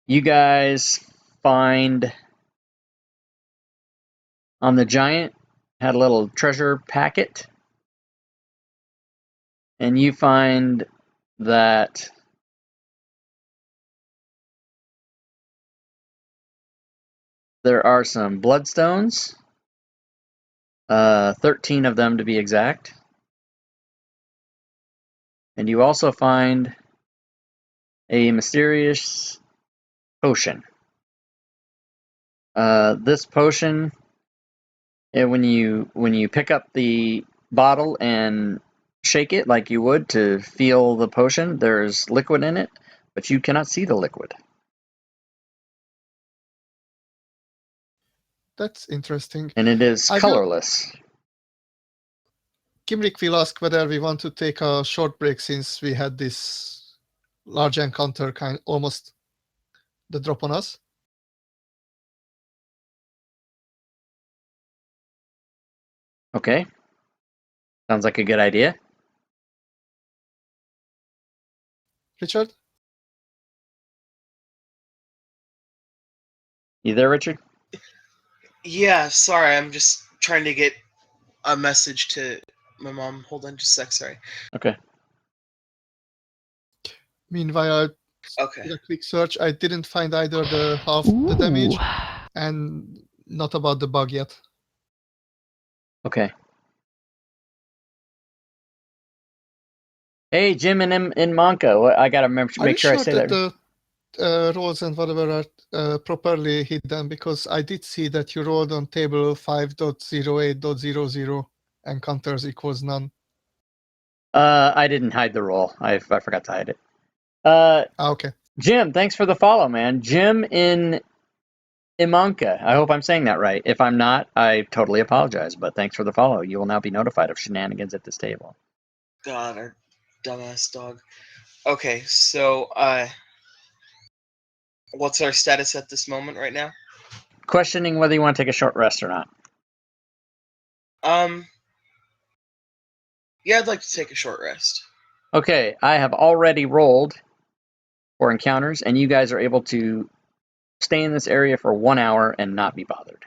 You guys find on the giant, had a little treasure packet, and you find that there are some bloodstones, 13 of them to be exact. And you also find a mysterious potion. This potion, when you pick up the bottle and shake it like you would to feel the potion, there's liquid in it, but you cannot see the liquid. That's interesting. And it is I will- colorless. Gimbrick will ask whether we want to take a short break since we had this large encounter kind almost the drop on us. Okay. Sounds like a good idea. Richard? You there, Richard? Yeah, sorry, I'm just trying to get a message to my mom. Hold on just a sec, sorry. Okay. Meanwhile, Okay. with a quick search, I didn't find either the half the damage and not about the bug yet. Okay. Hey, Jim in Monka. I gotta Are you make sure I sure say that that. the rolls and whatever are properly hidden? Because I did see that you rolled on table 5.08.00 and counters equals none. I didn't hide the roll. I forgot to hide it. Okay. Jim, thanks for the follow, man. Jim in Imanka. I hope I'm saying that right. If I'm not, I totally apologize, but thanks for the follow. You will now be notified of shenanigans at this table. God, our dumbass dog. Okay, so what's our status at this moment right now? Questioning whether you want to take a short rest or not. Yeah, I'd like to take a short rest. Okay, I have already rolled for encounters, and you guys are able to stay in this area for 1 hour and not be bothered.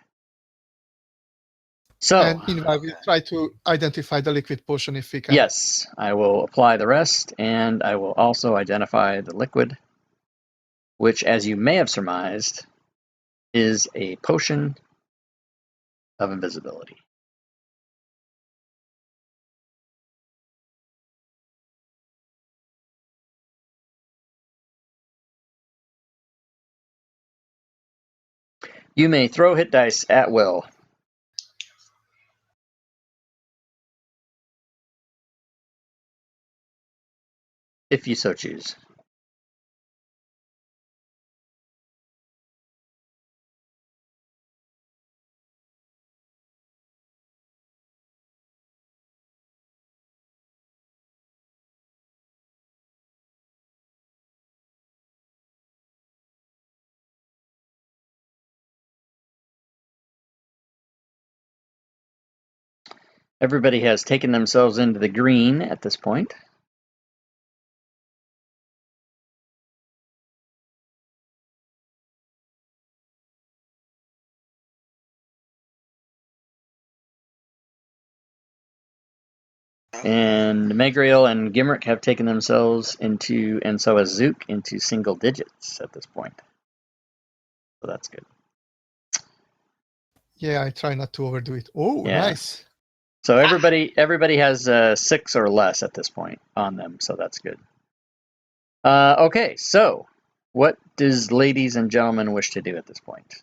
So, And meanwhile, we'll try to identify the liquid potion if we can. yes, I will apply the rest, and I will also identify the liquid, which, as you may have surmised, is a potion of invisibility. You may throw hit dice at will. If you so choose. Everybody has taken themselves into the green at this point. And Megriel and Gimrick have taken themselves into, and so has Zook, into single digits at this point. So that's good. Yeah, I try not to overdo it. Oh, Yeah. nice. So everybody has 6 or less at this point on them, so that's good. Okay, so what does ladies and gentlemen wish to do at this point?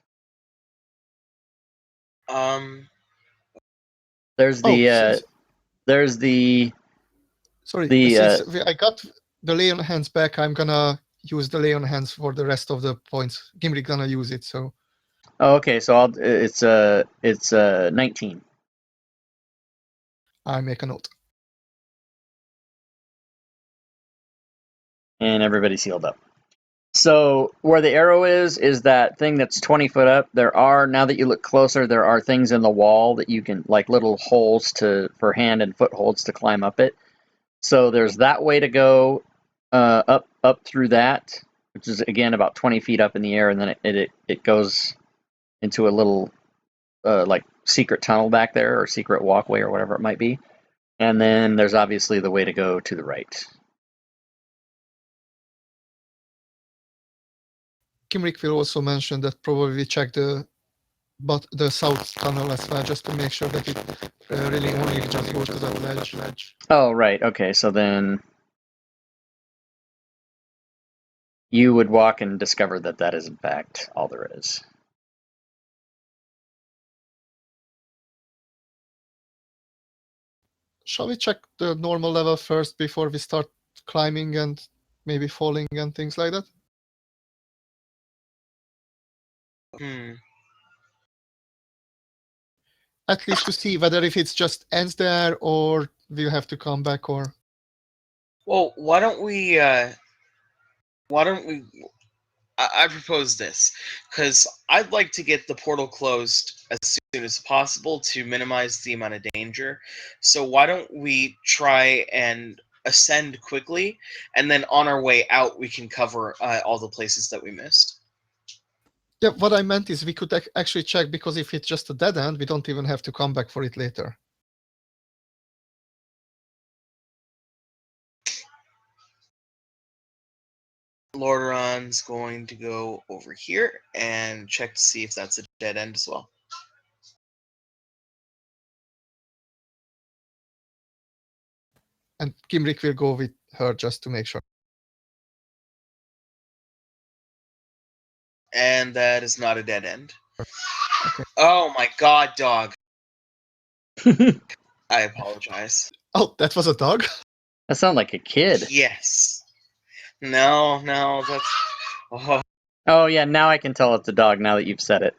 There's the there's the sorry. the Since I got the lay on hands back, I'm gonna use the lay on hands for the rest of the points. Gimrick gonna use it, so oh, okay, so it's 19. I make a note. And everybody's healed up. So where the arrow is that thing that's 20 foot up. There are, now that you look closer, there are things in the wall that you can, like little holes for hand and foot holds to climb up it. So there's that way to go up through that, which is again about 20 feet up in the air, and then it goes into a little like secret tunnel back there, or secret walkway, or whatever it might be. And then there's obviously the way to go to the right. Gimrick will also mention that probably we check the south tunnel as well, just to make sure that it really only just goes to that ledge. Oh, right. Okay, so then you would walk and discover that that is in fact all there is. Shall we check the normal level first before we start climbing and maybe falling and things like that? At least to see whether if it's just ends there or we'll have to come back or... Well, why don't we I propose this, because I'd like to get the portal closed as soon as possible to minimize the amount of danger. So why don't we try and ascend quickly, and then on our way out we can cover all the places that we missed. Yeah, what I meant is we could actually check, because if it's just a dead end, we don't even have to come back for it later. Lordaeron's going to go over here and check to see if that's a dead end as well. And Gimrick will go with her just to make sure. And that is not a dead end. Okay. Oh my god, dog. That I apologize. Oh, that was a dog? sounds like a kid. Yes. No, that's... Oh, Oh yeah, now I can tell it's a dog now that you've said it.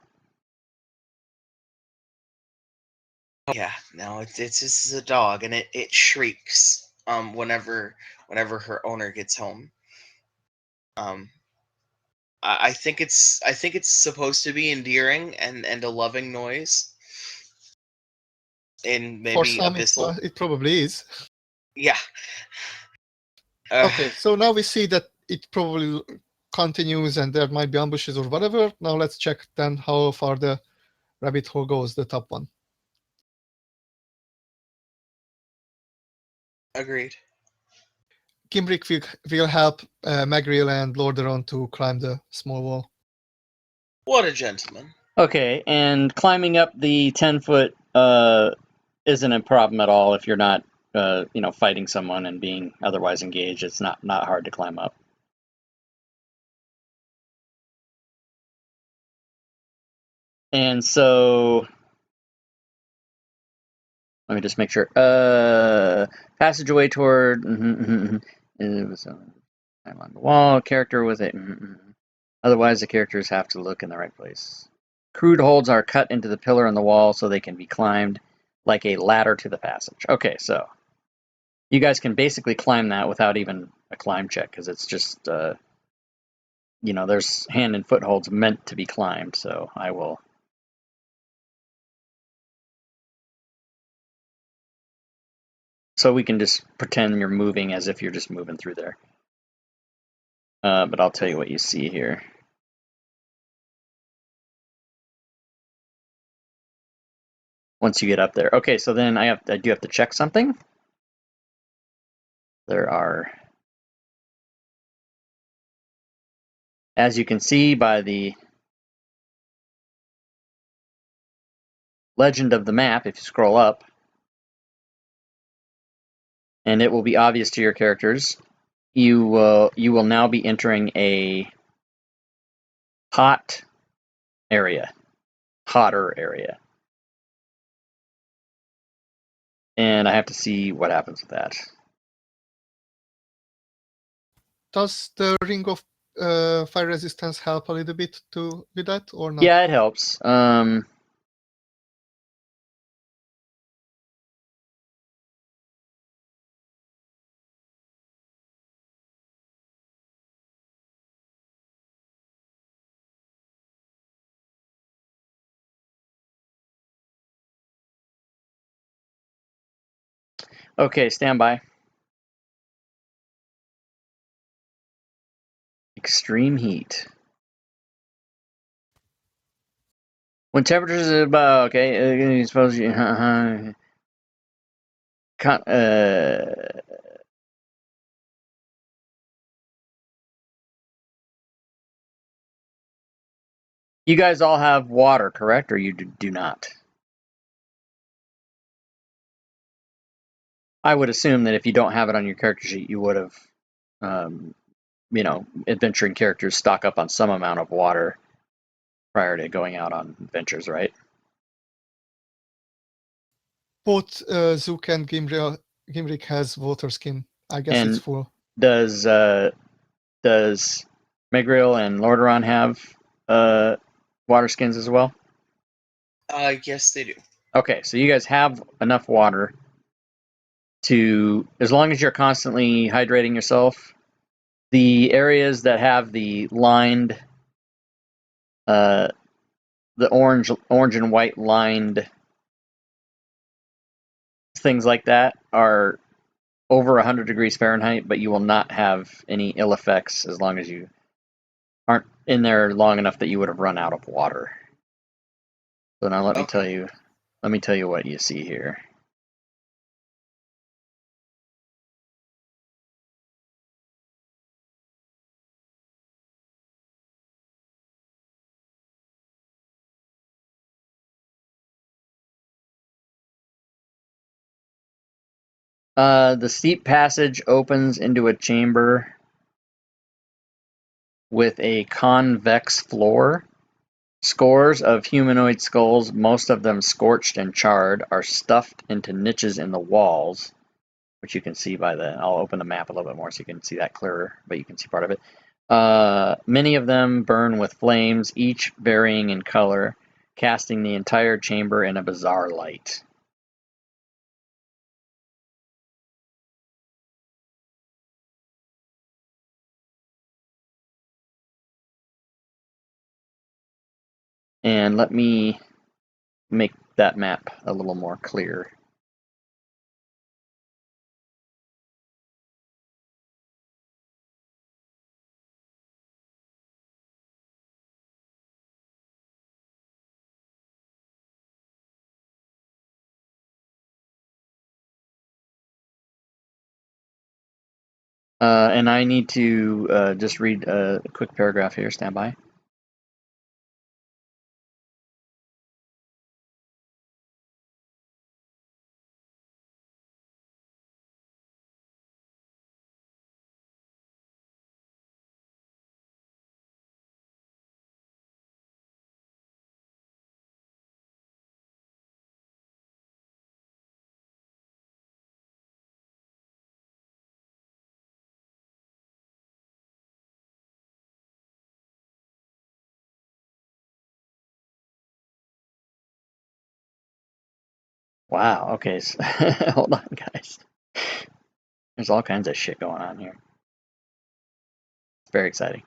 yeah, no, it's this is a dog, and it shrieks whenever her owner gets home. I think it's supposed to be endearing and a loving noise. In For maybe some, abyssal. it probably is. Yeah. Okay, so now we see that it probably continues and there might be ambushes or whatever. Now let's check then how far the rabbit hole goes, the top one. Agreed. Gimbrick will help Magriel and Lordaeron to climb the small wall. What a gentleman. Okay, and climbing up the 10-foot isn't a problem at all if you're not, fighting someone and being otherwise engaged. It's not hard to climb up. And so, let me just make sure. Passageway toward. It was along the wall. Character with it. Otherwise, the characters have to look in the right place. Crude holes are cut into the pillar in the wall so they can be climbed like a ladder to the passage. Okay, so you guys can basically climb that without even a climb check because it's just, there's hand and footholds meant to be climbed. So I will. So we can just pretend you're moving as if you're just moving through there. But I'll tell you what you see here. Once you get up there. Okay, so then I do have to check something. There are, as you can see by the legend of the map, if you scroll up, and it will be obvious to your characters, you will now be entering a hotter area. And I have to see what happens with that. Does the ring of fire resistance help a little bit with that or not? Yeah, it helps. Okay, stand by. Extreme heat. When temperatures are above, okay, you suppose you, you guys all have water, correct, or you do not? I would assume that if you don't have it on your character sheet, you would have, adventuring characters stock up on some amount of water prior to going out on adventures, right? Both Zook and Gimrick has water skin. I guess And it's full. Does Megriel and Lordaeron have water skins as well? Yes, they do. Okay, so you guys have enough water to, as long as you're constantly hydrating yourself, the areas that have the lined, the orange and white lined things like that are over 100 degrees Fahrenheit, but you will not have any ill effects as long as you aren't in there long enough that you would have run out of water. So now let me tell you what you see here. The steep passage opens into a chamber with a convex floor. Scores of humanoid skulls, most of them scorched and charred, are stuffed into niches in the walls, which you can see by the... I'll open the map a little bit more so you can see that clearer, but you can see part of it. Many of them burn with flames, each varying in color, casting the entire chamber in a bizarre light. And let me make that map a little more clear. And I need to just read a quick paragraph here. Stand by. Wow, okay, so hold on, guys. There's all kinds of shit going on here. It's very exciting.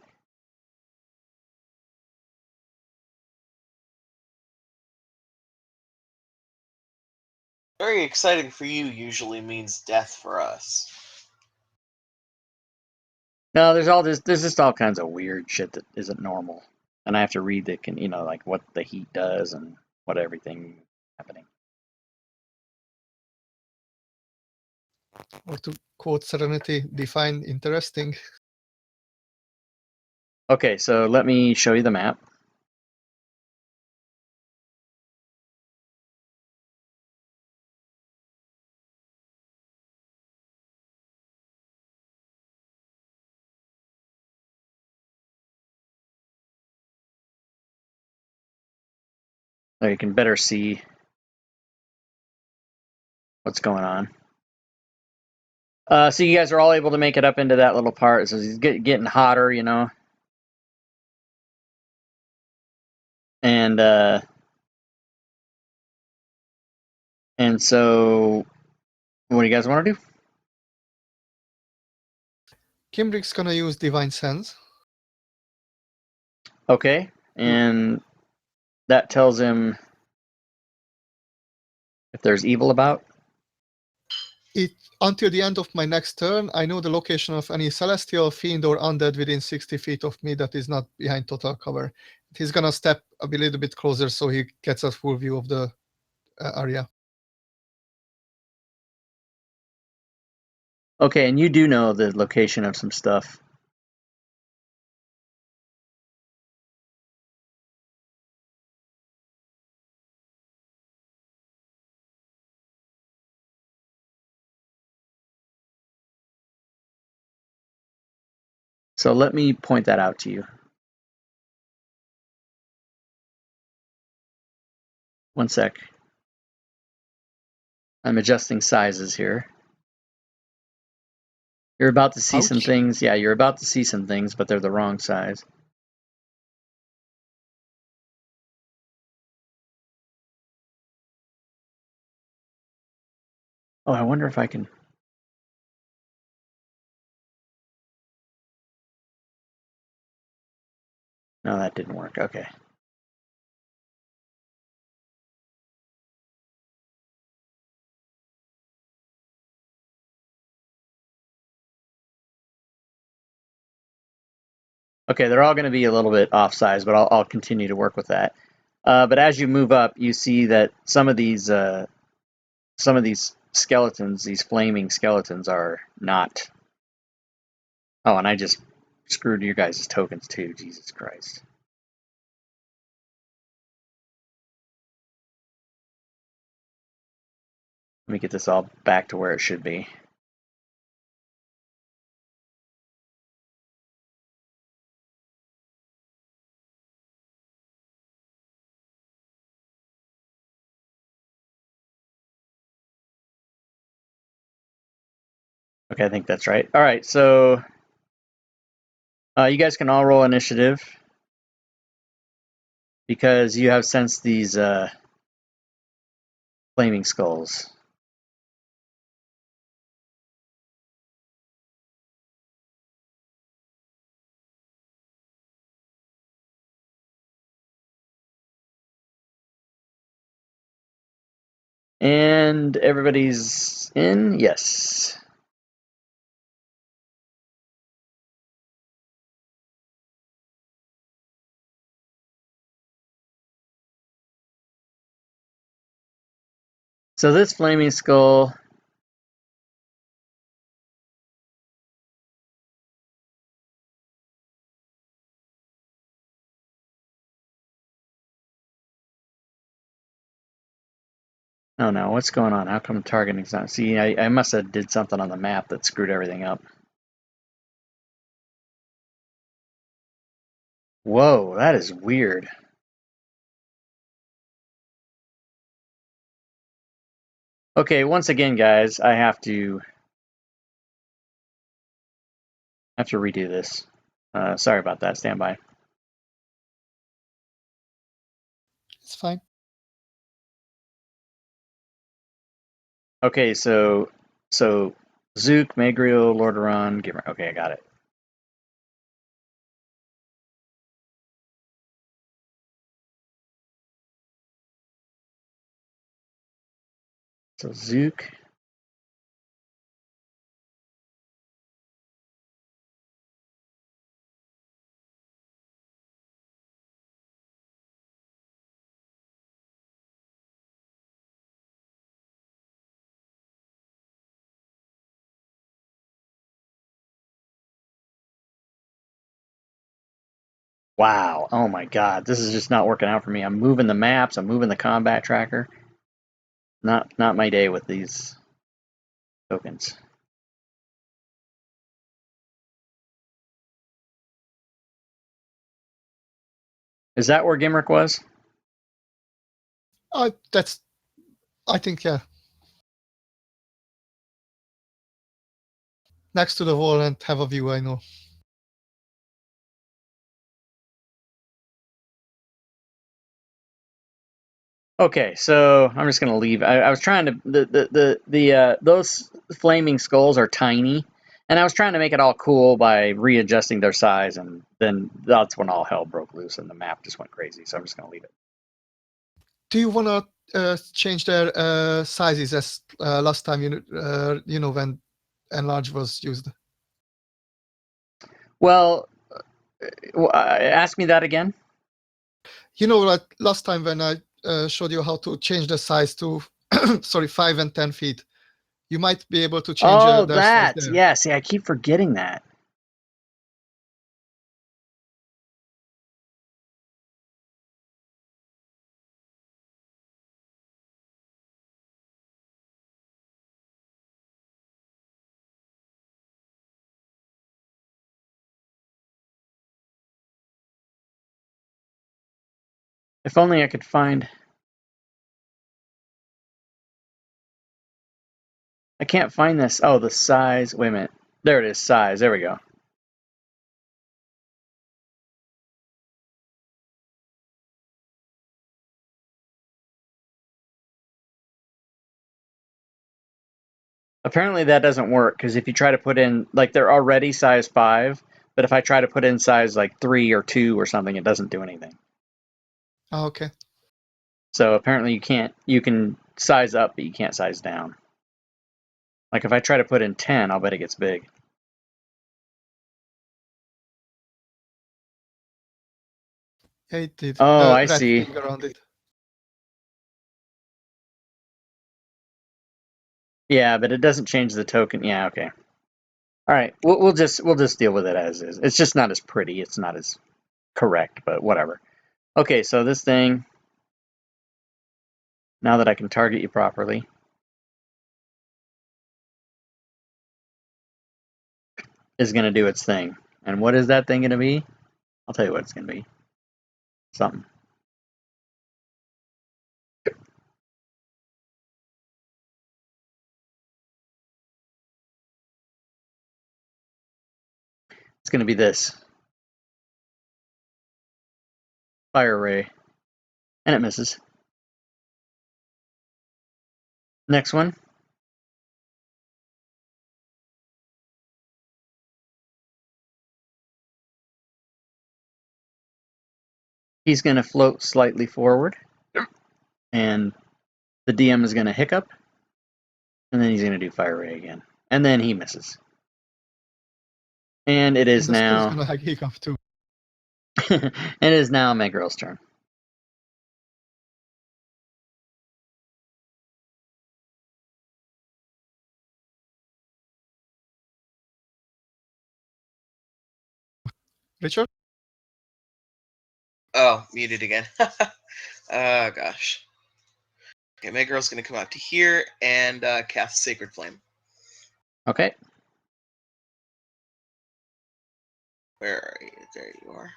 Very exciting for you usually means death for us. No, there's just all kinds of weird shit that isn't normal. And I have to read the, like what the heat does and what everything happening. Or to quote Serenity, define interesting. Okay, so let me show you the map. So you can better see what's going on. So you guys are all able to make it up into that little part. So it's getting hotter, you know. And so what do you guys want to do? Kimbrick's gonna use Divine Sense. Okay, and that tells him if there's evil about. Until the end of my next turn, I know the location of any celestial, fiend, or undead within 60 feet of me that is not behind total cover. He's gonna step a little bit closer so he gets a full view of the area. Okay, and you do know the location of some stuff. So let me point that out to you. One sec. I'm adjusting sizes here. You're about to see some Ouch. things. Yeah, you're about to see some things, but they're the wrong size. Oh, I wonder if I can... No, that didn't work. Okay. Okay, they're all going to be a little bit off size, but I'll continue to work with that. But as you move up, you see that some of these skeletons, these flaming skeletons, are not. Oh, and I just screwed your guys' tokens too. Jesus Christ. Let me get this all back to where it should be. Okay, I think that's right. All right, so you guys can all roll initiative because you have sensed these flaming skulls. And everybody's in? Yes. So this flaming skull oh no, what's going on? How come targeting's not? See, I must have did something on the map that screwed everything up. Whoa, that is weird. Okay, once again, guys, I have to redo this. Sorry about that. Stand by. It's fine. Okay, so Zook, Megriel, Lordaeron, Gimmer. Okay, I got it. So Zook. Wow. Oh my God, this is just not working out for me. I'm moving the maps. I'm moving the combat tracker. Not my day with these tokens. Is that where Gimrick was? I think, yeah. Next to the wall and have a view, I know. Okay, so I'm just gonna leave. I was trying to those flaming skulls are tiny, and I was trying to make it all cool by readjusting their size, and then that's when all hell broke loose and the map just went crazy. So I'm just gonna leave it. Do you want to change their sizes as last time when enlarge was used? Well, ask me that again. Like last time when I showed you how to change the size to 5 and 10 feet, you might be able to change Oh, their size that. there. Yeah, see, I keep forgetting that. If only I could find. I can't find this. Oh, the size. Wait a minute. There it is. Size. There we go. Apparently that doesn't work because if you try to put in, like, they're already size 5, but if I try to put in size like 3 or 2 or something, it doesn't do anything. Oh, okay. So apparently you can size up, but you can't size down. Like if I try to put in 10, I'll bet it gets big. Yeah, it did. Oh, The I red see. thing around it. Yeah, but it doesn't change the token. Yeah, okay. All right, we'll just deal with it as is. It's just not as pretty. It's not as correct, but whatever. Okay, so this thing. Now that I can target you properly. is going to do its thing. And what is that thing going to be? I'll tell you what it's going to be. Something. It's going to be this. Fire ray. And it misses. Next one. He's going to float slightly forward. And the DM is going to hiccup. And then he's going to do fire ray again. And then he misses. And it is And the school's now... gonna hiccup too. it is now Megrel's turn. Richard? Oh, muted again. Oh, gosh. Okay, my girl's going to come out to here and cast Sacred Flame. Okay. Where are you? There you are.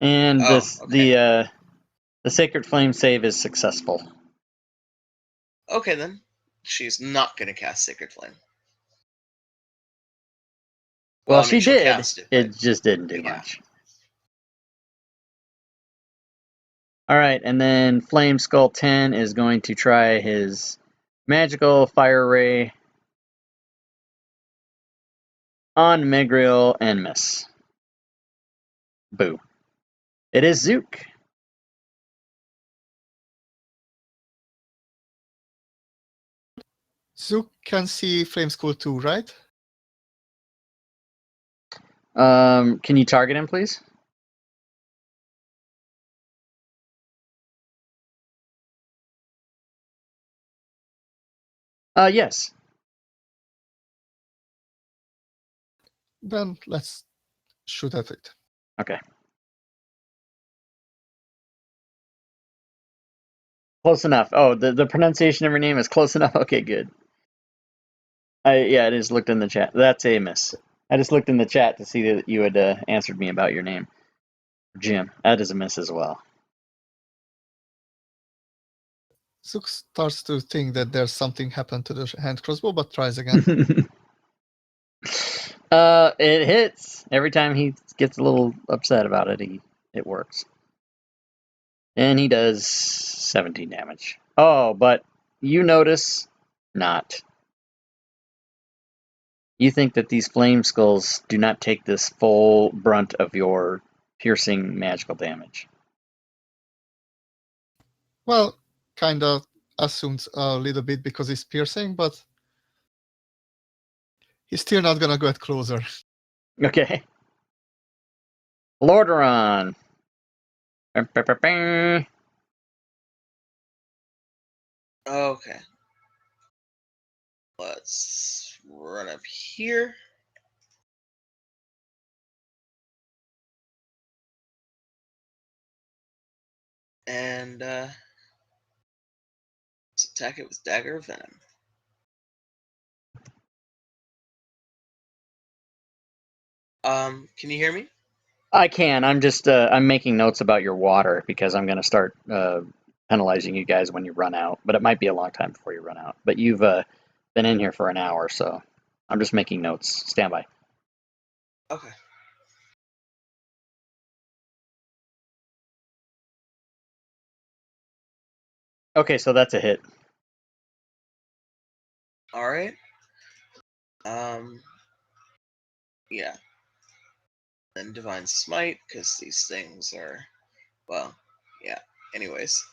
And Oh, this okay. the Sacred Flame save is successful. Okay, then. She's not going to cast Sacred Flame. Well, I mean, she she'll did. cast it, but It just didn't do yeah. much. All right, and then Flame Skull 10 is going to try his magical fire ray on Megriel and miss. Boo. It is Zook. Zook can see Flame School too, right? Can you target him, please? Yes. Then let's shoot at it. Okay. Close enough. Oh, the pronunciation of your name is close enough. Okay, good. Yeah, I just looked in the chat. That's a miss. I just looked in the chat to see that you had answered me about your name. Jim. That is a miss as well. Zook starts to think that there's something happened to the hand crossbow, but tries again. It hits. Every time he gets a little upset about it, it works. And he does 17 damage. Oh, but you notice not. You think that these flame skulls do not take this full brunt of your piercing magical damage. Well, kinda assumes a little bit because he's piercing, but he's still not gonna get closer. Okay. Lordaeron. Okay. Let's run up here. And let's attack it with Dagger of Venom. Can you hear me? I can. I'm just I'm making notes about your water because I'm going to start penalizing you guys when you run out. But it might be a long time before you run out. But you've been in here for an hour, so I'm just making notes. Stand by. Okay. Okay, so that's a hit. All right. Yeah. Then Divine Smite, because these things are, well, yeah. Anyways.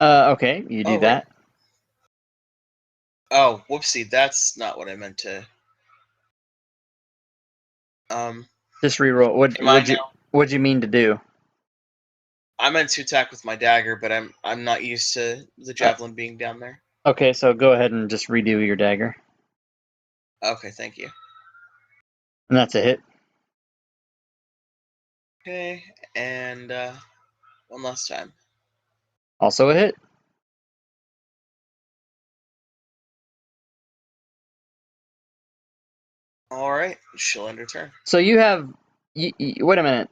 Okay, you do that. Oh, whoopsie, that's not what I meant to. Just reroll. What'd you mean to do? I meant to attack with my dagger, but I'm not used to the javelin being down there. Okay, so go ahead and just redo your dagger. Okay, thank you. And that's a hit. Okay, and one last time. Also a hit. All right, she'll end her turn. So you have. Wait a minute.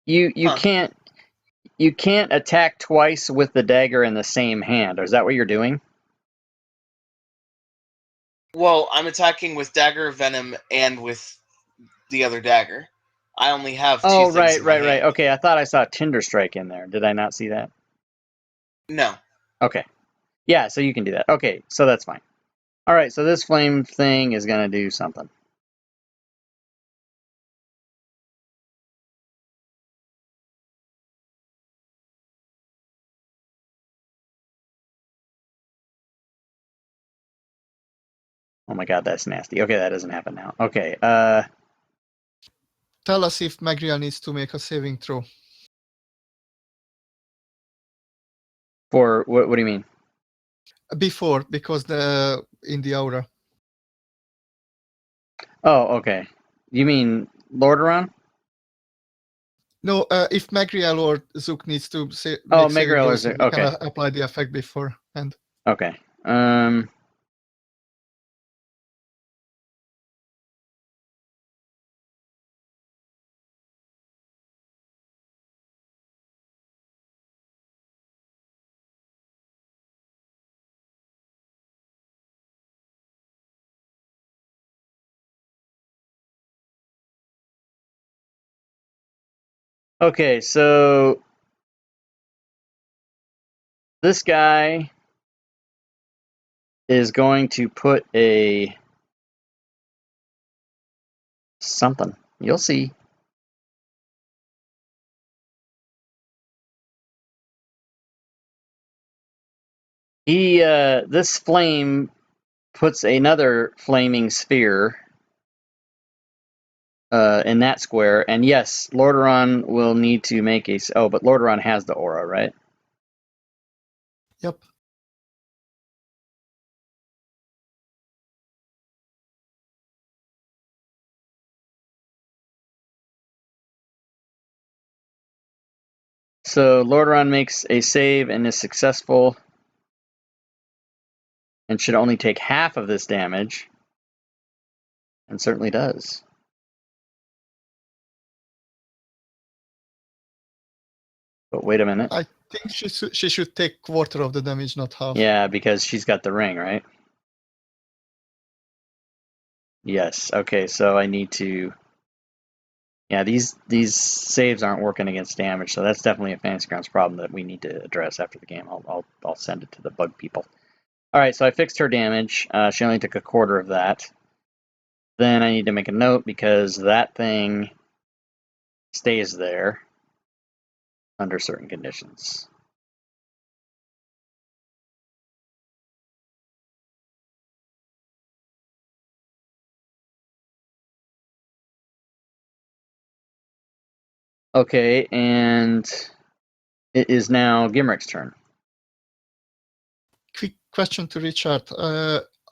You Huh. can't attack twice with the dagger in the same hand. Is that what you're doing? Well, I'm attacking with Dagger of Venom and with the other dagger. I only have two Oh, things right, in my right, right. hand. Okay, I thought I saw Tinder Strike in there. Did I not see that? No. Okay. Yeah, so you can do that. Okay, so that's fine. All right, so this flame thing is going to do something. Oh my god, that's nasty. Okay, that doesn't happen now. Okay, Tell us if Magriel needs to make a saving throw. for what do you mean? Before, because in the aura. Oh, okay. You mean Lordaeron? No, if Magriel or Zook needs to Oh, make saving Megriel throws, is we can okay. apply the effect before. And Okay. Okay, so this guy is going to put a something. You'll see. This flame puts another flaming sphere in that square, and yes, Lordaeron will need to make a. Oh, but Lordaeron has the aura, right? yep. So Lordaeron makes a save and is successful, and should only take half of this damage, and certainly does. But wait a minute. I think she should take quarter of the damage, not half. Yeah, because she's got the ring, right? Yes. Okay, so I need to. Yeah, these saves aren't working against damage, so that's definitely a Fantasy Grounds problem that we need to address after the game. I'll send it to the bug people. All right, so I fixed her damage. She only took a quarter of that. Then I need to make a note because that thing stays there under certain conditions. Okay, and it is now Gimrick's turn. Quick question to Richard.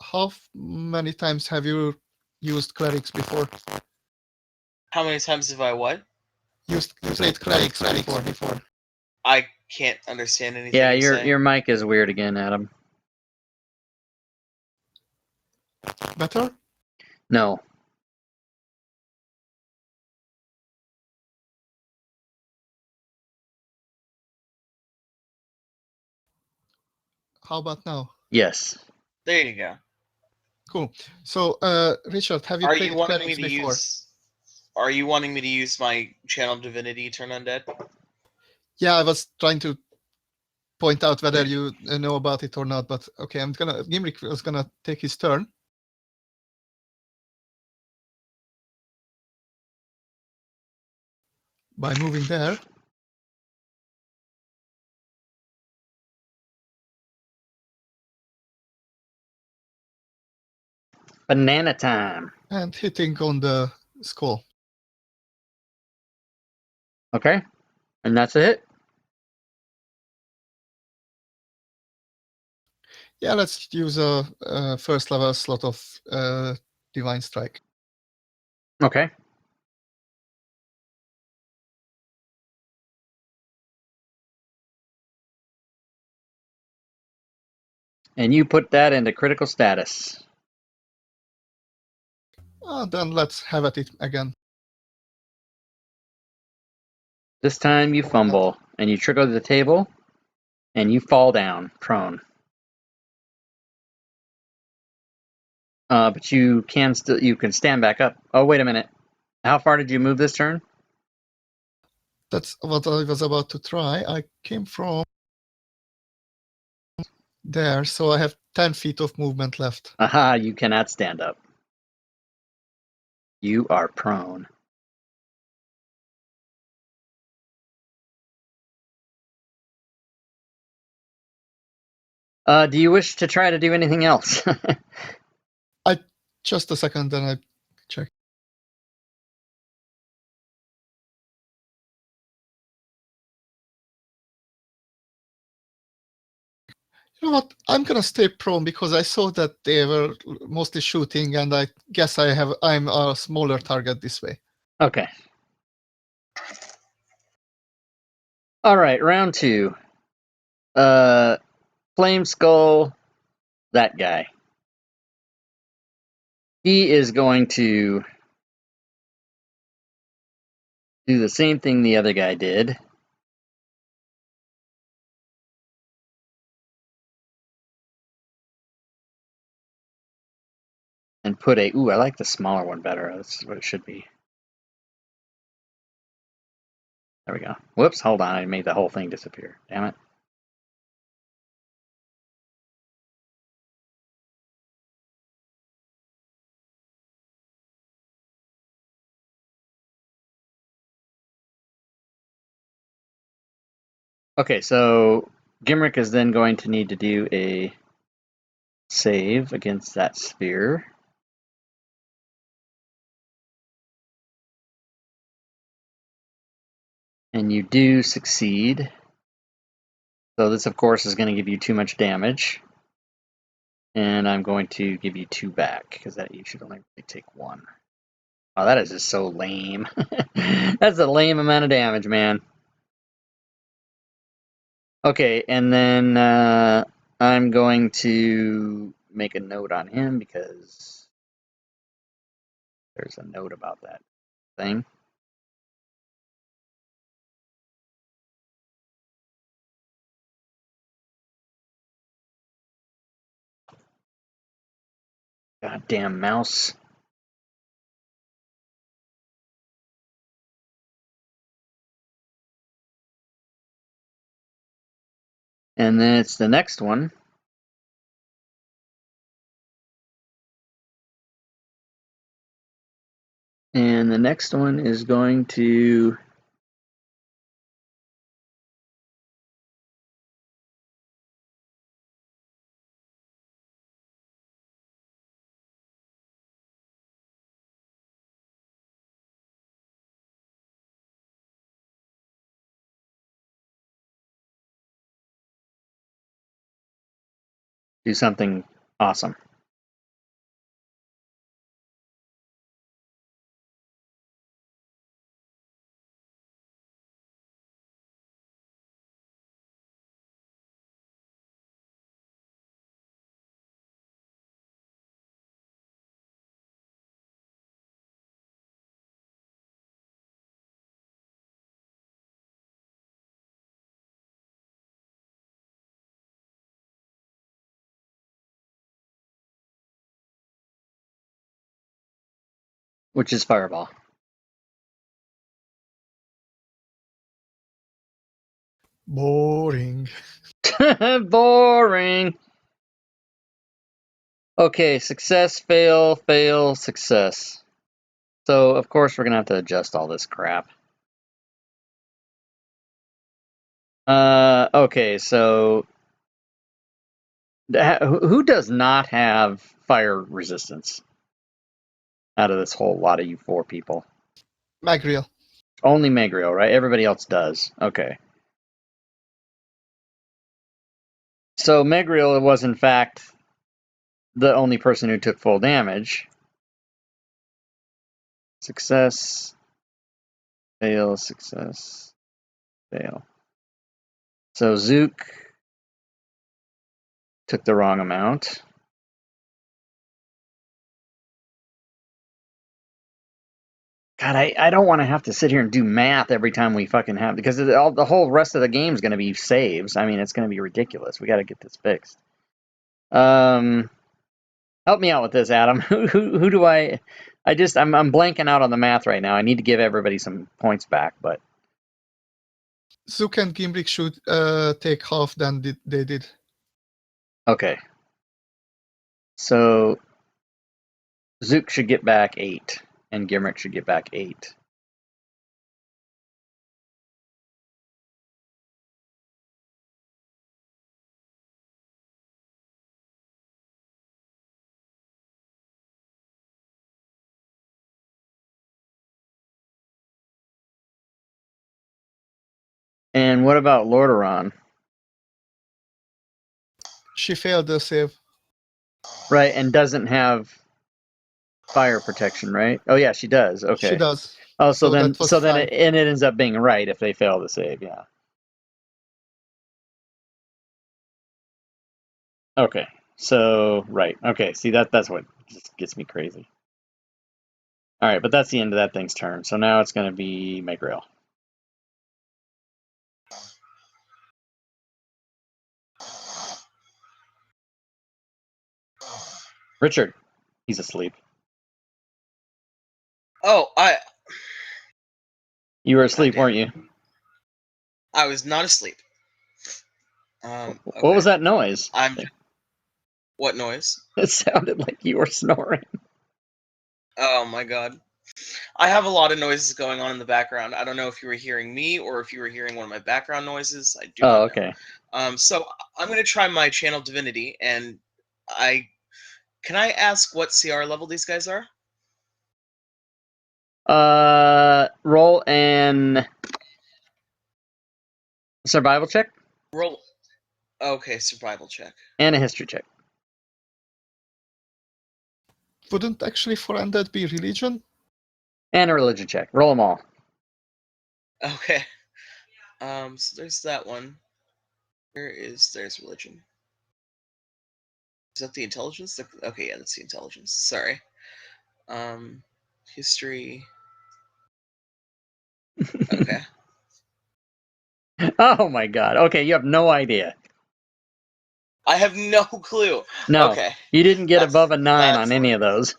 How many times have you used clerics before? How many times have I what? Played clerics before. I can't understand anything Yeah, you're your saying. your mic is weird again, Adam. Better? No. How about now? Yes. There you go. Cool. So, Richard, have you Are played you wanting me clerics to before? use? Are you wanting me to use my Channel Divinity Turn Undead? Yeah, I was trying to point out whether you know about it or not, but okay, Gimrick was gonna take his turn. By moving there. Banana time. And hitting on the skull. Okay, and that's a hit. Yeah, let's use a first level slot of Divine Strike. Okay. And you put that into critical status. Then let's have at it again. This time you fumble, and you trigger the table, and you fall down, prone. But you can stand back up. Oh, wait a minute. How far did you move this turn? That's what I was about to try. I came from there, so I have 10 feet of movement left. Aha, you cannot stand up. You are prone. Do you wish to try to do anything else? Just a second, then I check. You know what? I'm gonna stay prone because I saw that they were mostly shooting, and I guess I'm a smaller target this way. Okay. All right, round 2. Flame Skull, that guy. He is going to do the same thing the other guy did. And put a... Ooh, I like the smaller one better. That's what it should be. There we go. Whoops, hold on. I made the whole thing disappear. Damn it. Okay, so Gimrick is then going to need to do a save against that sphere. And you do succeed. So this, of course, is going to give you too much damage. And I'm going to give you 2 back, because that you should only really take 1. Oh, that is just so lame. That's a lame amount of damage, man. Okay, and then I'm going to make a note on him, because there's a note about that thing. Goddamn mouse. And then it's the next one. And the next one is going to... do something awesome. Which is Fireball. Boring. Boring. Okay, success, fail, fail, success. So, of course, we're going to have to adjust all this crap. Okay, so... Who does not have fire resistance out of this whole lot of you 4 people? Magriel. Only Megriel, right? Everybody else does. Okay. So Megriel was, in fact, the only person who took full damage. Success, fail, success, fail. So Zook Took the wrong amount. God, I don't want to have to sit here and do math every time we fucking have, because the whole rest of the game is going to be saves. I mean, it's going to be ridiculous. We got to get this fixed. Help me out with this, Adam. Who do I'm blanking out on the math right now. I need to give everybody some points back, but Zook and Gimbrick should take half than they did. okay. So Zook should get back 8, and Gimrick should get back 8. And what about Lordaeron? She failed the save. Right, and doesn't have fire protection, right? Oh yeah, she does. Okay. She does. Oh, So that was then fine. it ends up being right if they fail to save, yeah. Okay. So right. Okay. See that's what just gets me crazy. All right, but that's the end of that thing's turn. So now it's going to be Megrail. Richard, he's asleep. Oh, You were asleep, damn weren't it. you? I was not asleep. What was Okay. that noise? What noise? It sounded like you were snoring. Oh my god. I have a lot of noises going on in the background. I don't know if you were hearing me or if you were hearing one of my background noises. I do Oh, not know. okay. So I'm going to try my channel divinity, and can I ask what CR level these guys are? Roll an survival check Roll. Okay, survival check. and a history check. Wouldn't actually for undead be religion? And a religion check. Roll them all. Okay. So there's that one. There's religion. Is that the intelligence? Okay, yeah, that's the intelligence. Sorry. History. Okay. Oh my god. Okay, you have no idea. I have no clue. No, Okay. you didn't get That's- above a 9 that's on any of those.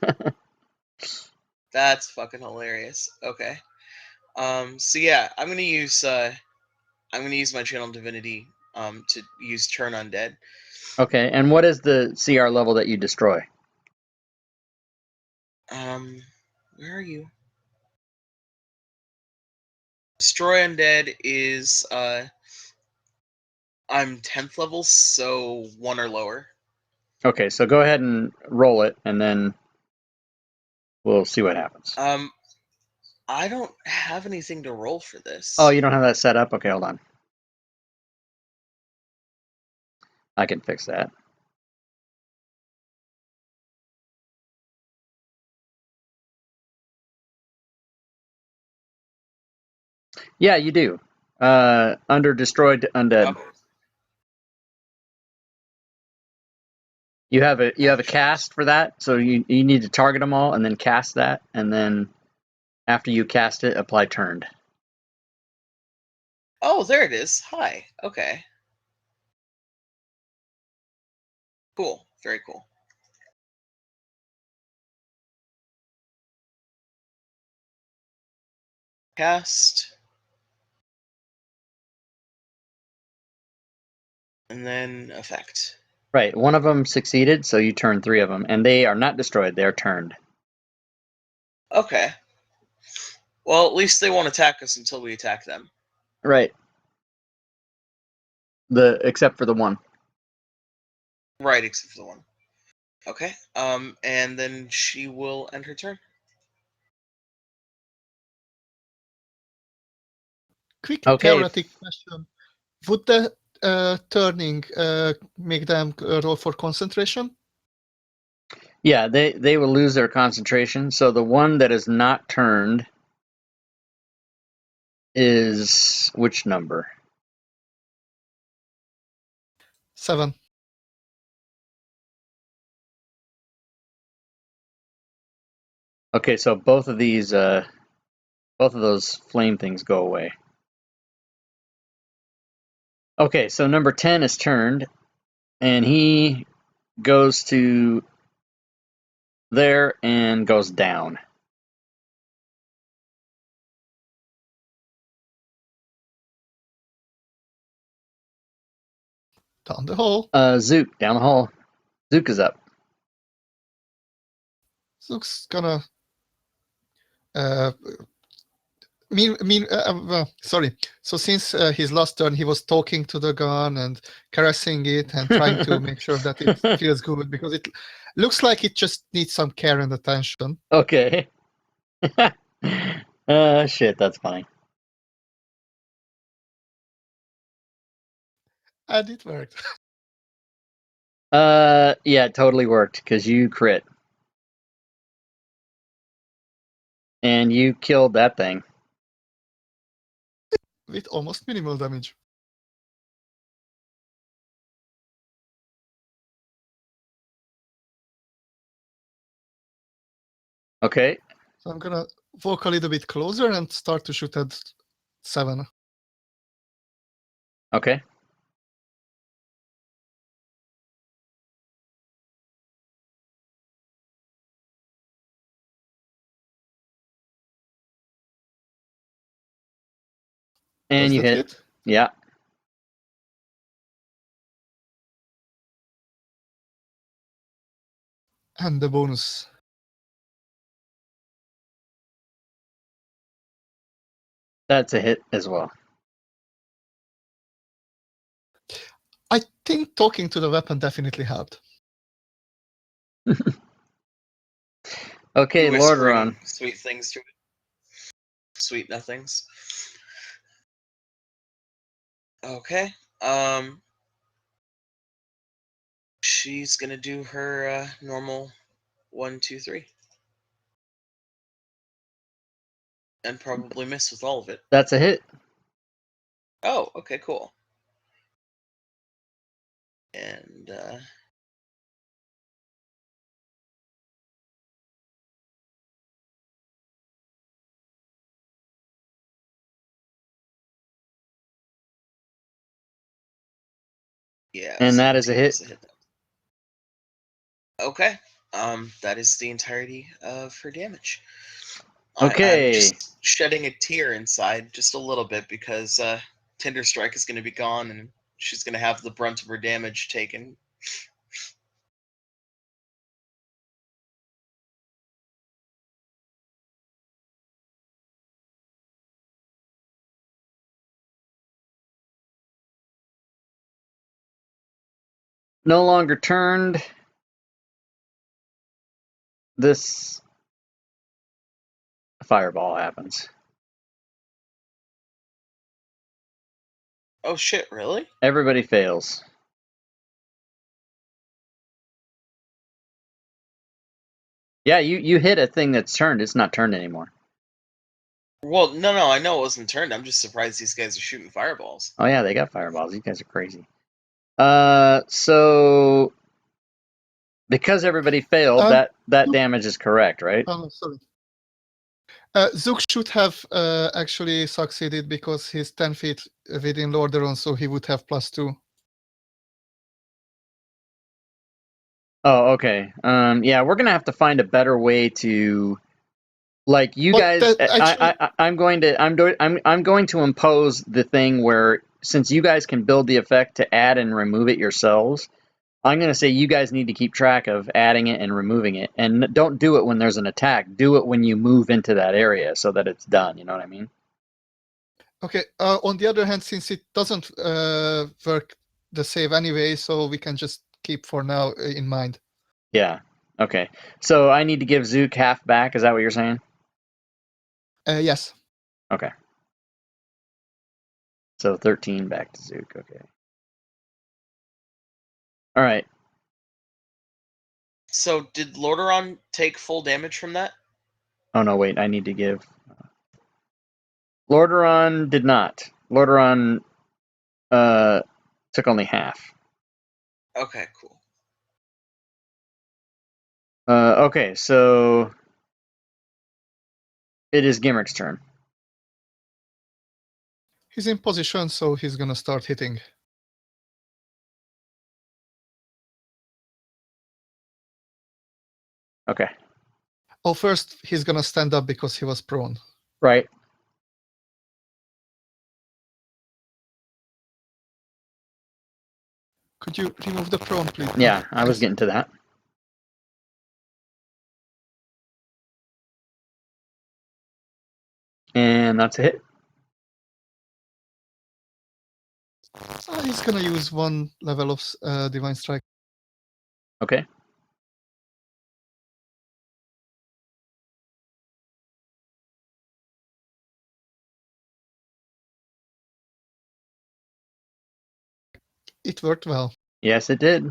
That's fucking hilarious. Okay. So yeah, I'm gonna use my channel divinity to use turn undead. Okay, and what is the CR level that you destroy? Where are you? Destroy undead is I'm 10th level, so 1 or lower. Okay, so go ahead and roll it, and then we'll see what happens. I don't have anything to roll for this. Oh, you don't have that set up? Okay, hold on. I can fix that. Yeah, you do. Under destroyed undead. Oh, You have a cast for that, so you need to target them all and then cast that, and then after you cast it, apply turned. oh, there it is. Hi. Okay. Cool. Very cool. Cast. And then effect. Right, one of them succeeded, so you turn 3 of them, and they are not destroyed; they are turned. Okay. Well, at least they won't attack us until we attack them. Right. Except for the one. Right, except for the one. Okay. And then she will end her turn. Quick Okay. theoretic question. Would the turning make them roll for concentration? Yeah, they will lose their concentration. So the one that is not turned is which number? 7. Okay, so both of those flame things go away. Okay, so number 10 is turned, and he goes to there and goes down. Down the hole. Zook, down the hall. Zook is up. Zook's gonna. Sorry. So since his last turn, he was talking to the gun and caressing it and trying to make sure that it feels good because it looks like it just needs some care and attention. Okay. Shit, that's funny. And it worked. Yeah, it totally worked because you crit. And you killed that thing. With almost minimal damage. Okay. So I'm gonna walk a little bit closer and start to shoot at 7. Okay. And Does you that hit. hit? Yeah. And the bonus. That's a hit as well. I think talking to the weapon definitely helped. Okay, You Lordaeron. whispering sweet things to it. Sweet nothings. Okay. She's gonna do her normal 1, 2, 3, and probably miss with all of it. That's a hit. Oh, okay, cool. And yeah, And that is a 17 hit. is a hit. Okay. That is the entirety of her damage. I'm Okay. just shedding a tear inside just a little bit because Tinder Strike is going to be gone and she's going to have the brunt of her damage taken. No longer turned. This fireball happens. Oh shit, really? Everybody fails. Yeah, you hit a thing that's turned. It's not turned anymore. Well, no, I know it wasn't turned. I'm just surprised these guys are shooting fireballs. Oh yeah, they got fireballs. These guys are crazy. So because everybody failed, that damage is correct, right? Oh, sorry. Zook should have actually succeeded because he's 10 feet within Lordaeron, so he would have +2. Oh, okay. Yeah, we're gonna have to find a better way to, like, you But guys. that actually, I'm going to impose the thing where, since you guys can build the effect to add and remove it yourselves, I'm gonna say you guys need to keep track of adding it and removing it, and don't do it when there's an attack. Do it when you move into that area so that it's done. You know what I mean? okay. On the other hand, since it doesn't work the save anyway, so we can just keep for now in mind. Yeah. Okay. So I need to give Zook half back. Is that what you're saying? Yes. Okay. So 13 back to Zook. Okay. All right. So did Lordaeron take full damage from that? Oh no, wait. I need to give. Lordaeron did not. Lordaeron took only half. Okay, cool. Okay. So It is Gimrick's turn. He's in position, so he's gonna start hitting. Okay. Oh, first he's gonna stand up because he was prone. Right. Could you remove the prone, please? Yeah, Oh, I was thanks. getting to that. And that's a hit. He's gonna use 1 level of Divine Strike. Okay. It worked well. Yes, it did.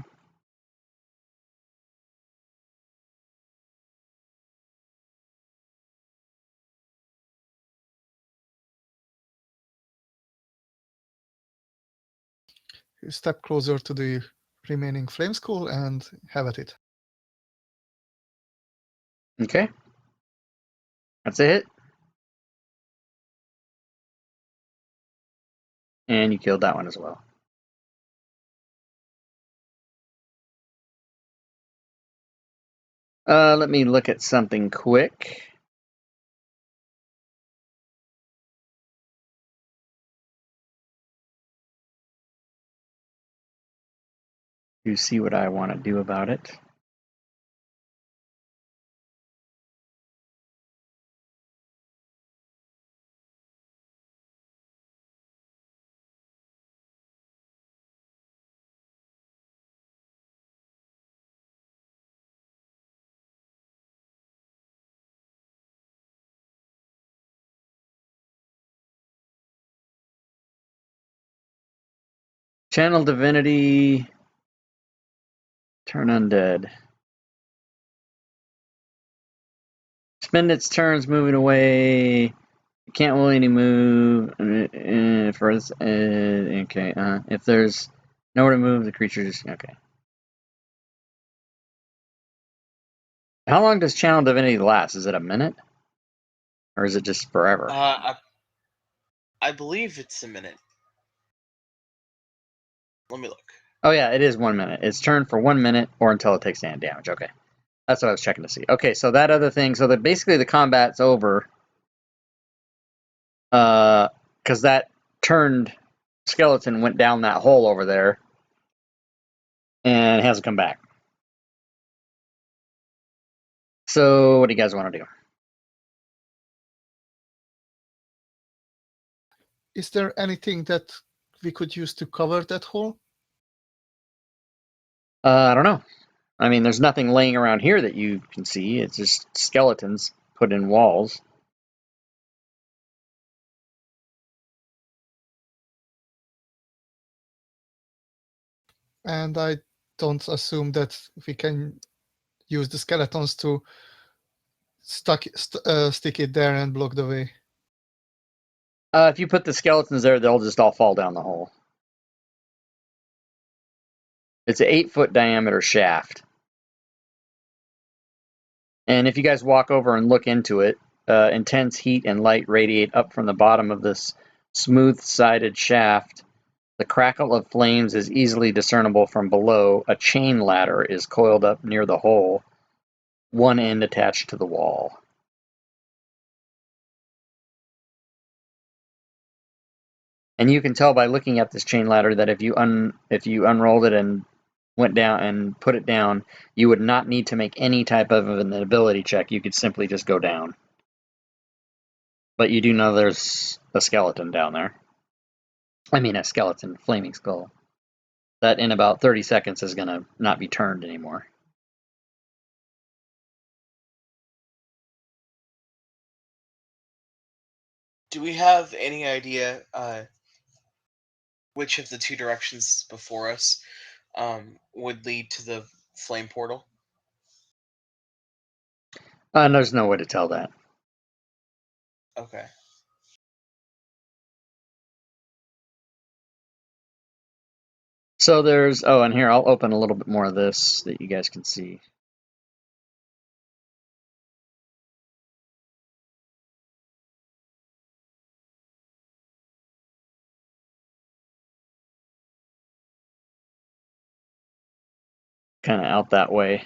You step closer to the remaining flame skull and have at it. Okay. That's a hit. And you killed that one as well. Let me look at something quick. To see what I want to do about it. Channel Divinity. Turn Undead. Spend its turns moving away. It can't willingly move. Okay. If there's nowhere to move, the creature just okay. How long does Channel Divinity last? Is it a minute, or is it just forever? I believe it's a minute. Let me look. Oh yeah, it is 1 minute. It's turned for 1 minute or until it takes damage. Okay, that's what I was checking to see. Okay, so that other thing. So that basically the combat's over. Because that turned skeleton went down that hole over there, and hasn't come back. So what do you guys want to do? Is there anything that we could use to cover that hole? I don't know. I mean, there's nothing laying around here that you can see. It's just skeletons put in walls. And I don't assume that we can use the skeletons to stick it there and block the way. If you put the skeletons there, they'll just all fall down the hole. It's an 8-foot diameter shaft. And if you guys walk over and look into it, intense heat and light radiate up from the bottom of this smooth-sided shaft. The crackle of flames is easily discernible from below. A chain ladder is coiled up near the hole, one end attached to the wall. And you can tell by looking at this chain ladder that if you unrolled it and went down and put it down, you would not need to make any type of an ability check. You could simply just go down. But you do know there's a skeleton down there. I mean, a skeleton, flaming skull. That in about 30 seconds is going to not be turned anymore. Do we have any idea which of the two directions before us would lead to the flame portal? There's no way to tell that. Okay. So there's, oh, and here, I'll open a little bit more of this that you guys can see. kind of out that way.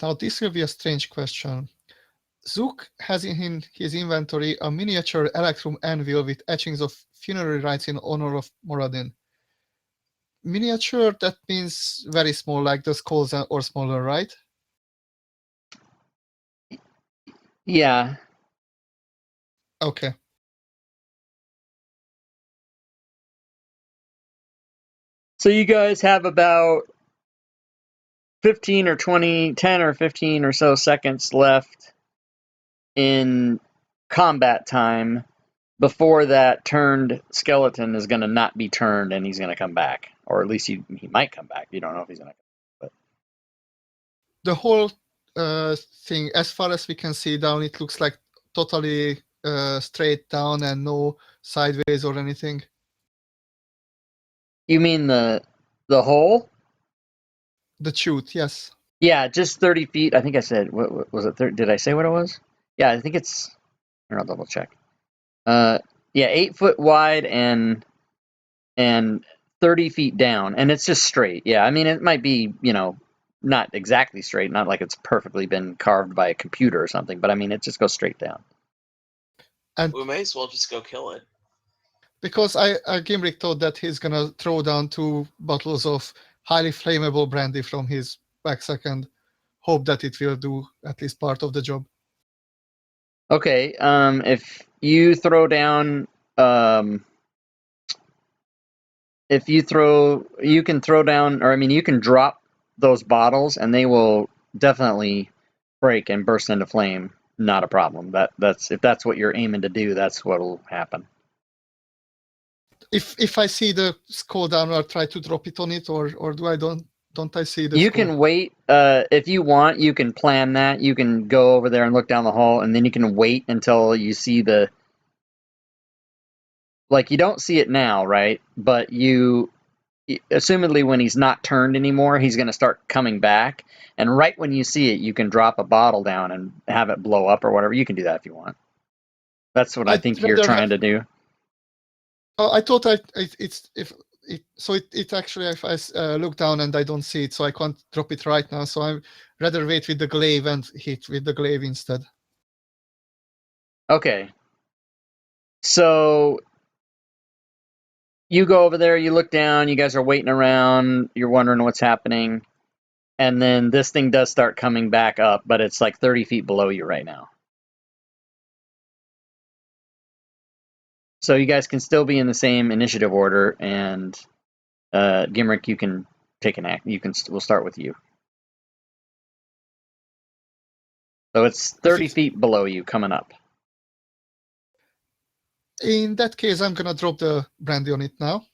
Now this will be a strange question. Zook has in his inventory a miniature electrum anvil with etchings of funerary rites in honor of Moradin. Miniature, that means very small, like the skulls or smaller, right? Yeah. Okay. So you guys have about 15 or 20, 10 or 15 or so seconds left in combat time before that turned skeleton is going to not be turned and he's going to come back. Or at least he might come back. You don't know if he's going to come back. The whole thing, as far as we can see down, it looks like totally straight down and no sideways or anything. You mean the hole? The chute, yes. Yeah, just 30 feet. I think I said, what was it? Did I say what it was? Yeah, I think it's, here, I'll double check. Yeah, 8 foot wide and 30 feet down, and it's just straight. Yeah, I mean, it might be, not exactly straight, not like it's perfectly been carved by a computer or something, but I mean, it just goes straight down. And We may as well just go kill it. because Gimrick thought that he's gonna throw down 2 bottles of highly flammable brandy from his backpack and hope that it will do at least part of the job. Okay, if you throw down, you can throw down, or I mean, you can drop those bottles and they will definitely break and burst into flame. Not a problem. That's if that's what you're aiming to do, that's what'll happen. If I see the skull down, I'll try to drop it on it, or don't I see the You skull? can wait, if you want, you can plan that. You can go over there and look down the hall, and then you can wait until you see like, you don't see it now, right? But assumedly when he's not turned anymore, he's going to start coming back. And right when you see it, you can drop a bottle down and have it blow up or whatever. You can do that if you want. That's what I I'd think you're rather trying have- to do. Oh, I thought it actually, if I look down and I don't see it, so I can't drop it right now. So I rather wait with the glaive and hit with the glaive instead. Okay. So you go over there, you look down, you guys are waiting around, you're wondering what's happening. And then this thing does start coming back up, but it's like 30 feet below you right now. So you guys can still be in the same initiative order, and Gimrick, you can take an act. We'll start with you. So it's 30 feet below you coming up. In that case, I'm gonna drop the brandy on it now.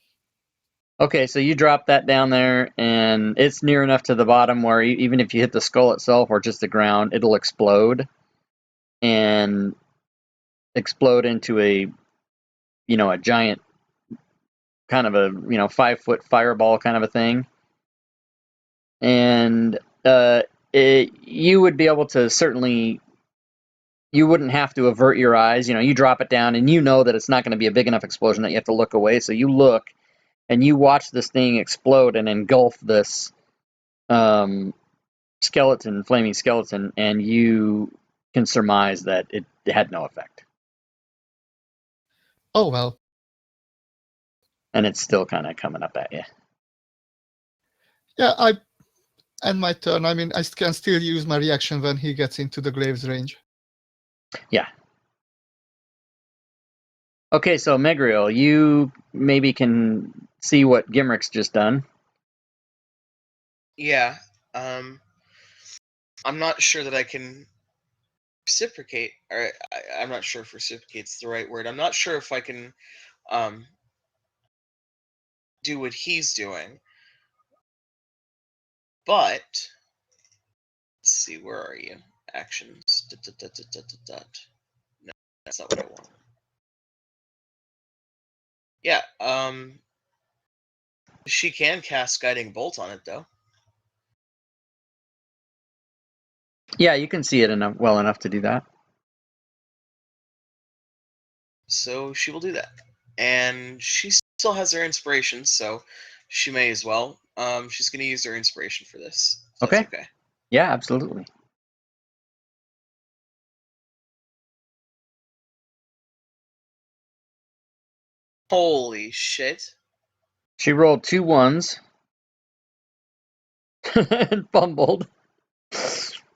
Okay, so you drop that down there, and it's near enough to the bottom where even if you hit the skull itself or just the ground, it'll explode and explode into a giant kind of a 5-foot fireball kind of a thing. And you would be able to certainly, you wouldn't have to avert your eyes. You drop it down, and you know that it's not going to be a big enough explosion that you have to look away. So you look, and you watch this thing explode and engulf this flaming skeleton, and you can surmise that it had no effect. Oh well. And it's still kind of coming up at you. Yeah, I end my turn. I mean, I can still use my reaction when he gets into the glaive's range. Yeah. Okay, so Megriel, you maybe can see what Gimrick's just done. Yeah. I'm not sure that I can reciprocate, or I'm not sure if reciprocate's the right word. I'm not sure if I can do what he's doing. But let's see, where are you? Actions. No, that's not what I want. Yeah, she can cast Guiding Bolt on it though. Yeah, you can see it well enough to do that. So she will do that. And she still has her inspiration, so she may as well. She's going to use her inspiration for this. If Okay. That's okay. Yeah, absolutely. Holy shit. She rolled 2 1s and fumbled.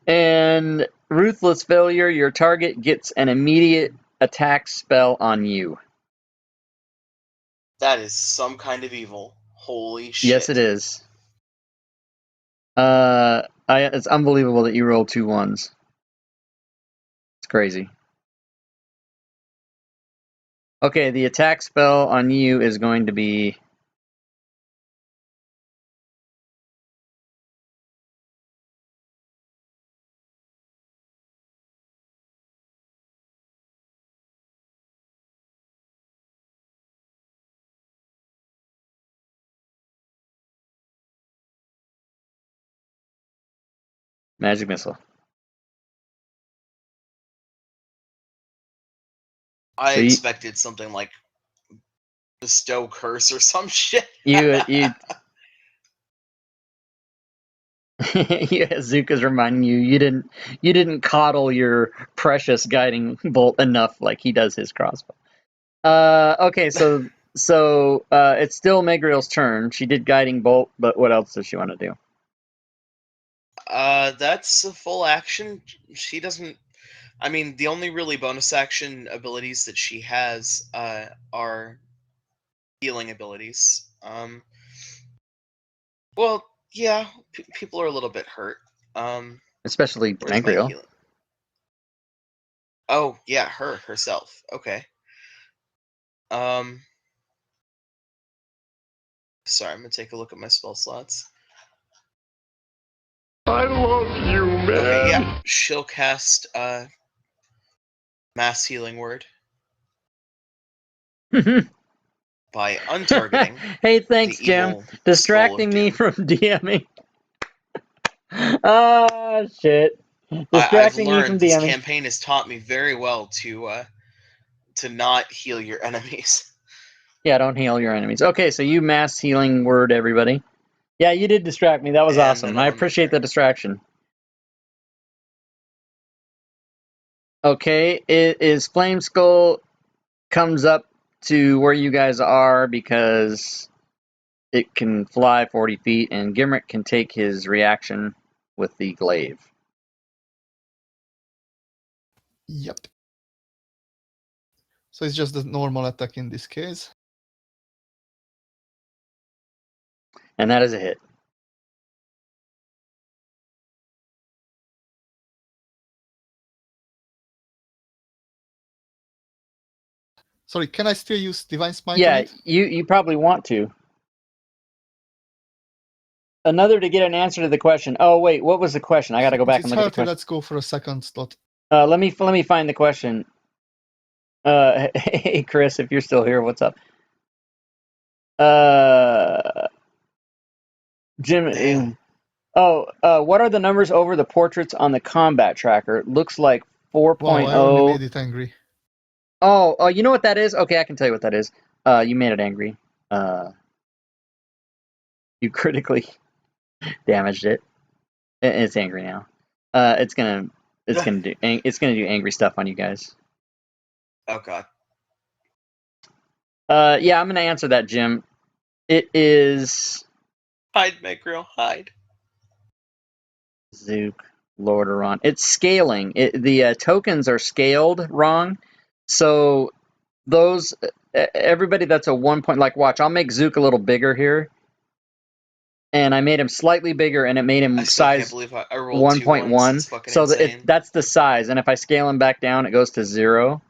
And ruthless failure, your target gets an immediate attack spell on you. That is some kind of evil. Holy shit. Yes, it is. It's unbelievable that you rolled 2 1s. It's crazy. Okay, the attack spell on you is going to be magic missile. I So expected something like bestow curse or some shit. you yeah, Zuka's reminding you didn't coddle your precious guiding bolt enough like he does his crossbow. Okay, so it's still Megriel's turn. She did guiding bolt, but what else does she want to do? That's a full action. She doesn't. I mean, the only really bonus action abilities that she has are healing abilities. Well, yeah, people are a little bit hurt. Especially Where's my Megriel. healing? Oh, yeah, herself. Okay. Sorry, I'm gonna take a look at my spell slots. I love you, man. Okay, yeah, she'll cast mass healing word by untargeting Hey, thanks, the Jim. evil skull of Distracting me doom. from DMing. Oh, shit. I've Distracting me from learned this DMing. campaign has taught me very well to not heal your enemies. Yeah, don't heal your enemies. Okay, so you mass healing word everybody. Yeah, you did distract me. That was And then awesome. I I'll end my appreciate the turn. distraction. Okay, it is Flame Skull comes up to where you guys are because it can fly 40 feet, and Gimrick can take his reaction with the glaive. Yep. So it's just the normal attack in this case. And that is a hit. Sorry, can I still use Divine Smite on Yeah, it? you probably want to. Another to get an answer to the question. Oh wait, what was the question? I got to go back It's and look at the 30, question. let's go for a second slot. Let me find the question. Hey Chris, if you're still here, what's up? Jim. Damn. What are the numbers over the portraits on the combat tracker? It looks like 4.0. Wow, I only made it angry. Oh, you know what that is? Okay, I can tell you what that is. You made it angry. You critically damaged it. It's angry now. It's gonna do angry stuff on you guys. Oh god. Yeah, I'm gonna answer that, Jim. It is Hide, Megriel, hide. Zook, Lordaeron. It's scaling. The tokens are scaled wrong, so those everybody that's a 1 point. Like, watch, I'll make Zook a little bigger here, and I made him slightly bigger, and it made him I still can't size believe I rolled 2 1s. 1.1. It's fucking So insane. that's the size, and if I scale him back down, it goes to 0.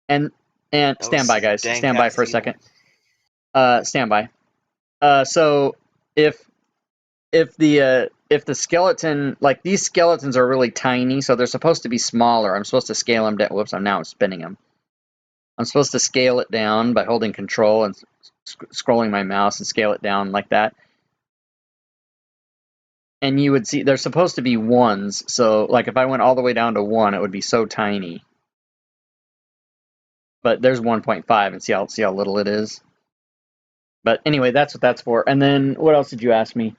And That stand was by, some guys. dank Stand by ass for a evil. second. Stand by. So if the skeleton, like, these skeletons are really tiny, so they're supposed to be smaller. I'm supposed to scale them down. Whoops! I'm spinning them. I'm supposed to scale it down by holding Control and scrolling my mouse and scale it down like that. and you would see they're supposed to be ones. So like if I went all the way down to 1, it would be so tiny. But there's 1.5, and see how little it is. But anyway, that's what that's for. And then what else did you ask me?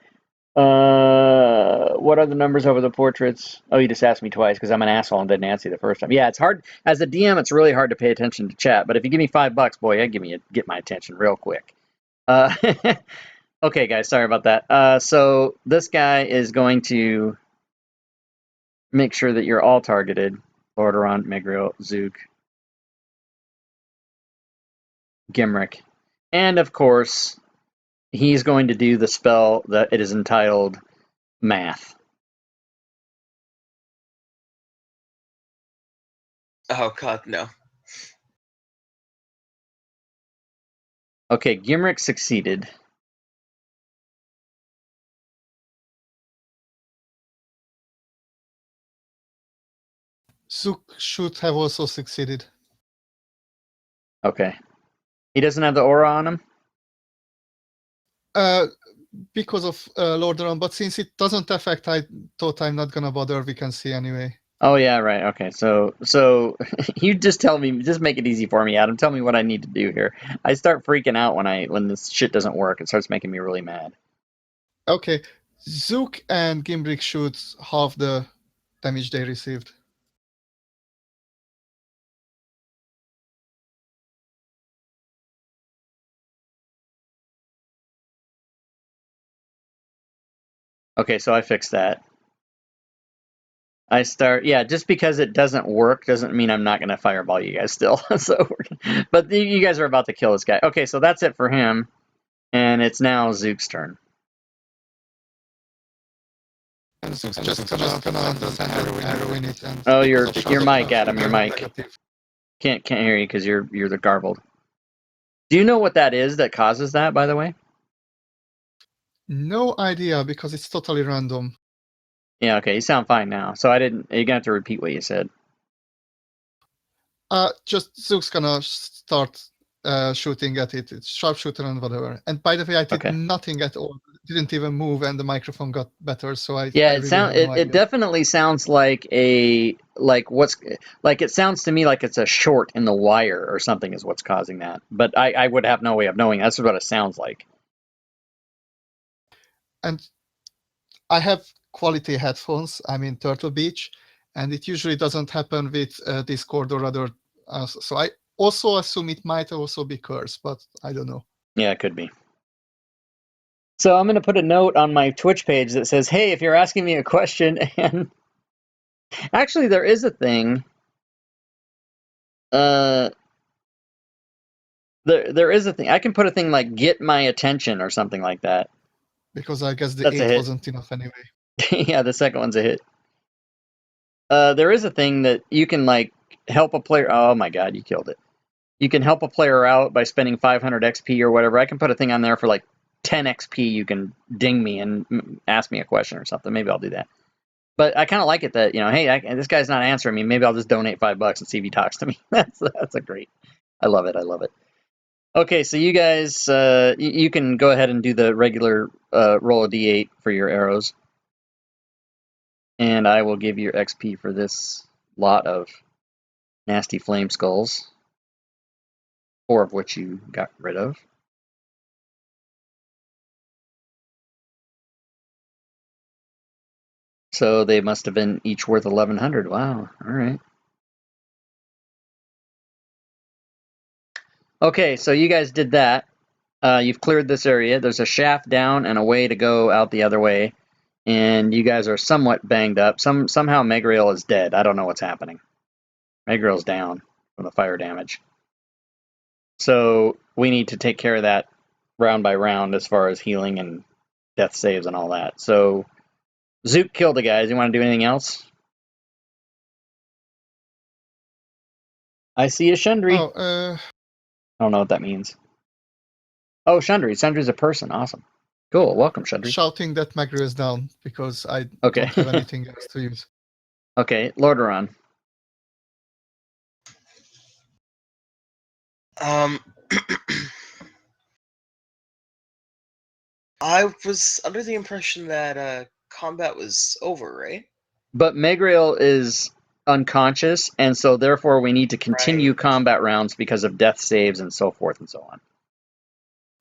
What are the numbers over the portraits? Oh, you just asked me twice because I'm an asshole and didn't answer you the first time. Yeah, it's hard as a DM. It's really hard to pay attention to chat. But if you give me $5, boy, I get my attention real quick. Okay, guys, sorry about that. So this guy is going to make sure that you're all targeted. Lordaeron, Megriel, Zook, Gimrick, and of course, he's going to do the spell that it is entitled Math. Oh god, no. Okay, Gimrick succeeded. Zook should have also succeeded. Okay. He doesn't have the aura on him? Because of Lordaeron, but since it doesn't affect, I thought I'm not gonna bother. We can see anyway. Oh yeah, right. Okay. So you just make it easy for me, Adam. Tell me what I need to do here. I start freaking out when this shit doesn't work. It starts making me really mad. Okay, Zook and Gimbrick should halve the damage they received. Okay, so I fixed that. Just because it doesn't work doesn't mean I'm not going to fireball you guys still. But you guys are about to kill this guy. Okay, so that's it for him. And it's now Zook's turn. And Zook's just gonna understand heroin it. And Oh, your mic, Adam, your mic. Can't hear you because you're the garbled. Do you know what that is that causes that, by the way? No idea, because it's totally random. Yeah, okay, you sound fine now. So you're gonna have to repeat what you said. Just Zook's gonna start shooting at it. It's sharpshooter and whatever. And by the way, I did nothing at all. Didn't even move, and the microphone got better. So I Yeah, really have no idea. it definitely sounds like it sounds to me like it's a short in the wire or something is what's causing that. But I would have no way of knowing. That's what it sounds like. And I have quality headphones. I'm in Turtle Beach, and it usually doesn't happen with Discord or other. So I also assume it might also be cursed, but I don't know. Yeah, it could be. So I'm going to put a note on my Twitch page that says, hey, if you're asking me a question, and actually there is a thing. There is a thing. I can put a thing like get my attention or something like that. Because I guess the 8 wasn't enough anyway. Yeah, the second one's a hit. There is a thing that you can like help a player. Oh my god, you killed it. You can help a player out by spending 500 XP or whatever. I can put a thing on there for like 10 XP. You can ding me and ask me a question or something. Maybe I'll do that. But I kind of like it that, hey, this guy's not answering me. Maybe I'll just donate $5 and see if he talks to me. That's a great. I love it. I love it. Okay, so you guys, you can go ahead and do the regular roll a d8 for your arrows. And I will give you your XP for this lot of nasty flame skulls. 4 of which you got rid of. So they must have been each worth 1,100. Wow. All right. Okay, so you guys did that. You've cleared this area. There's a shaft down and a way to go out the other way. And you guys are somewhat banged up. Somehow Megriel is dead. I don't know what's happening. Megriel's down from the fire damage. So we need to take care of that round by round as far as healing and death saves and all that. So Zook killed the guys. You want to do anything else? I see a Shundry. Oh, I don't know what that means. Oh, Shundry. Shundry's a person. Awesome. Cool. Welcome, Shundry. Shouting that Magru is down because I Okay. don't have anything else to use. Okay, Lordaeron. I was under the impression that combat was over, right? But Megriel is unconscious, and so therefore we need to continue Right. combat rounds because of death saves and so forth and so on.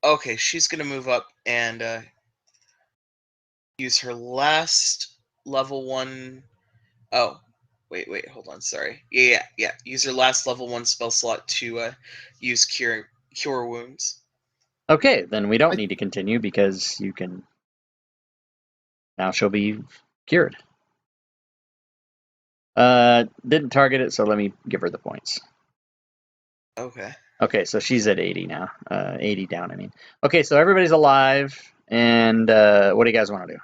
Okay, she's gonna move up and use her last level 1. Oh, wait, hold on. Sorry. Yeah. Use her last level 1 spell slot to use cure wounds. Okay, then we don't need to continue because you can. Now she'll be cured. Didn't target it, so let me give her the points. Okay. Okay, so she's at 80 now. 80 down, I mean. Okay, so everybody's alive, and what do you guys want to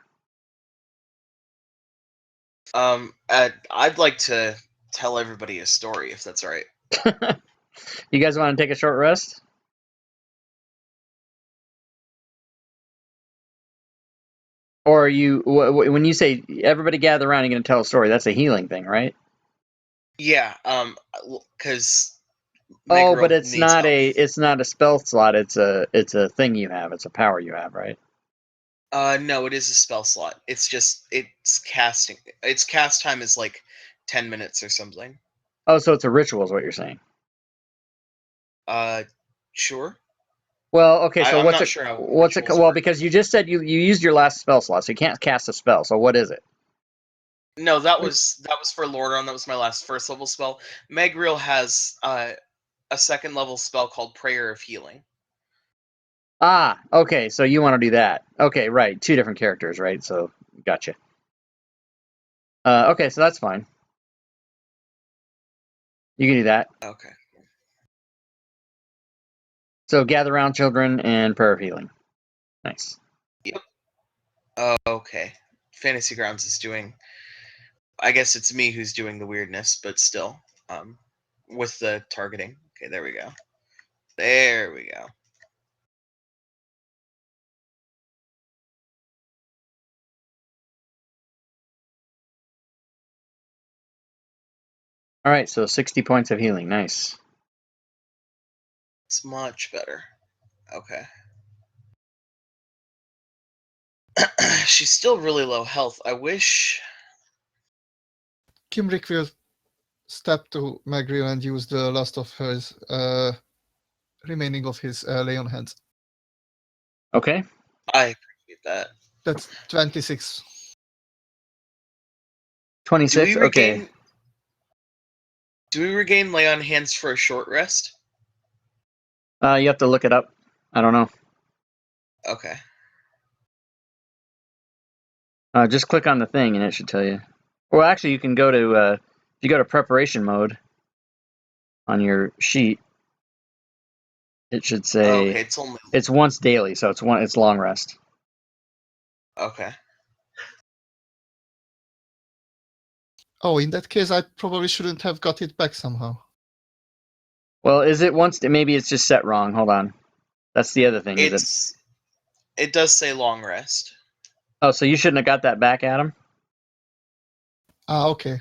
I'd like to tell everybody a story, if that's all right. do? You guys want to take a short rest? Or are you, when you say everybody gather around, you're going to tell a story, that's a healing thing, right? Yeah. Because Oh, but needs help. it's not a spell slot, it's a thing you have, it's a power you have, right? No, it is a spell slot. It's just it's casting. Its cast time is like 10 minutes or something. Oh, so it's a ritual is what you're saying. Sure. Well, okay, so I'm what's not it? sure how What's it? rituals Well, work. because you just said you used your last spell slot, so you can't cast a spell. So what is it? No, that was for Lordron. That was my last first level spell. Megriel has a second level spell called Prayer of Healing. Ah, okay, so you want to do that. Okay, right. Two different characters, right? So gotcha. Okay, so that's fine. You can do that. Okay. So gather round, children, and prayer of healing. Nice. Yep. Okay. Fantasy Grounds is doing. I guess it's me who's doing the weirdness, but still, with the targeting. Okay, there we go. There we go. All right, so 60 points of healing. Nice. It's much better. Okay. She's still really low health. I wish. Kimrick will step to Megriel and use the last of his remaining of his Leon hands. Okay. I appreciate that. That's 26. 26. Okay. Do we regain lay on hands for a short rest? You have to look it up. I don't know. Okay. Just click on the thing and it should tell you. Well, actually, you can go to if you go to preparation mode on your sheet. It should say Okay, it's only. it's once daily, so it's long rest. Okay. Oh, in that case, I probably shouldn't have got it back somehow. Well, is it once? Maybe it's just set wrong. Hold on. That's the other thing. It does say long rest. Oh, so you shouldn't have got that back, Adam? Ah, okay.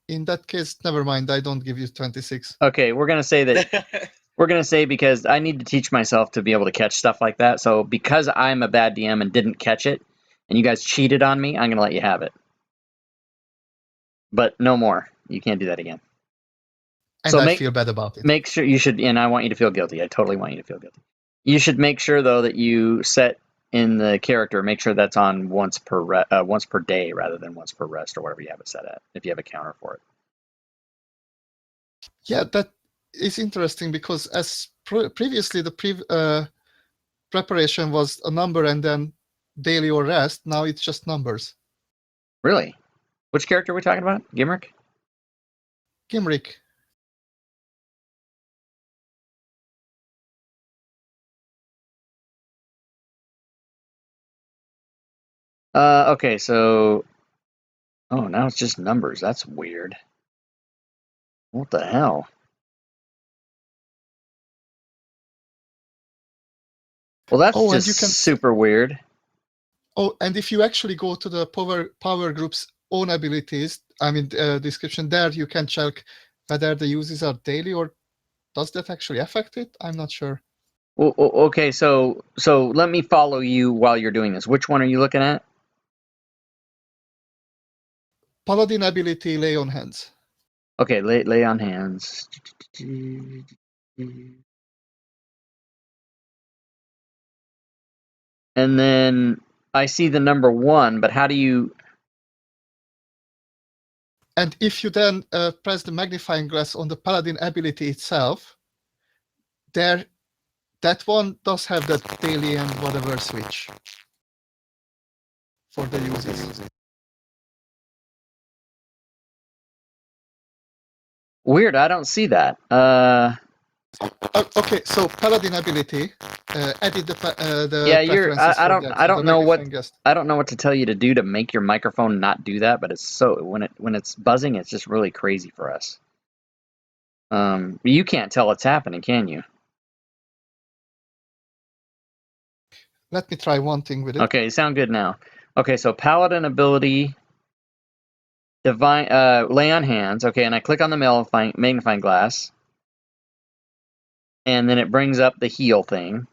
In that case, never mind. I don't give you 26. Okay, we're gonna say that. We're gonna say because I need to teach myself to be able to catch stuff like that. So because I'm a bad DM and didn't catch it, and you guys cheated on me, I'm gonna let you have it. But no more. You can't do that again. And So I feel bad about it. Make sure you should, and I want you to feel guilty. I totally want you to feel guilty. You should make sure though that you set in the character, make sure that's on once per day rather than once per rest or whatever you have it set at. If you have a counter for it. Yeah, that is interesting because as previously the preparation was a number and then daily or rest. Now it's just numbers. Really? Which character are we talking about? Gimrick? Gimrick. Okay, so oh, now it's just numbers. That's weird. What the hell? Well, that's and just you can super weird. Oh, and if you actually go to the power group's own abilities, I mean description there, you can check whether the uses are daily or does that actually affect it? I'm not sure. Well, okay, so let me follow you while you're doing this. Which one are you looking at? Paladin ability, Lay on Hands. Okay, lay on hands. And then I see the number 1, but how do you... And if you then press the magnifying glass on the Paladin ability itself, that one does have that daily and whatever switch for the users. Weird, I don't see that. Okay, so Paladin ability, edit the Yeah, preferences I for don't that. I So don't the know what magnifying glass. I don't know what to tell you to do to make your microphone not do that, but it's so when it's buzzing, it's just really crazy for us. You can't tell what's happening, can you? Let me try one thing with it. Okay, you sound good now. Okay, so Paladin ability, divine, lay on hands. Okay, and I click on the magnifying glass, and then it brings up the heal thing.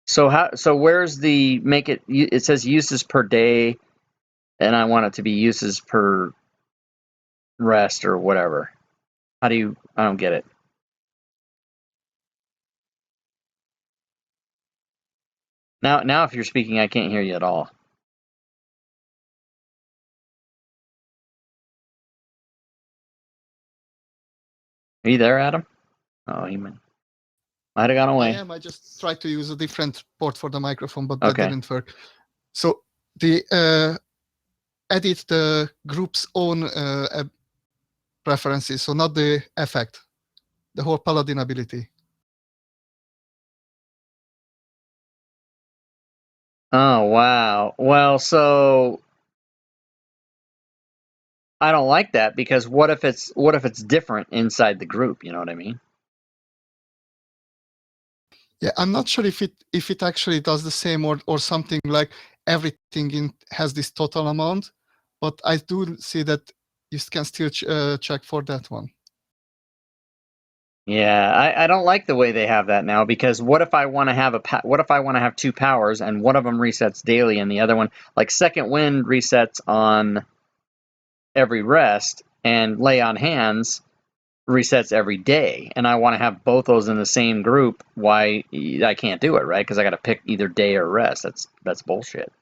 So where's the make it? It says uses per day, and I want it to be uses per rest or whatever. How do you? I don't get it. Now, if you're speaking, I can't hear you at all. Are you there, Adam? Oh, he might have gone I away. am. I just tried to use a different port for the microphone, but that Okay. didn't work. So the edit the group's own preferences, so not the effect, the whole Paladin ability. Oh, wow. Well, so I don't like that because what if it's different inside the group? You know what I mean? Yeah, I'm not sure if it actually does the same or something like everything has this total amount, but I do see that you can still check for that one. Yeah, I don't like the way they have that now because what if I want to have 2 powers and one of them resets daily and the other one, like Second Wind, resets on every rest and Lay on Hands resets every day, and I want to have both those in the same group. Why I can't do it, right? Because I got to pick either day or rest. That's bullshit.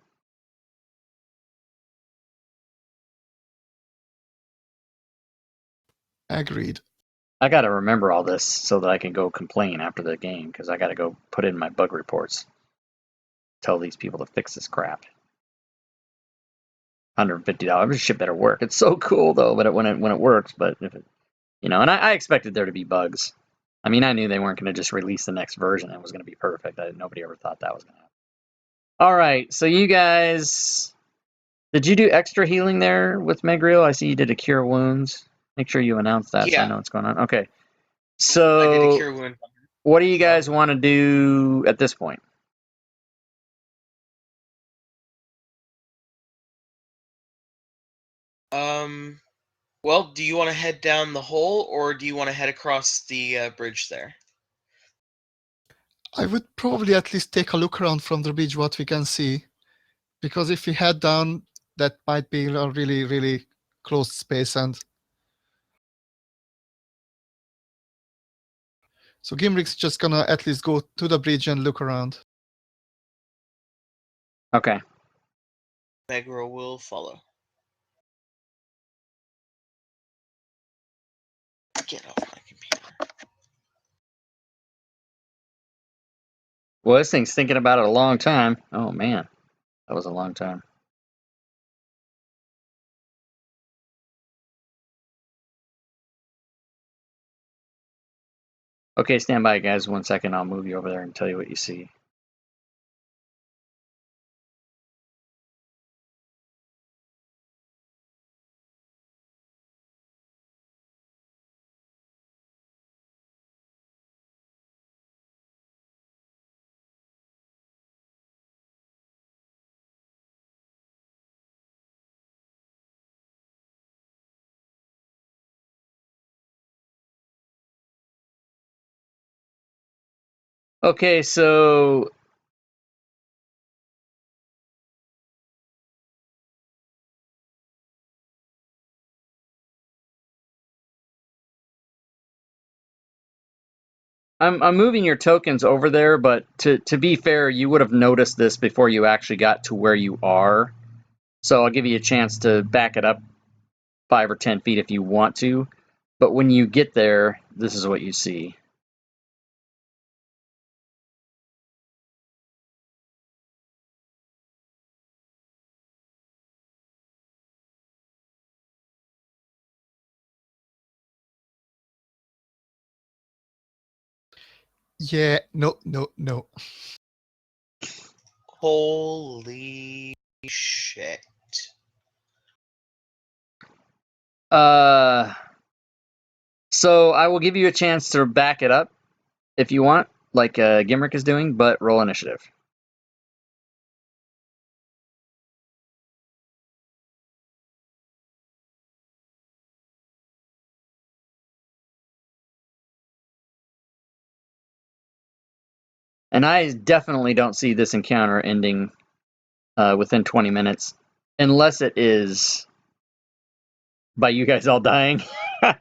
Agreed. I got to remember all this so that I can go complain after the game because I got to go put in my bug reports. Tell these people to fix this crap. $150. This shit better work. It's so cool though, but when it works, but if it, and I expected there to be bugs. I mean, I knew they weren't going to just release the next version. It was going to be perfect. Nobody ever thought that was going to happen. All right, so you guys, did you do extra healing there with Megriel? I see you did a cure wounds. Make sure you announce that so I Yeah. know what's going on. Okay, I did a so cure wound. what do you guys want to do at this point? Well, do you want to head down the hole or do you want to head across the bridge there? I would probably at least take a look around from the bridge what we can see, because if we head down, that might be a really, really closed space. And so Gimrick's just gonna at least go to the bridge and look around. Okay. Megro will follow. Get off my computer. Well, this thing's thinking about it a long time. Oh man, that was a long time. Okay, stand by, guys. 1 second. I'll move you over there and tell you what you see. Okay, so I'm moving your tokens over there, but to be fair, you would have noticed this before you actually got to where you are. So I'll give you a chance to back it up 5 or 10 feet if you want to. But when you get there, this is what you see. Yeah, no. Holy shit. So I will give you a chance to back it up if you want, like Gimrick is doing, but roll initiative. And I definitely don't see this encounter ending within 20 minutes, unless it is by you guys all dying. Do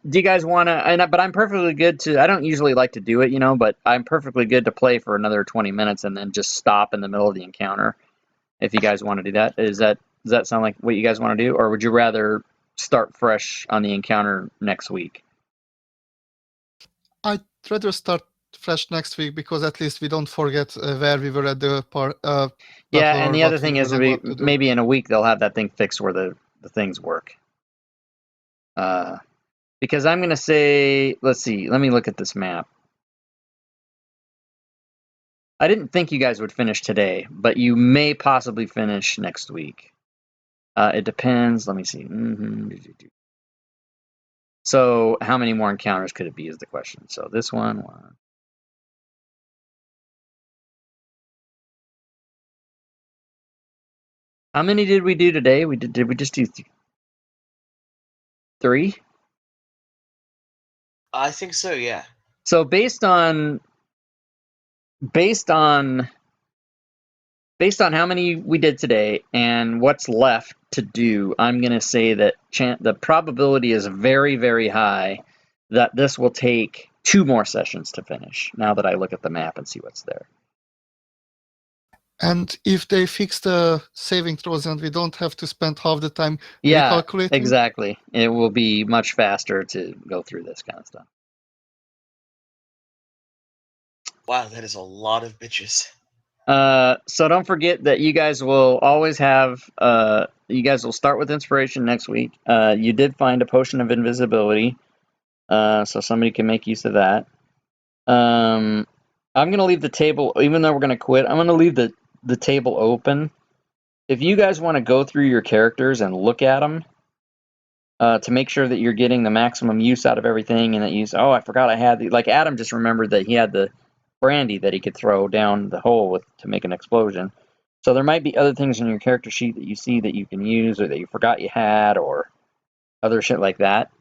you guys want to? But I'm perfectly good to. I don't usually like to do it, but I'm perfectly good to play for another 20 minutes and then just stop in the middle of the encounter. If you guys want to do that, does that sound like what you guys want to do, or would you rather start fresh on the encounter next week? I'd rather start fresh next week because at least we don't forget where we were at the Yeah, battle and or the other what we thing were is, about to do. maybe in a week they'll have that thing fixed where the things work. Because I'm gonna say, let's see, let me look at this map. I didn't think you guys would finish today, but you may possibly finish next week. It depends. Let me see. So how many more encounters could it be is the question. So this one. How many did we do today? Did we just do 3? I think so, yeah. So based on how many we did today and what's left to do, I'm going to say that the probability is very, very high that this will take 2 more sessions to finish, now that I look at the map and see what's there. And if they fix the saving throws and we don't have to spend half the time Yeah, recalculating? exactly. It will be much faster to go through this kind of stuff. Wow, that is a lot of bitches. So don't forget that you guys will always have, you guys will start with inspiration next week. You did find a potion of invisibility, so somebody can make use of that. I'm going to leave the table, even though we're going to quit, I'm going to leave the table open. If you guys want to go through your characters and look at them, to make sure that you're getting the maximum use out of everything, and that you say, oh, I forgot I had like Adam just remembered that he had the brandy that he could throw down the hole to make an explosion. So there might be other things in your character sheet that you see that you can use, or that you forgot you had, or other shit like that.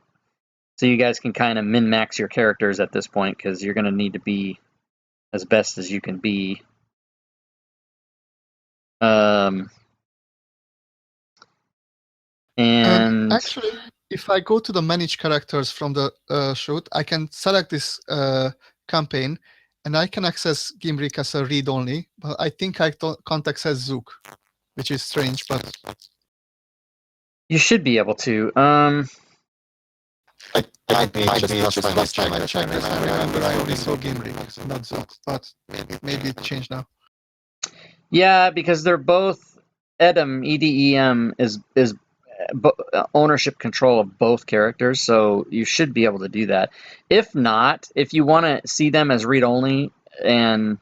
So you guys can kind of min-max your characters at this point, because you're going to need to be as best as you can be. And actually, if I go to the manage characters from the shoot, I can select this campaign, and I can access Gimrick as a read-only, but I think I can't access Zook, which is strange, but you should be able to. I just last time I checked this, I remember I only saw Gimrick, not Zook, but maybe it changed now. Yeah, because they're both EDEM. EDEM is ownership control of both characters, so you should be able to do that. If not, if you want to see them as read only, and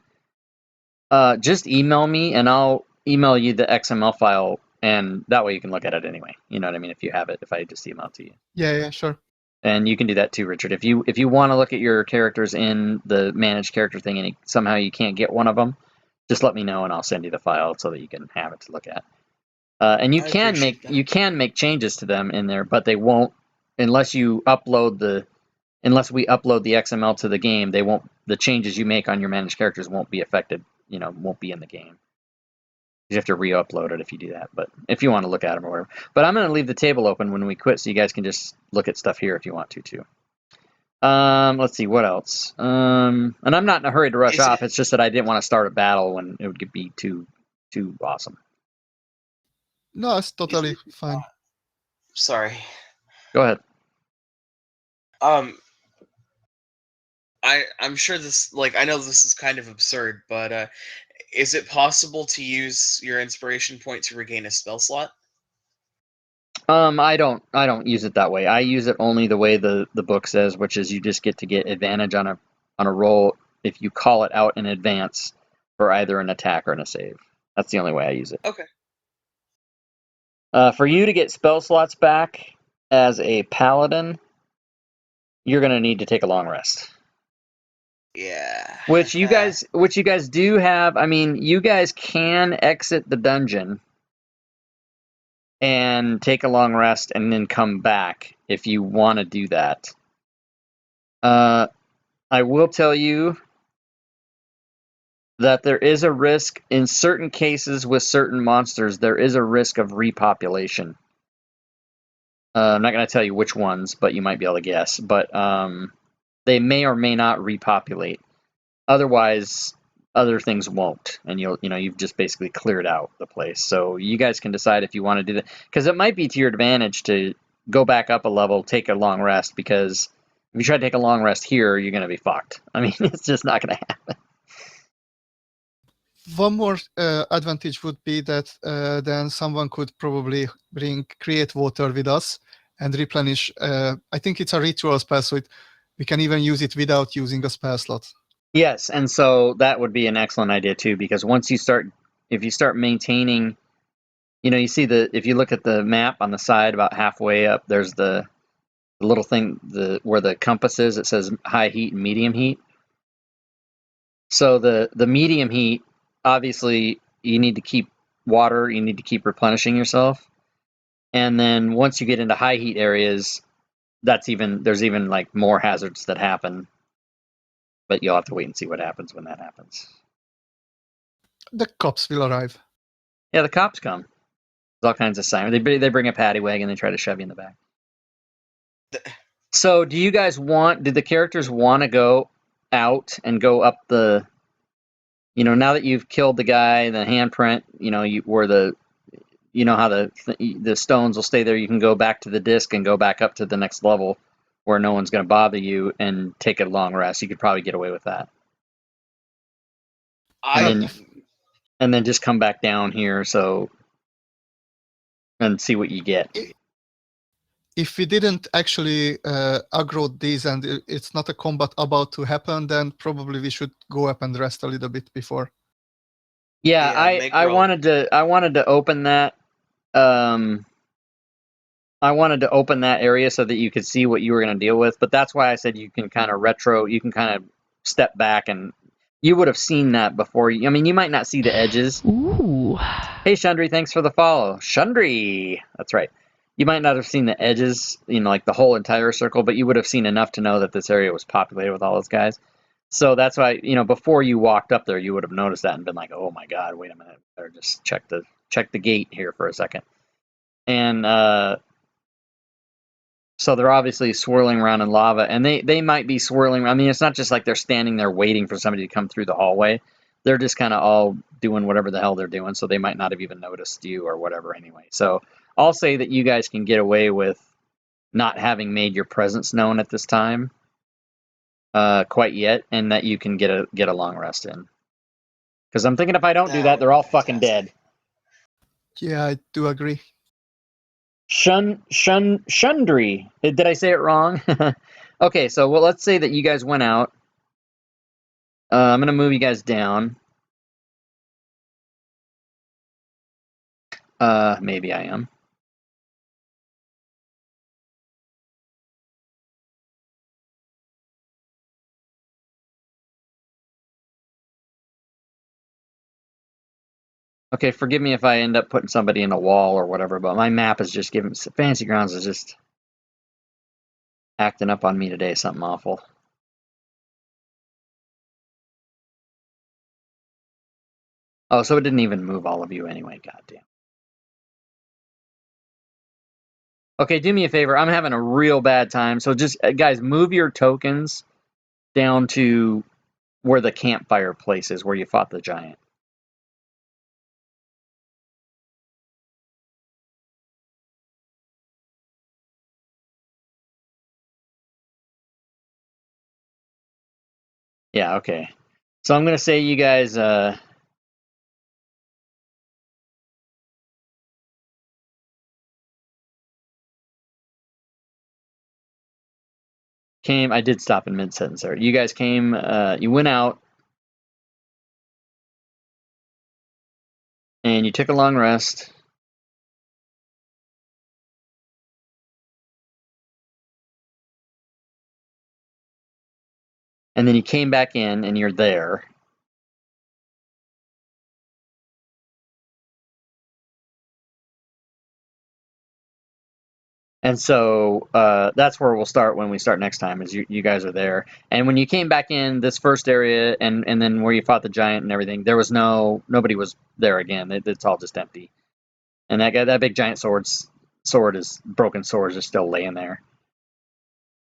just email me, and I'll email you the XML file, and that way you can look at it anyway. You know what I mean? If you have it, if I just email it to you. Yeah, sure. And you can do that too, Richard. If you want to look at your characters in the managed character thing, and somehow you can't get one of them, just let me know, and I'll send you the file so that you can have it to look at. And you can make changes to them in there, but they won't unless you upload the unless we upload the XML to the game, they won't. The changes you make on your managed characters won't be affected. Won't be in the game. You have to re-upload it if you do that. But if you want to look at them or whatever. But I'm going to leave the table open when we quit, so you guys can just look at stuff here if you want to too. Let's see what else. And I'm not in a hurry to rush off. It's just that I didn't want to start a battle when it would be too awesome. No, it's totally fine. Sorry. Go ahead. I'm sure this, like, I know this is kind of absurd, but is it possible to use your inspiration point to regain a spell slot? I don't use it that way. I use it only the way the book says, which is you just get to get advantage on a roll if you call it out in advance for either an attack or a save. That's the only way I use it. Okay. For you to get spell slots back as a paladin, you're gonna need to take a long rest. Yeah. Which you guys do have. I mean, you guys can exit the dungeon and take a long rest and then come back if you want to do that. I will tell you that there is a risk in certain cases with certain monsters. There is a risk of repopulation. I'm not going to tell you which ones, but you might be able to guess. But they may or may not repopulate. Otherwise, other things won't, and you've just basically cleared out the place. So you guys can decide if you want to do that, because it might be to your advantage to go back up a level, take a long rest. Because if you try to take a long rest here, you're going to be fucked. I mean, it's just not going to happen. One more advantage would be that then someone could probably create water with us and replenish. I think it's a ritual spell, so we can even use it without using a spell slot. Yes, and so that would be an excellent idea too, because if you start maintaining, you see if you look at the map on the side about halfway up, there's the little thing, where the compass is, it says high heat and medium heat. So the medium heat, obviously, you need to keep water, you need to keep replenishing yourself. And then once you get into high heat areas, there's even like more hazards that happen. But you'll have to wait and see what happens when that happens. The cops will arrive. Yeah, the cops come. There's all kinds of signs. They bring a paddy wagon, they try to shove you in the back. So do the characters want to go out and go up the, now that you've killed the guy, the handprint, how the stones will stay there, you can go back to the disc and go back up to the next level where no one's going to bother you and take a long rest. You could probably get away with that. And then just come back down here and see what you get. If we didn't actually aggro these and it's not a combat about to happen, then probably we should go up and rest a little bit before. Yeah, I wanted to open that. I wanted to open that area so that you could see what you were going to deal with, but that's why I said you can kind of step back, and you would have seen that before. I mean, you might not see the edges. Ooh. Hey, Shundry, thanks for the follow. Shundry! That's right. You might not have seen the edges, like the whole entire circle, but you would have seen enough to know that this area was populated with all those guys. So that's why, before you walked up there, you would have noticed that and been like, oh my god, wait a minute. Better just check the gate here for a second. And, so they're obviously swirling around in lava, and they might be swirling. I mean, it's not just like they're standing there waiting for somebody to come through the hallway. They're just kind of all doing whatever the hell they're doing, so they might not have even noticed you or whatever anyway. So I'll say that you guys can get away with not having made your presence known at this time quite yet, and that you can get a long rest in. Because I'm thinking if I don't do that, they're all fucking dead. Yeah, I do agree. Shundry. Did I say it wrong? Okay, so let's say that you guys went out. I'm going to move you guys down. Maybe I am. Okay, forgive me if I end up putting somebody in a wall or whatever, but my map is just giving... Fantasy Grounds is just... acting up on me today, something awful. Oh, so it didn't even move all of you anyway, goddamn. Okay, do me a favor. I'm having a real bad time. So just, guys, move your tokens down to where the campfire place is, where you fought the giant. Yeah, okay. So I'm going to say you guys... I did stop in mid-sentence there. You guys came, you went out, and you took a long rest. And then you came back in, and you're there. And so that's where we'll start when we start next time, is you guys are there. And when you came back in this first area and then where you fought the giant and everything, there was nobody was there again. It's all just empty. And that big giant broken swords are still laying there.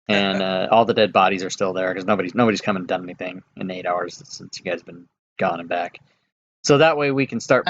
And all the dead bodies are still there because nobody's come and done anything in 8 hours since you guys have been gone and back. So that way we can start